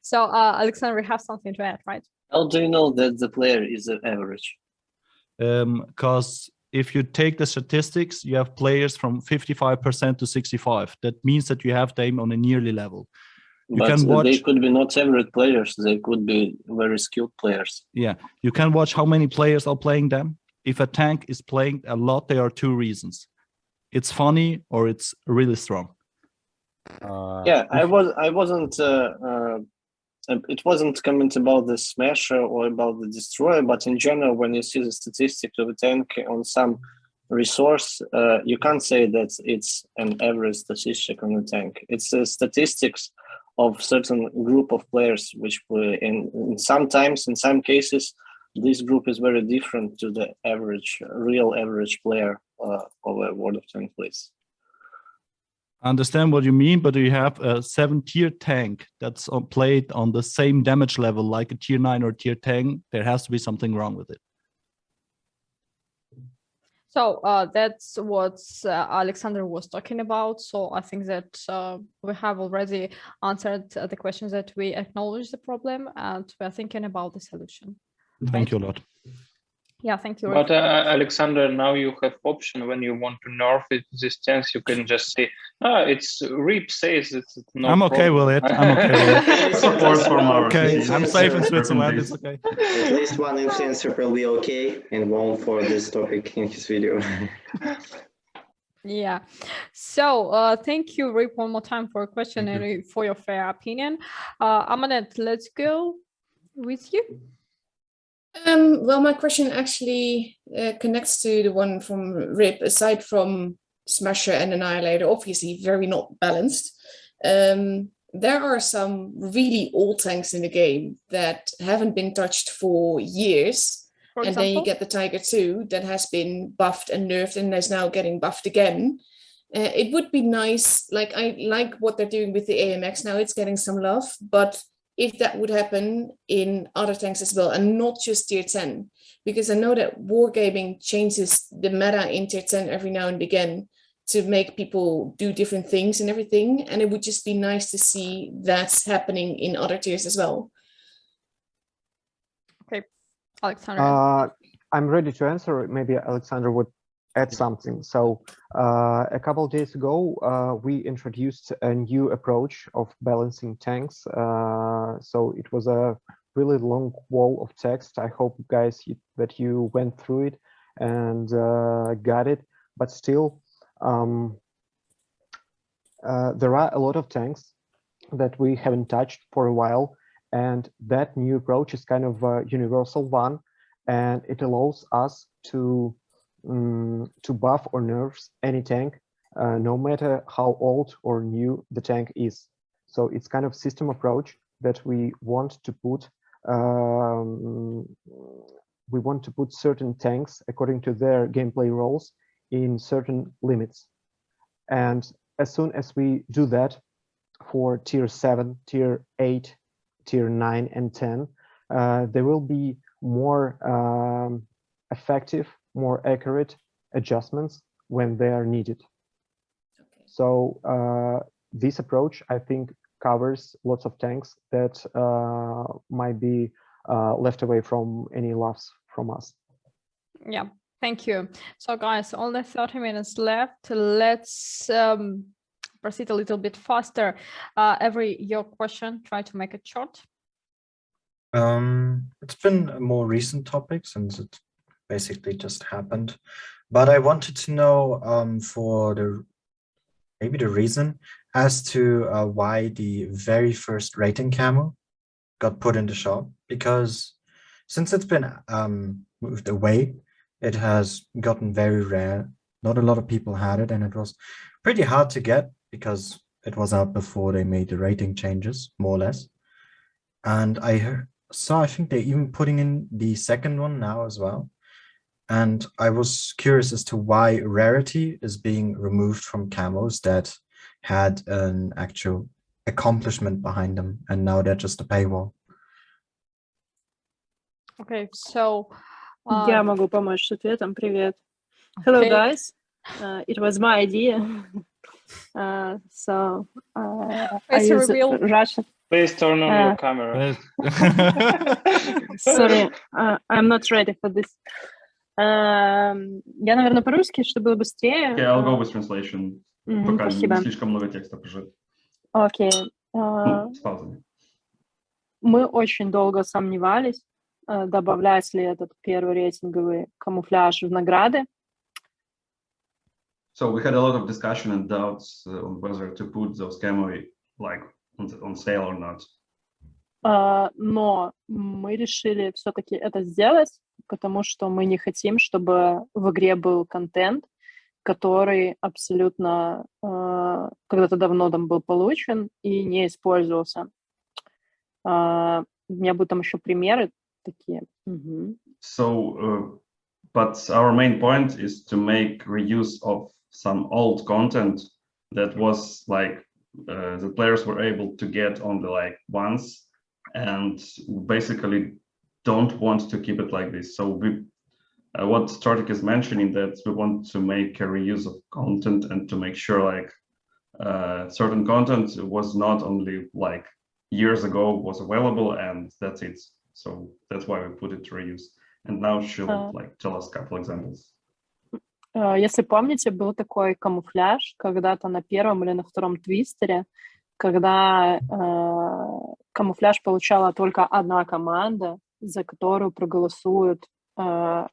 So Alexander, we have something to add, right? How do you know that the player is an average? Because if you take the statistics, you have players from 55% to 65. That means that you have them on a nearly level. But they could be not average players. They could be very skilled players. Yeah, you can watch how many players are playing them. If a tank is playing a lot, there are 2 reasons. It's funny or it's really strong. Yeah, I wasn't. It wasn't comment about the Smasher or about the Destroyer, but in general, when you see the statistics of a tank on some resource, you can't say that it's an average statistic on the tank. It's the statistics of certain group of players, which in sometimes, in some cases, this group is very different to the average, real average player of a World of Tanks Blitz. I understand what you mean, but you have a 7-tier tank that's played on the same damage level like a tier 9 or tier 10. There has to be something wrong with it. So that's what Alexander was talking about. So I think that we have already answered the questions that we acknowledge the problem, and we're thinking about the solution. Thank you a lot. Yeah, thank you. But Alexander, now you have option when you want to nerf these tanks, you can just say, it's Rip says it's no I'm okay problem. with it. I'm okay with it. Support from our okay, I'm safe in Switzerland. It's okay. At least one influencer will be okay and won't for this topic in his video. Yeah. So thank you, Rip, one more time for a question and for your fair opinion. Amanat, let's go with you. Well, my question actually connects to the one from Rip. Aside from Smasher and Annihilator, obviously very not balanced, there are some really old tanks in the game that haven't been touched for years. For and example? then you get the Tiger 2 that has been buffed and nerfed and is now getting buffed again. It would be nice, like I like what they're doing with the AMX now, it's getting some love, but if that would happen in other tanks as well, and not just tier 10, because I know that Wargaming changes the meta in tier 10 every now and again to make people do different things and everything, and it would just be nice to see that's happening in other tiers as well. Okay, Alexander. I'm ready to answer. Maybe Alexander would add something. So a couple of days ago, we introduced a new approach of balancing tanks. So it was a really long wall of text. I hope, guys, that you went through it and got it. But still, there are a lot of tanks that we haven't touched for a while. And that new approach is kind of a universal one. And it allows us to buff or nerfs any tank, no matter how old or new the tank is. So it's kind of system approach that we want to put. We want to put certain tanks according to their gameplay roles in certain limits. And as soon as we do that for tier 7, tier 8, tier 9, and 10, there will be more effective, more accurate adjustments when they are needed. Okay. So this approach, I think, covers lots of tanks that might be left away from any loss from us. Yeah, thank you. So guys, only 30 minutes left. Let's proceed a little bit faster. Your question, try to make it short. It's been a more recent topic since it basically just happened, but I wanted to know for maybe the reason as to why the very first rating camo got put in the shop, because since it's been moved away, it has gotten very rare. Not a lot of people had it, and it was pretty hard to get because it was out before they made the rating changes, more or less. And I think they're even putting in the second one now as well. And I was curious as to why Rarity is being removed from camos that had an actual accomplishment behind them, and now they're just a paywall. Okay, so Я могу помочь с ответом. Привет. Hello, guys. It was my idea. So I use Russian. Please turn on your camera. Sorry, I'm not ready for this. Я, наверное, по-русски, чтобы было быстрее. Okay, I'll go with translation. Пока Спасибо. не слишком много текста пишет. Окей. С паузами. Мы очень долго сомневались, добавлять ли этот первый рейтинговый камуфляж в награды. So we had a lot of discussion and doubts on whether to put those camo like on sale or not. Но мы решили все-таки это сделать, потому что мы не хотим, чтобы в игре был контент, который абсолютно когда-то давно там был получен и не использовался. У меня будут там еще примеры такие. So, but our main point is to make reuse of some old content that was like the players were able to get only like once, and basically don't want to keep it like this. So we, what Startic is mentioning, that we want to make a reuse of content and to make sure like certain content was not only like years ago was available and that's it. So that's why we put it to reuse. And now she'll like tell us a couple examples. Если помните, был такой камуфляж когда-то на первом или на втором твистере, когда камуфляж получала только одна команда, за которую проголосуют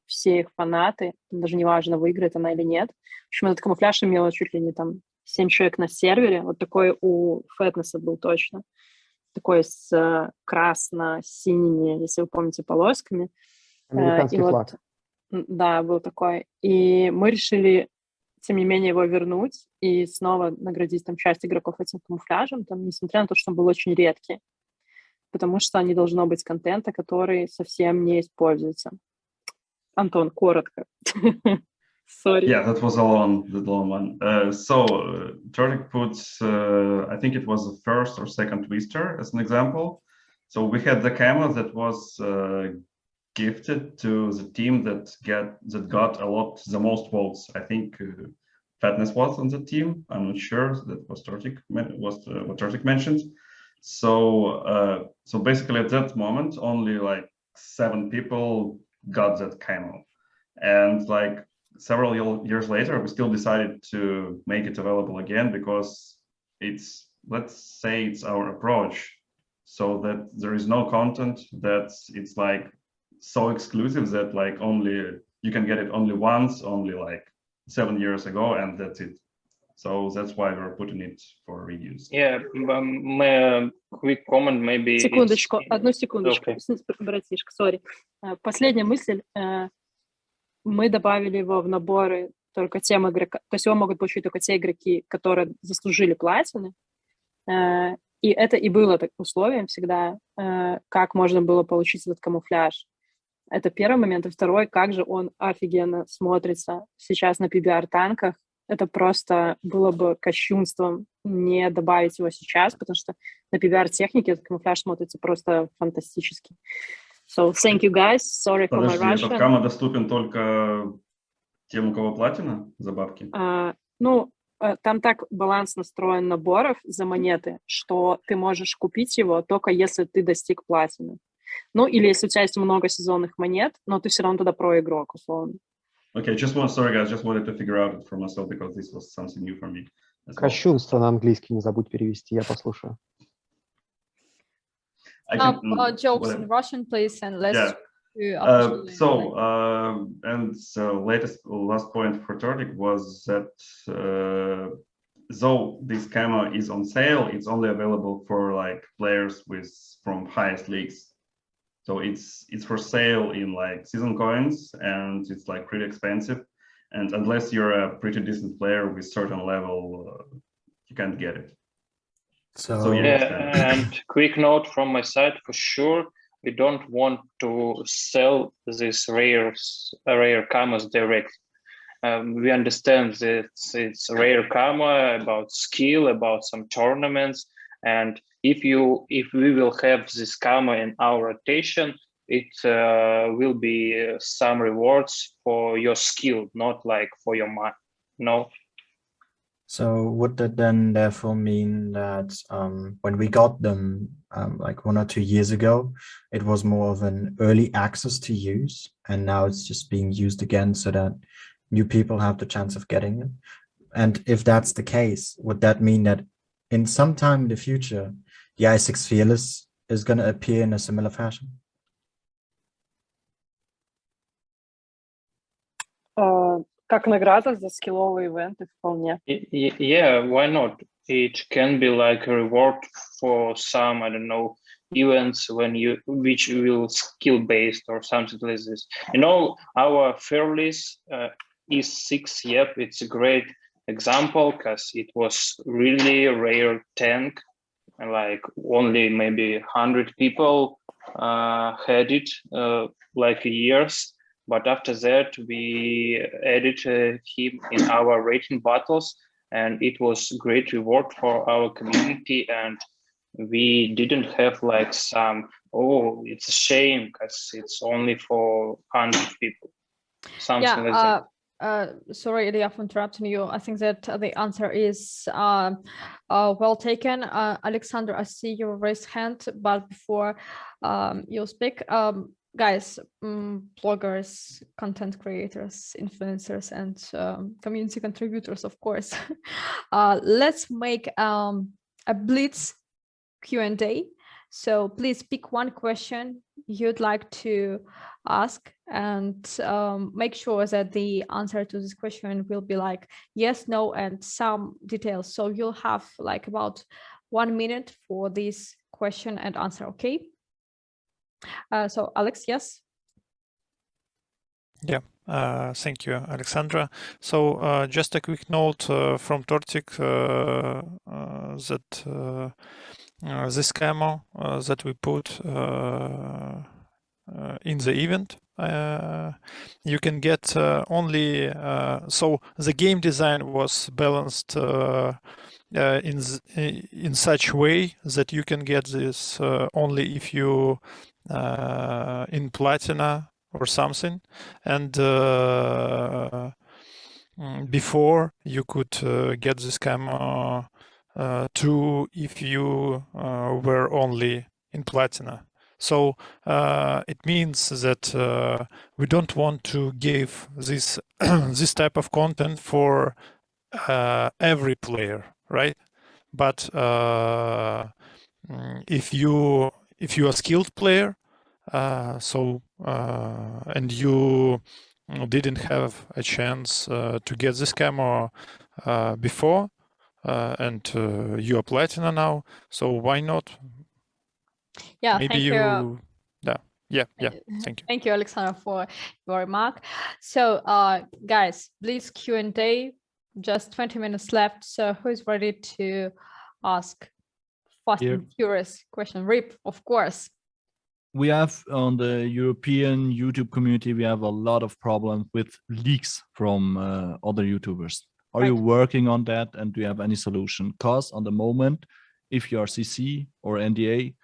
все их фанаты, даже неважно, выиграет она или нет. В общем, этот камуфляж имел чуть ли не там 7 человек на сервере, вот такой у Фетнеса был точно, такой с красно-синими, если вы помните, полосками. Американский флаг. Да, был такой. И мы решили, тем не менее, его вернуть и снова наградить там часть игроков этим камуфляжем, там, несмотря на то, что он был очень редкий, потому что не должно быть контента, который совсем не используется. Антон, коротко. Sorry. Yeah, that was the long one. Turtic puts, I think it was the first or second twister as an example. So we had the camo that was gifted to the team that got the most votes. I think Fatness was on the team. I'm not sure. That was what Turtic mentioned. So so basically at that moment only like 7 people got that camo, and like several years later we still decided to make it available again because it's, let's say, it's our approach, so that there is no content that's it's like so exclusive that like only you can get it only once, only like 7 years ago, and that's it. So that's why we're putting it for reuse. Yeah, quick comment maybe. Секундочку, одну секундочку, братишка, сори. Последняя мысль. Мы добавили его в наборы только тем игрокам, то есть его могут получить только те игроки, которые заслужили платины. И это и было так условием всегда, как можно было получить этот камуфляж. Это первый момент. И второй, как же он офигенно смотрится сейчас на PBR-танках. Это просто было бы кощунством не добавить его сейчас, потому что на PBR-технике этот камуфляж смотрится просто фантастически. So, thank you, guys. Sorry for my Russian. Этот кamo доступен только тем, у кого платина за бабки? Ну, там так баланс настроен наборов за монеты, что ты можешь купить его только если ты достиг платины. Ну, или если у тебя есть много сезонных монет, но ты все равно тогда про-игрок, условно. Okay, sorry guys, just wanted to figure out it for myself because this was something new for me as well. Кощунство на английский не забудь перевести, я послушаю. Jokes in Russian, please, and let's. Yeah. Last point for Tordik was that though this camo is on sale, it's only available for like players from highest leagues. So it's for sale in like season coins, and it's like pretty expensive. And unless you're a pretty decent player with certain level, you can't get it. So yeah, and quick note from my side, for sure, we don't want to sell these rare camos direct. We understand that it's rare camo about skill, about some tournaments, and if we will have this camo in our rotation, it will be some rewards for your skill, not like for your money. No. So would that then therefore mean that when we got them like 1 or 2 years ago, it was more of an early access to use, and now it's just being used again so that new people have the chance of getting it? And if that's the case, would that mean that in some time in the future, the i6 Fearless is going to appear in a similar fashion? Как награда за скилловые ивенты вполне. Yeah, why not? It can be like a reward for some, I don't know, events which will skill based or something like this. You know, our Fearless E6, yep, it's a great example because it was really a rare tank, and like only maybe 100 people had it like years. But after that, we added him in our rating battles, and it was great reward for our community. And we didn't have like some, oh, it's a shame because it's only for 100 people. Something like that. Sorry, Ilya, for interrupting you. I think that the answer is well taken. Alexander, I see your raised hand, but before you speak, guys, bloggers, content creators, influencers, and community contributors, of course, let's make a blitz Q&A. So please pick one question you'd like to ask, and make sure that the answer to this question will be like yes, no, and some details. So you'll have like about 1 minute for this question and answer, okay? So Alex, yes? Yeah, thank you, Alexandra. So just a quick note from Tortik that this camo that we put in the event, you can get only, so the game design was balanced in such way that you can get this only if you in platina or something, and before you could get this camo too if you were only in platina. So it means that we don't want to give this this type of content for every player, right? But if you are a skilled player, and you didn't have a chance to get this camo before, and you are platina now, so why not? Yeah, maybe thank you. Yeah. Thank you. Thank you, Alexander, for your remark. So, guys, please Q&A. Just 20 minutes left. So, who is ready to ask fast and furious question? Rip, of course. We have on the European YouTube community, we have a lot of problems with leaks from other YouTubers. Are you working on that, and do you have any solution? Because on the moment, if you are CC or NDA,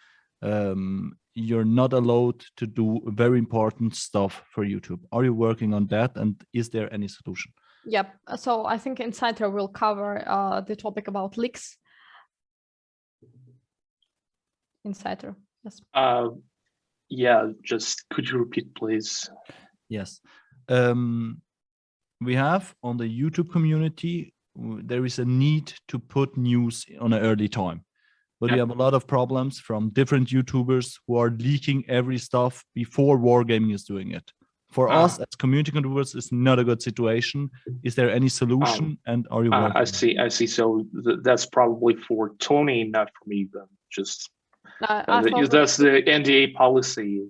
you're not allowed to do very important stuff for YouTube. Are you working on that, and is there any solution? Yep. So I think Insider will cover the topic about leaks. Insider. Yes. Yeah, just could you repeat, please? Yes. We have on the YouTube community, there is a need to put news on an early time. But we have a lot of problems from different YouTubers who are leaking every stuff before Wargaming is doing it. For us as community contributors, it's not a good situation. Is there any solution, and are you working? I see. So that's probably for Tony, not for me. Then just that's the NDA policy.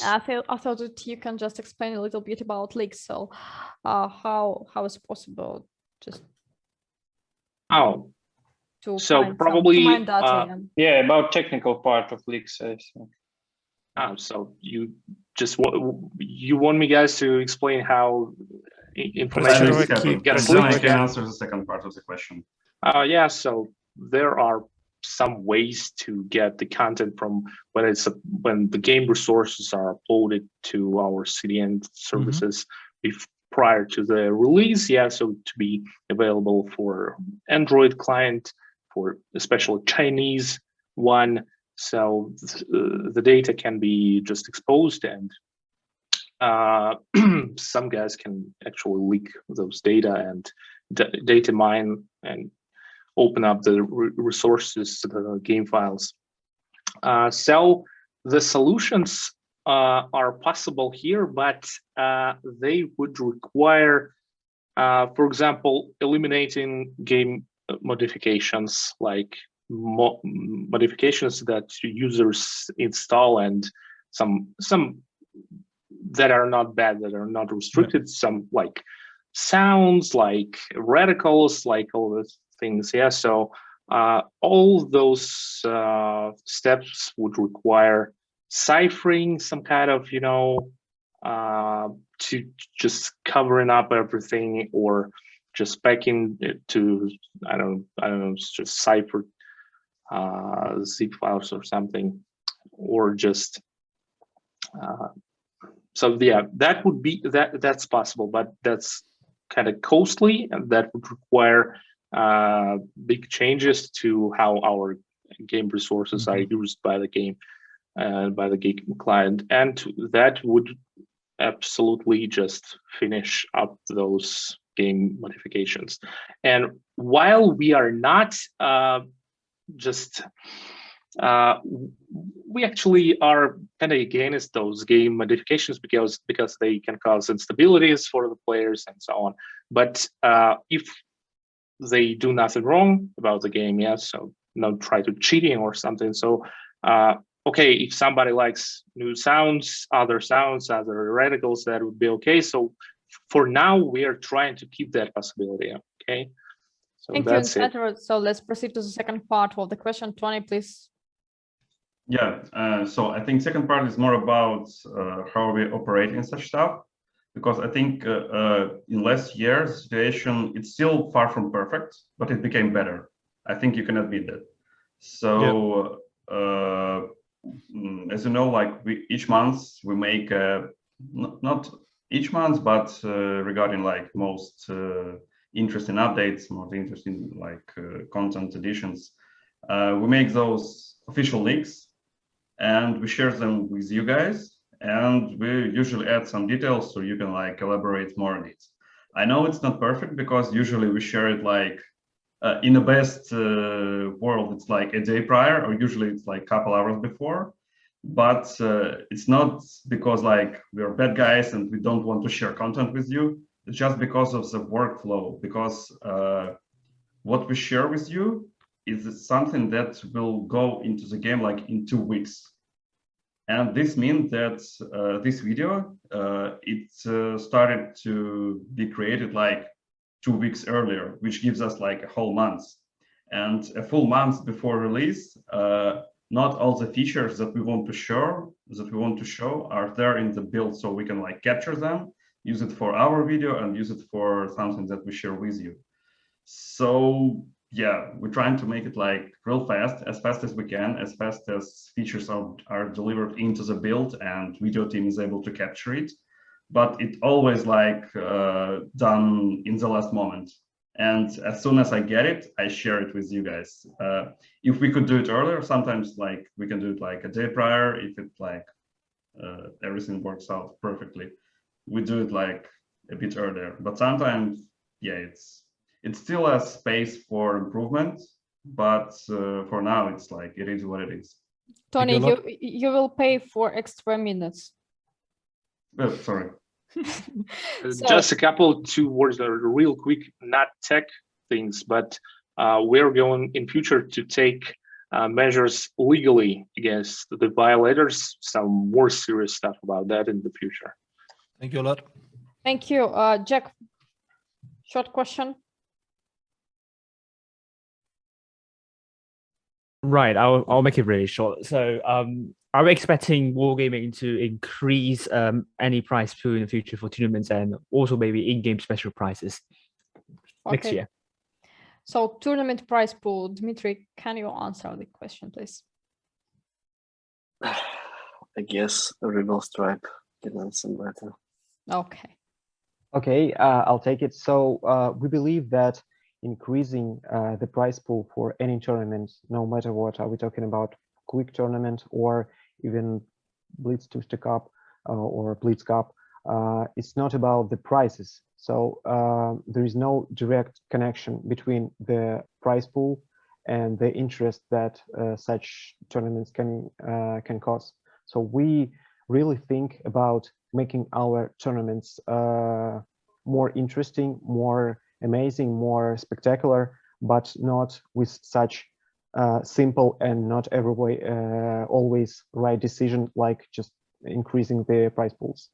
I thought that you can just explain a little bit about leaks. So how is it possible? Just so probably data, yeah, about technical part of leaks, I think. So you want me guys to explain how information I can answer the second part of the question. Yeah, so there are some ways to get the content from when the game resources are uploaded to our CDN services prior to the release. Yeah, so to be available for Android client, for especially Chinese one. So the data can be just exposed, and some guys can actually leak those data and data mine and open up the resources, the game files. So the solutions are possible here, but they would require, for example, eliminating game modifications, like modifications that users install, and some that are not bad, that are not restricted, some like sounds, like radicals, like all those things. Yeah, so all those steps would require ciphering some kind of, to just covering up everything, or just packing it to, I don't know, just cipher zip files or something, or just so yeah, that would be that's possible, but that's kind of costly, and that would require big changes to how our game resources are used by the game and by the game client, and that would absolutely just finish up those game modifications. And while we are not we actually are kind of against those game modifications because they can cause instabilities for the players and so on. But if they do nothing wrong about the game, yeah, so not try to cheating or something. So okay, if somebody likes new sounds, other radicals, that would be okay. So for now, we are trying to keep that possibility. Okay. So thank that's you, it. So let's proceed to the second part of the question. Tony, please. Yeah, so I think second part is more about how we operate in such stuff, because I think in last year's situation, it's still far from perfect, but it became better. I think you can admit that. So as you know, like each month we make, not each month, but regarding like most interesting updates, most interesting like content additions, we make those official leaks and we share them with you guys, and we usually add some details so you can like elaborate more on it. I know it's not perfect because usually we share it like in the best world, it's like a day prior, or usually it's like a couple hours before. But it's not because like we're bad guys and we don't want to share content with you. It's just because of the workflow, because what we share with you is something that will go into the game like in 2 weeks. And this means that this video, it started to be created like 2 weeks earlier, which gives us like a whole month. And a full month before release, not all the features that we want to show are there in the build, so we can like capture them, use it for our video, and use it for something that we share with you. So yeah, we're trying to make it like real fast as we can, as fast as features are delivered into the build and video team is able to capture it. but it always like done in the last moment. And as soon as I get it, I share it with you guys. If we could do it earlier, sometimes like we can do it like a day prior. If it like everything works out perfectly, we do it like a bit earlier. But sometimes, yeah, it's still a space for improvement. But for now, it's like it is what it is. Tony, you will pay for extra minutes. Oh, sorry. Just a couple, 2 words that are real quick, not tech things, but we're going in future to take measures legally against the violators. Some more serious stuff about that in the future. Thank you a lot. Thank you. Jack, short question. Right, I'll make it really short. So, are we expecting Wargaming to increase any price pool in the future for tournaments and also maybe in-game special prizes next year? So, tournament price pool, Dmitry, can you answer the question, please? I guess a Rebel Stripe can answer better. Okay. Okay, I'll take it. So we believe that increasing the prize pool for any tournament, no matter what, are we talking about quick tournament or even Blitz Tuesday Cup or Blitz Cup, it's not about the prizes. So there is no direct connection between the prize pool and the interest that such tournaments can cause. So we really think about making our tournaments more interesting, more amazing, more spectacular, but not with such simple and not every way always right decision like just increasing the prize pools.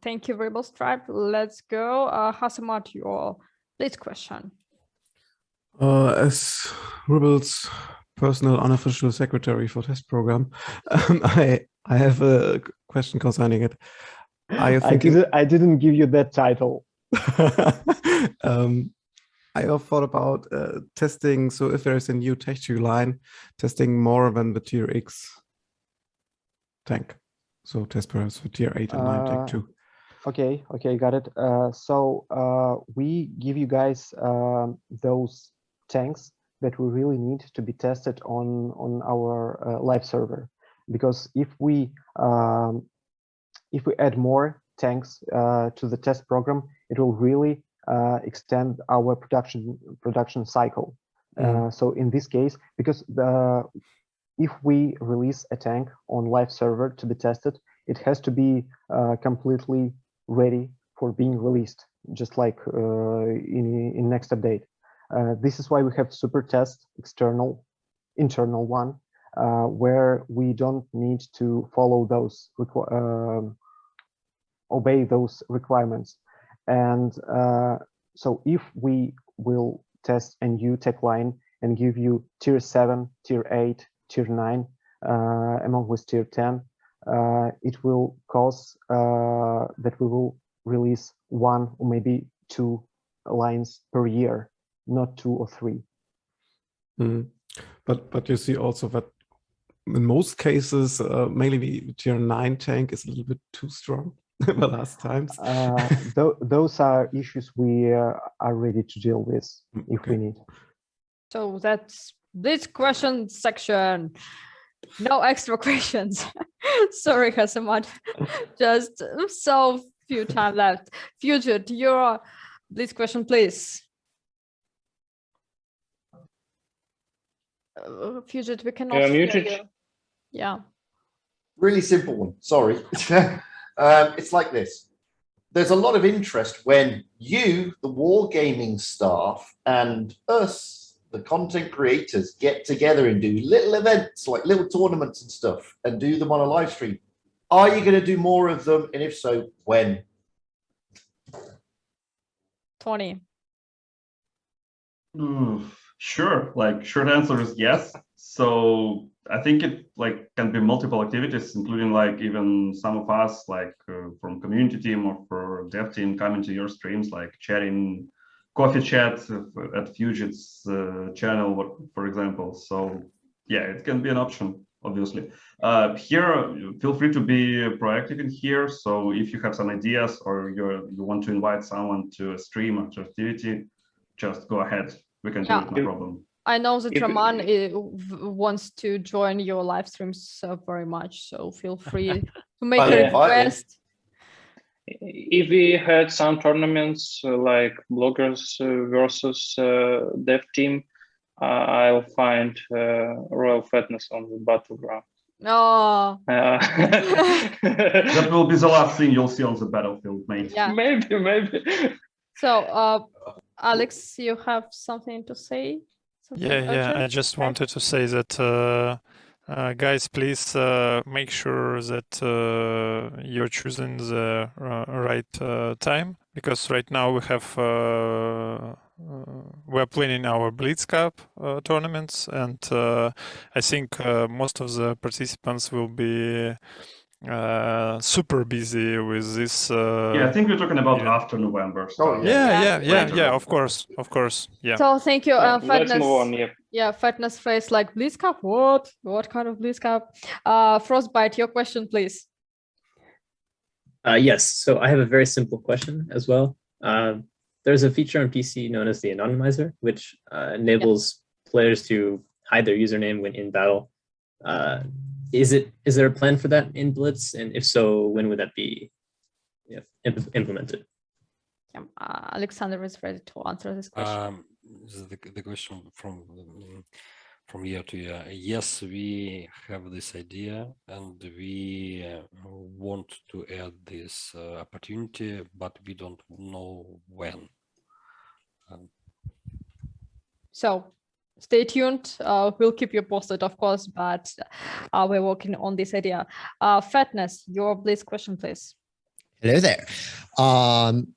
Thank you, Rebel Stripe. Let's go. Hasamat, your Blitz question. As Rebel's personal unofficial secretary for test program, I have a question concerning it. Are you thinking... I didn't give you that title. I have thought about testing, so if there is a new texture line, testing more than the tier X tank. So test perhaps for tier 8 and 9 tank too. Okay, got it. So we give you guys those tanks that we really need to be tested on our live server, because if we add more tanks to the test program, it will really extend our production cycle. So in this case, because if we release a tank on live server to be tested, it has to be completely ready for being released, just like in next update. This is why we have super test internal one, where we don't need to follow those obey those requirements. And so if we will test a new tech line and give you tier 7, tier 8, tier 9, among with tier 10, it will cause that we will release 1 or maybe 2 lines per year, not 2 or 3. But you see also that in most cases, mainly the tier 9 tank is a little bit too strong the last times. Those are issues we are ready to deal with if we need. So that's this question section. No extra questions. Sorry, Hasamat. Just so few time left. Future, your this question, please. Future, we cannot hear you. Yeah. Really simple one. Sorry. It's like this. There's a lot of interest when you, the Wargaming staff, and us, the content creators, get together and do little events, like little tournaments and stuff, and do them on a live stream. Are you going to do more of them? And if so, when? Tony. Sure. Like, short answer is yes. So I think it like can be multiple activities, including like even some of us like from community team or for dev team coming to your streams, like chatting, coffee chat at Fugit's channel, for example. So yeah, it can be an option obviously. Here, feel free to be proactive in here. So if you have some ideas or you want to invite someone to a stream or to activity, just go ahead. We can do it, no problem. I know that Roman wants to join your live streams very much, so feel free to make a request. If we had some tournaments like bloggers versus dev team, I'll find Royal Fatness on the battleground. Oh. That will be the last thing you'll see on the battlefield, mate. Yeah. Maybe. So, Alex, you have something to say? Yeah. I just wanted to say that, guys, please make sure that you're choosing the right time, because right now we have we're planning our Blitz Cup tournaments, and I think most of the participants will be super busy with this. Yeah, I think we're talking about after November. So yeah, of course, yeah. So thank you, Let's Fatness. move on, Yeah, Fatness face like Blitz Cup. What kind of Blitz Cup? Frostbite, your question, please. Yes, so I have a very simple question as well. There's a feature on PC known as the Anonymizer, which enables players to hide their username when in battle. Is there a plan for that in Blitz? And if so, when would that be implemented? Alexander is ready to answer this question. The question from year to year. Yes, we have this idea and we want to add this opportunity, but we don't know when. So stay tuned. We'll keep you posted, of course, but we're working on this idea. Fatness, your Blitz question, please. Hello there.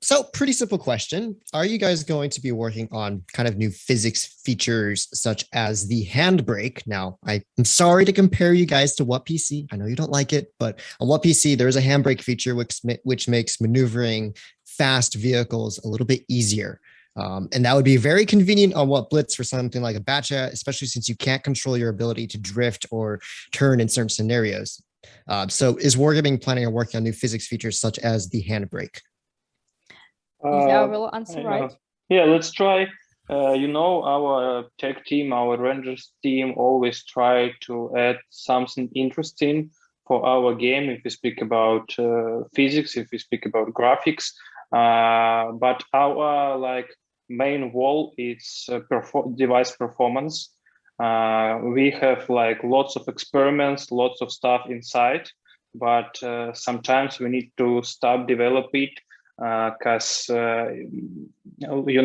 So pretty simple question. Are you guys going to be working on kind of new physics features such as the handbrake? Now, I'm sorry to compare you guys to What PC. I know you don't like it, but on What PC, there's a handbrake feature which makes maneuvering fast vehicles a little bit easier. And that would be very convenient on What Blitz for something like a Batcha, especially since you can't control your ability to drift or turn in certain scenarios. So is Wargaming planning on working on new physics features such as the handbrake? Yeah, we'll answer right. Yeah, let's try. Our tech team, our Rangers team always try to add something interesting for our game if we speak about physics, if we speak about graphics. But our main wall is device performance. We have lots of experiments, lots of stuff inside, but sometimes we need to stop develop it because only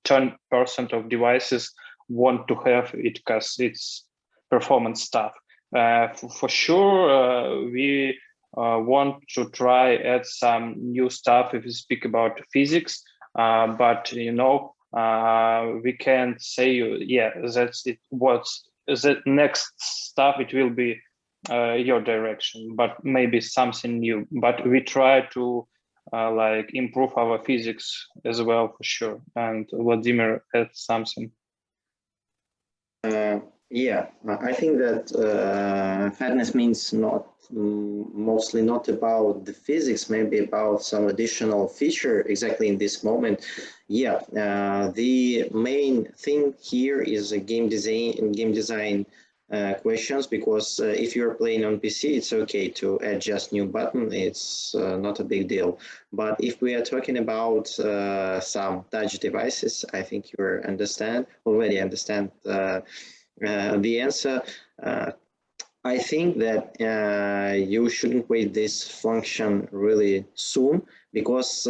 10% of devices want to have it because it's performance stuff. For sure, we want to try add some new stuff if we speak about physics, but we can't say that's it. What's the next stuff? It will be your direction, but maybe something new. But we try to improve our physics as well for sure. And Vladimir adds something. Yeah, I think that fatness means mostly not about the physics, maybe about some additional feature exactly in this moment. Yeah, the main thing here is a game design questions, because if you're playing on PC, it's okay to add just new button. It's not a big deal. But if we are talking about some touch devices, I think you already understand the answer. I think that you shouldn't wait this function really soon, because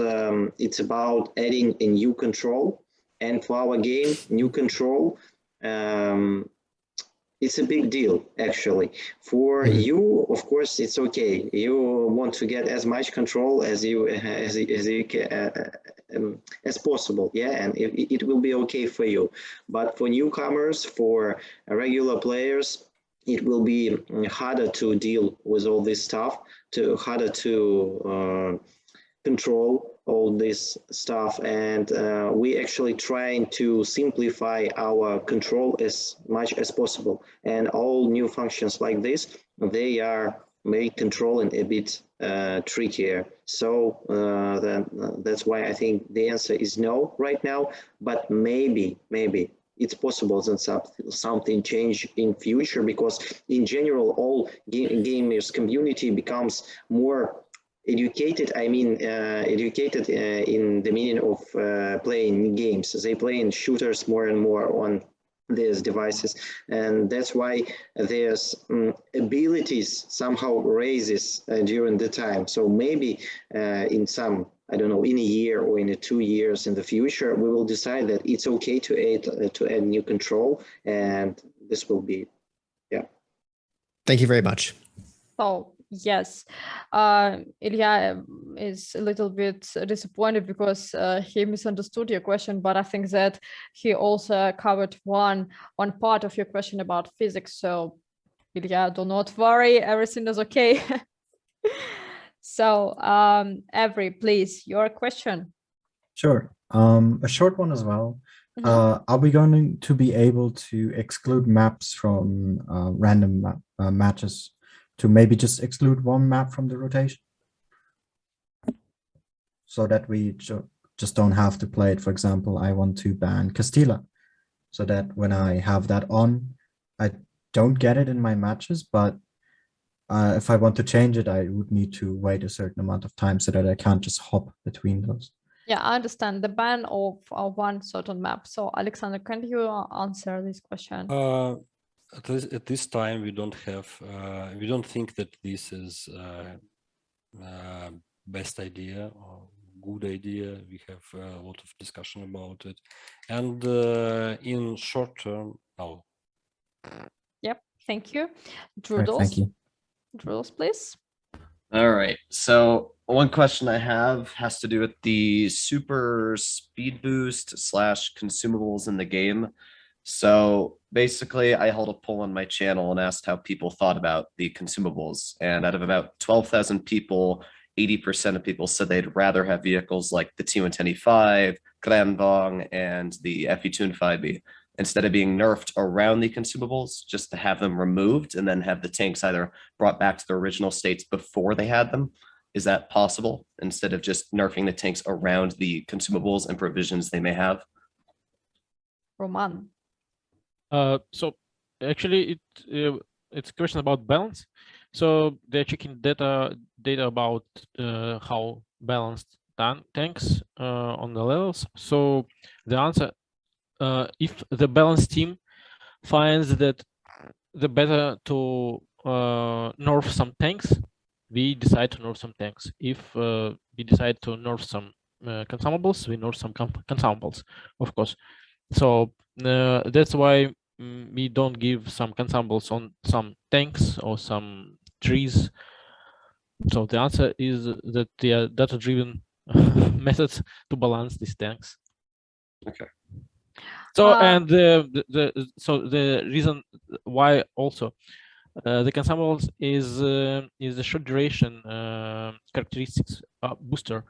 it's about adding a new control. And for our game, new control, it's a big deal, actually. For you, of course, it's okay. You want to get as much control as possible, yeah, and it will be okay for you. But for newcomers, for regular players, it will be harder to deal with all this stuff, harder to control all this stuff, and we actually trying to simplify our control as much as possible. And all new functions like this, they are make controlling a bit trickier. So that's why I think the answer is no right now, but maybe it's possible that something change in future, because in general, all gamers community becomes more educated. I mean, educated in the meaning of playing games. They play in shooters more and more on these devices, and that's why there's abilities somehow raises during the time. So maybe in some, I don't know, in a year or in 2 years in the future, we will decide that it's okay to add new control, and this will be, yeah. Thank you very much. So yes, Ilya is a little bit disappointed because he misunderstood your question, but I think that he also covered one part of your question about physics. So Ilya, do not worry, everything is okay. So Avery, please, your question. Sure. A short one as well. Are we going to be able to exclude maps from random matches, to maybe just exclude one map from the rotation, so that we just don't have to play it? For example, I want to ban Castilla, so that when I have that on, I don't get it in my matches, but if I want to change it, I would need to wait a certain amount of time, so that I can't just hop between those. Yeah, I understand the ban of one certain map. So Alexander, can you answer this question? At this time, we don't have, we don't think that this is best idea or good idea. We have a lot of discussion about it, and in short term, no. Yep, thank you. Right, thank you. Drulls, please. All right. So one question I have has to do with the super speed boost / consumables in the game. So basically, I held a poll on my channel and asked how people thought about the consumables. And out of about 12,000 people, 80% of people said they'd rather have vehicles like the T125, Granvong, and the FE2 instead of being nerfed around the consumables, just to have them removed and then have the tanks either brought back to their original states before they had them. Is that possible, instead of just nerfing the tanks around the consumables and provisions they may have? Roman. So actually, it's a question about balance. So they're checking data about how balanced tanks on the levels. So the answer, if the balance team finds that the better to nerf some tanks, we decide to nerf some tanks. If we decide to nerf some consumables, we nerf some consumables, of course. So that's why we don't give some consumables on some tanks or some trees. So the answer is that they are data-driven methods to balance these tanks. Okay. So and the reason why also the consumables is the short duration characteristics booster,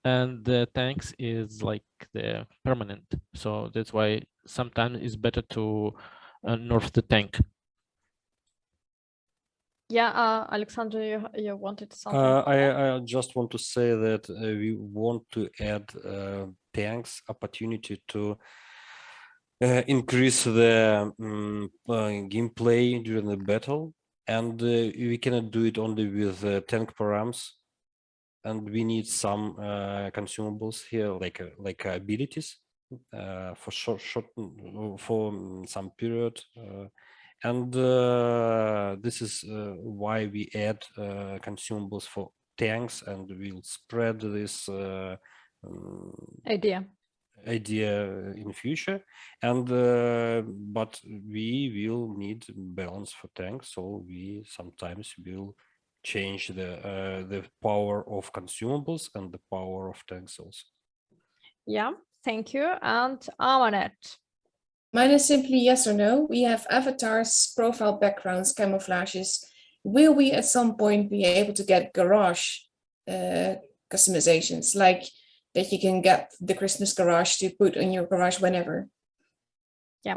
and the tanks is like the permanent. So that's why sometimes it's better to nerf the tank. Yeah, Alexander, you wanted something? I just want to say that we want to add tanks opportunity to increase the gameplay during the battle, and we cannot do it only with tank params, and we need some consumables here, like abilities for short for some period, and this is why we add consumables for tanks, and we'll spread this idea in future, and but we will need balance for tanks, so we sometimes will change the power of consumables and the power of tanks also. Yeah, thank you. And Amanet. Mine is simply yes or no. We have avatars, profile backgrounds, camouflages. Will we at some point be able to get garage customizations, like that you can get the Christmas garage to put in your garage whenever? Yeah,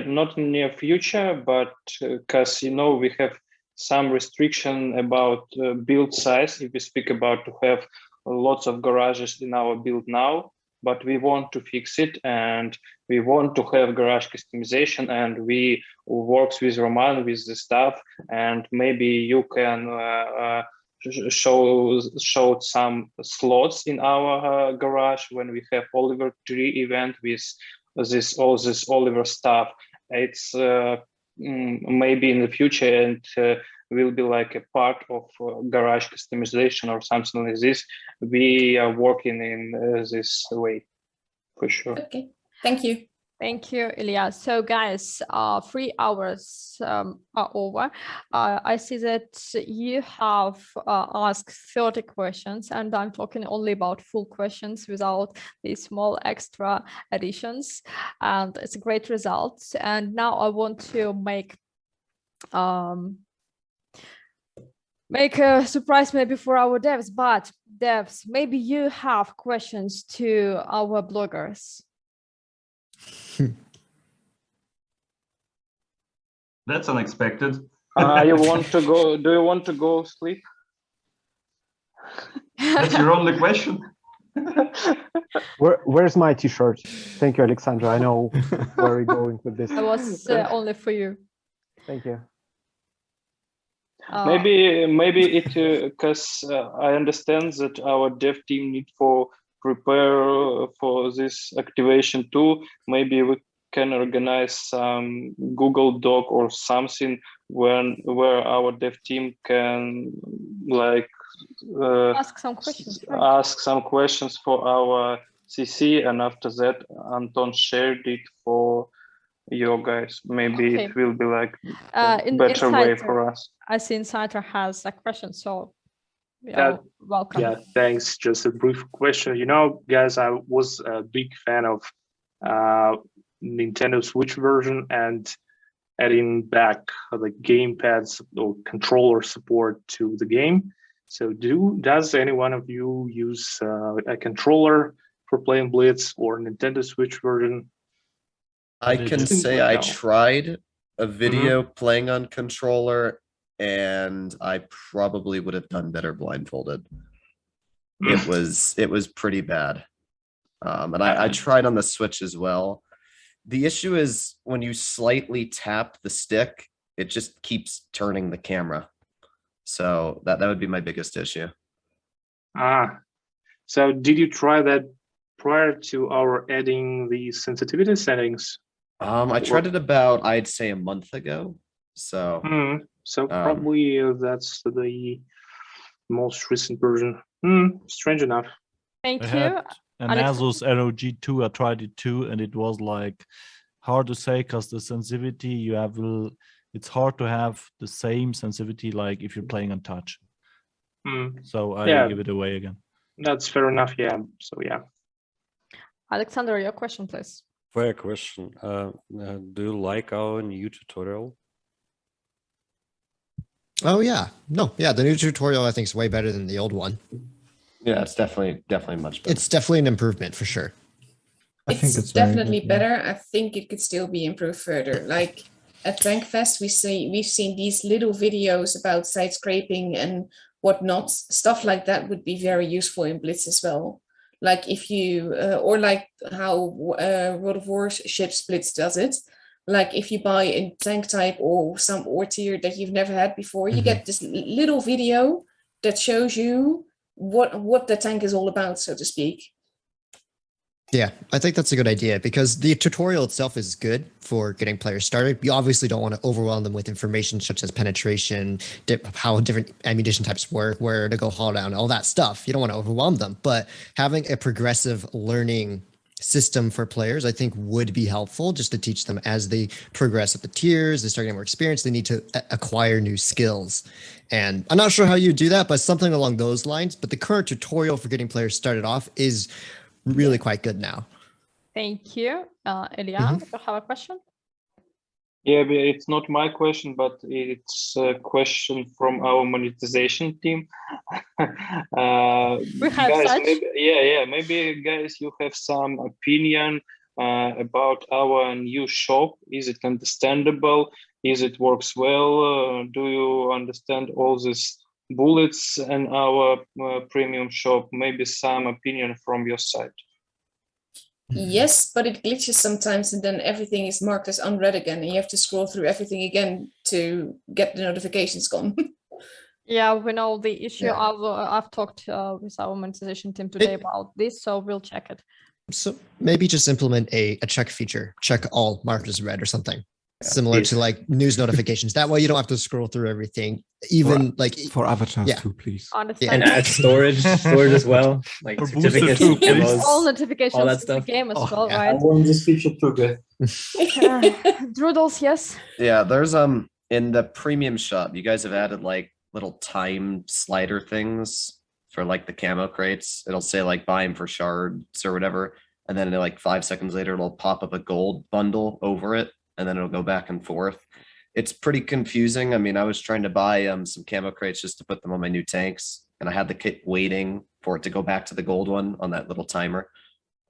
not in near future, but because we have some restriction about build size. If we speak about to have lots of garages in our build now, but we want to fix it, and we want to have garage customization, and we works with Roman with the stuff, and maybe you can show some slots in our garage when we have Oliver 3 event with all this Oliver stuff. It's maybe in the future, and will be like a part of garage customization or something like this. We are working in this way for sure. Okay, thank you. Thank you, Ilya. So guys, 3 hours are over. I see that you have asked 30 questions, and I'm talking only about full questions without these small extra additions. And it's a great result. And now I want to make a surprise maybe for our devs, but devs, maybe you have questions to our bloggers. That's unexpected. You want to go? Do you want to go sleep? That's your only question. Where's my t-shirt? Thank you, Alexandra. I know where we're going with this. That was only for you. Thank you. Maybe it because I understand that our dev team need for prepare for this activation too. Maybe we can organize some Google Doc or something where our dev team can like ask some questions. Ask some questions for our CC, and after that Anton shared it for you guys. Maybe it will be like a better way for us. I see Insider has a question, so welcome. Yeah, thanks. Just a brief question. Guys, I was a big fan of Nintendo Switch version and adding back the gamepads or controller support to the game. So does any one of you use a controller for playing Blitz or Nintendo Switch version? I can say I tried a video playing on controller, and I probably would have done better blindfolded. It was pretty bad. And I tried on the Switch as well. The issue is when you slightly tap the stick, it just keeps turning the camera. So that would be my biggest issue. So did you try that prior to our adding the sensitivity settings? I tried it about, I'd say, a month ago. So probably that's the most recent version. Strange enough. Thank you. And Asus ROG2, I tried it too, and it was like hard to say because the sensitivity it's hard to have the same sensitivity like if you're playing on touch. So I give it away again. That's fair enough. Yeah. So yeah. Alexander, your question, please. Fair question. Do you like our new tutorial? Oh yeah, the new tutorial I think is way better than the old one. Yeah, it's definitely much better. It's definitely an improvement for sure. I think it's definitely better. I think it could still be improved further. Like at TrankFest, we've seen these little videos about side scraping and whatnot. Stuff like that would be very useful in Blitz as well. Like if you, or like how World of Warships Blitz does it. Like if you buy a tank type or some ore tier that you've never had before, you get this little video that shows you what the tank is all about, so to speak. Yeah, I think that's a good idea because the tutorial itself is good for getting players started. You obviously don't want to overwhelm them with information such as penetration, how different ammunition types work, where to go haul down, all that stuff. You don't want to overwhelm them, but having a progressive learning system for players, I think would be helpful just to teach them as they progress up the tiers, they start getting more experience, they need to acquire new skills. And I'm not sure how you do that, but something along those lines. But the current tutorial for getting players started off is really quite good now. Thank you. Ilya, do you have a question? Yeah, but it's not my question, but it's a question from our monetization team. We have guys, such. maybe guys, you have some opinion about our new shop. Is it understandable? Is it works well? Do you understand all these bullets in our premium shop? Maybe some opinion from your side. Yes, but it glitches sometimes, and then everything is marked as unread again, and you have to scroll through everything again to get the notifications gone. Yeah, we know the issue. Yeah. I've talked with our monetization team today about this, so we'll check it. So maybe just implement a check feature, check all marked as red or something. Similar to like news notifications. That way you don't have to scroll through everything, even for avatars too, please. Understand. And add storage as well, like certificates, demos, all notifications all that in the stuff. game as well, I right? want this feature too, good. Droodles, yes. Yeah, there's in the premium shop, you guys have added like little time slider things for like the camo crates. It'll say like buy them for shards or whatever, and then like 5 seconds later it'll pop up a gold bundle over it, and then it'll go back and forth. It's pretty confusing. I mean, I was trying to buy some camo crates just to put them on my new tanks, and I had to keep waiting for it to go back to the gold one on that little timer.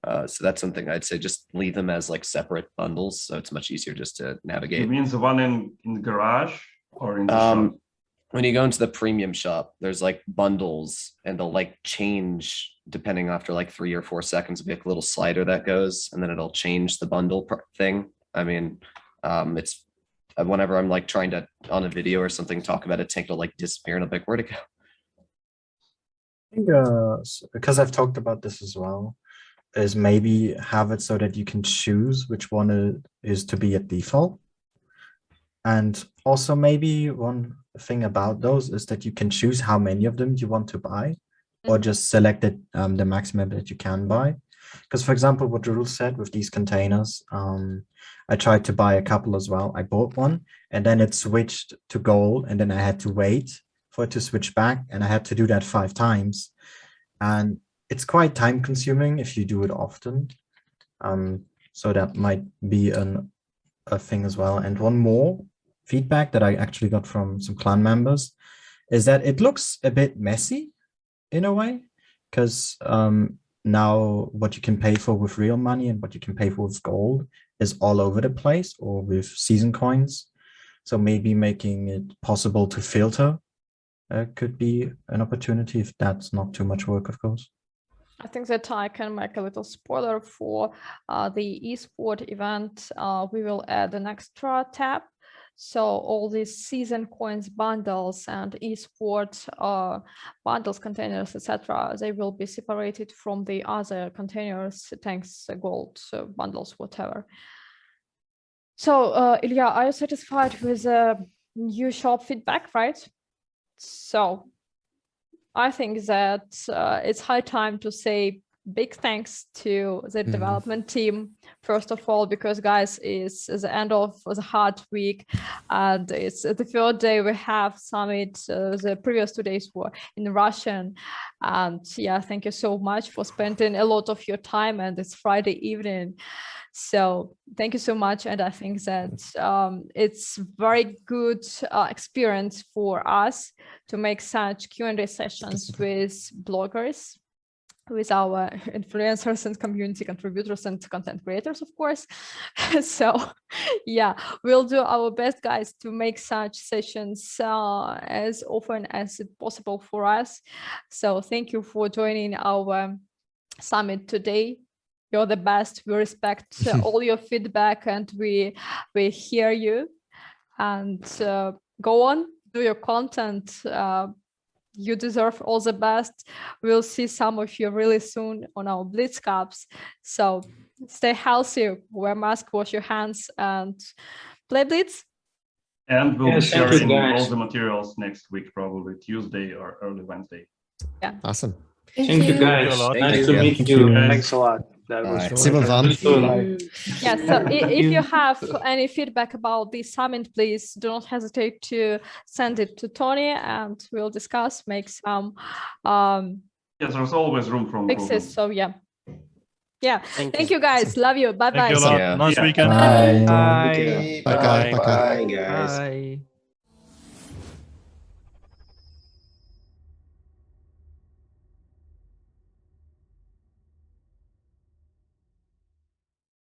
So that's something I'd say, just leave them as like separate bundles, so it's much easier just to navigate. You mean the one in the garage or in the shop? When you go into the premium shop, there's like bundles, and they'll like change depending after like 3 or 4 seconds. It'll be like a little slider that goes, and then it'll change the bundle thing. I mean, it's whenever I'm like trying to on a video or something talk about a tank, it'll like disappear, and I'm like, where'd it go? I think because I've talked about this as well, is maybe have it so that you can choose which one is to be at default. And also maybe one thing about those is that you can choose how many of them you want to buy, or just select it, the maximum that you can buy. Because for example, what Rule said with these containers, I tried to buy a couple as well. I bought one, and then it switched to gold, and then I had to wait for it to switch back, and I had to do that 5 times. And it's quite time consuming if you do it often. So that might be a thing as well. And one more feedback that I actually got from some clan members is that it looks a bit messy in a way, because now what you can pay for with real money and what you can pay for with gold is all over the place, or with season coins. So maybe making it possible to filter could be an opportunity, if that's not too much work, of course. I think that I can make a little spoiler for the eSport event. We will add an extra tab. So all these season coins bundles and eSport bundles, containers, etc., they will be separated from the other containers, tanks, gold bundles, whatever. So Ilya, are you satisfied with the new shop feedback, right? So I think that it's high time to say big thanks to the development team, first of all, because guys, it's the end of the hard week, and it's the third day we have summit. The previous 2 days were in Russian, and yeah, thank you so much for spending a lot of your time, and it's Friday evening. So thank you so much, and I think that it's very good experience for us to make such Q&A sessions with bloggers, with our influencers and community contributors and content creators, of course. So yeah, we'll do our best, guys, to make such sessions as often as it's possible for us. So thank you for joining our summit today. You're the best. We respect all your feedback, and we hear you. And go on, do your content. You deserve all the best. We'll see some of you really soon on our Blitz Cups. So stay healthy, wear mask, wash your hands, and play Blitz. And we'll be sharing all the materials next week, probably Tuesday or early Wednesday. Yeah. Awesome. Thank you, guys. Nice to meet you. Thanks a lot. That was Yeah, so if you have any feedback about this summit, please do not hesitate to send it to Tony, and we'll discuss, make some yes, there's always room for improvement. fixes. So yeah. Yeah. Thank you guys. Love you. Bye bye. Thank you a lot. Nice weekend. Bye. Bye. Bye. Bye. Bye. Bye, guys. Bye.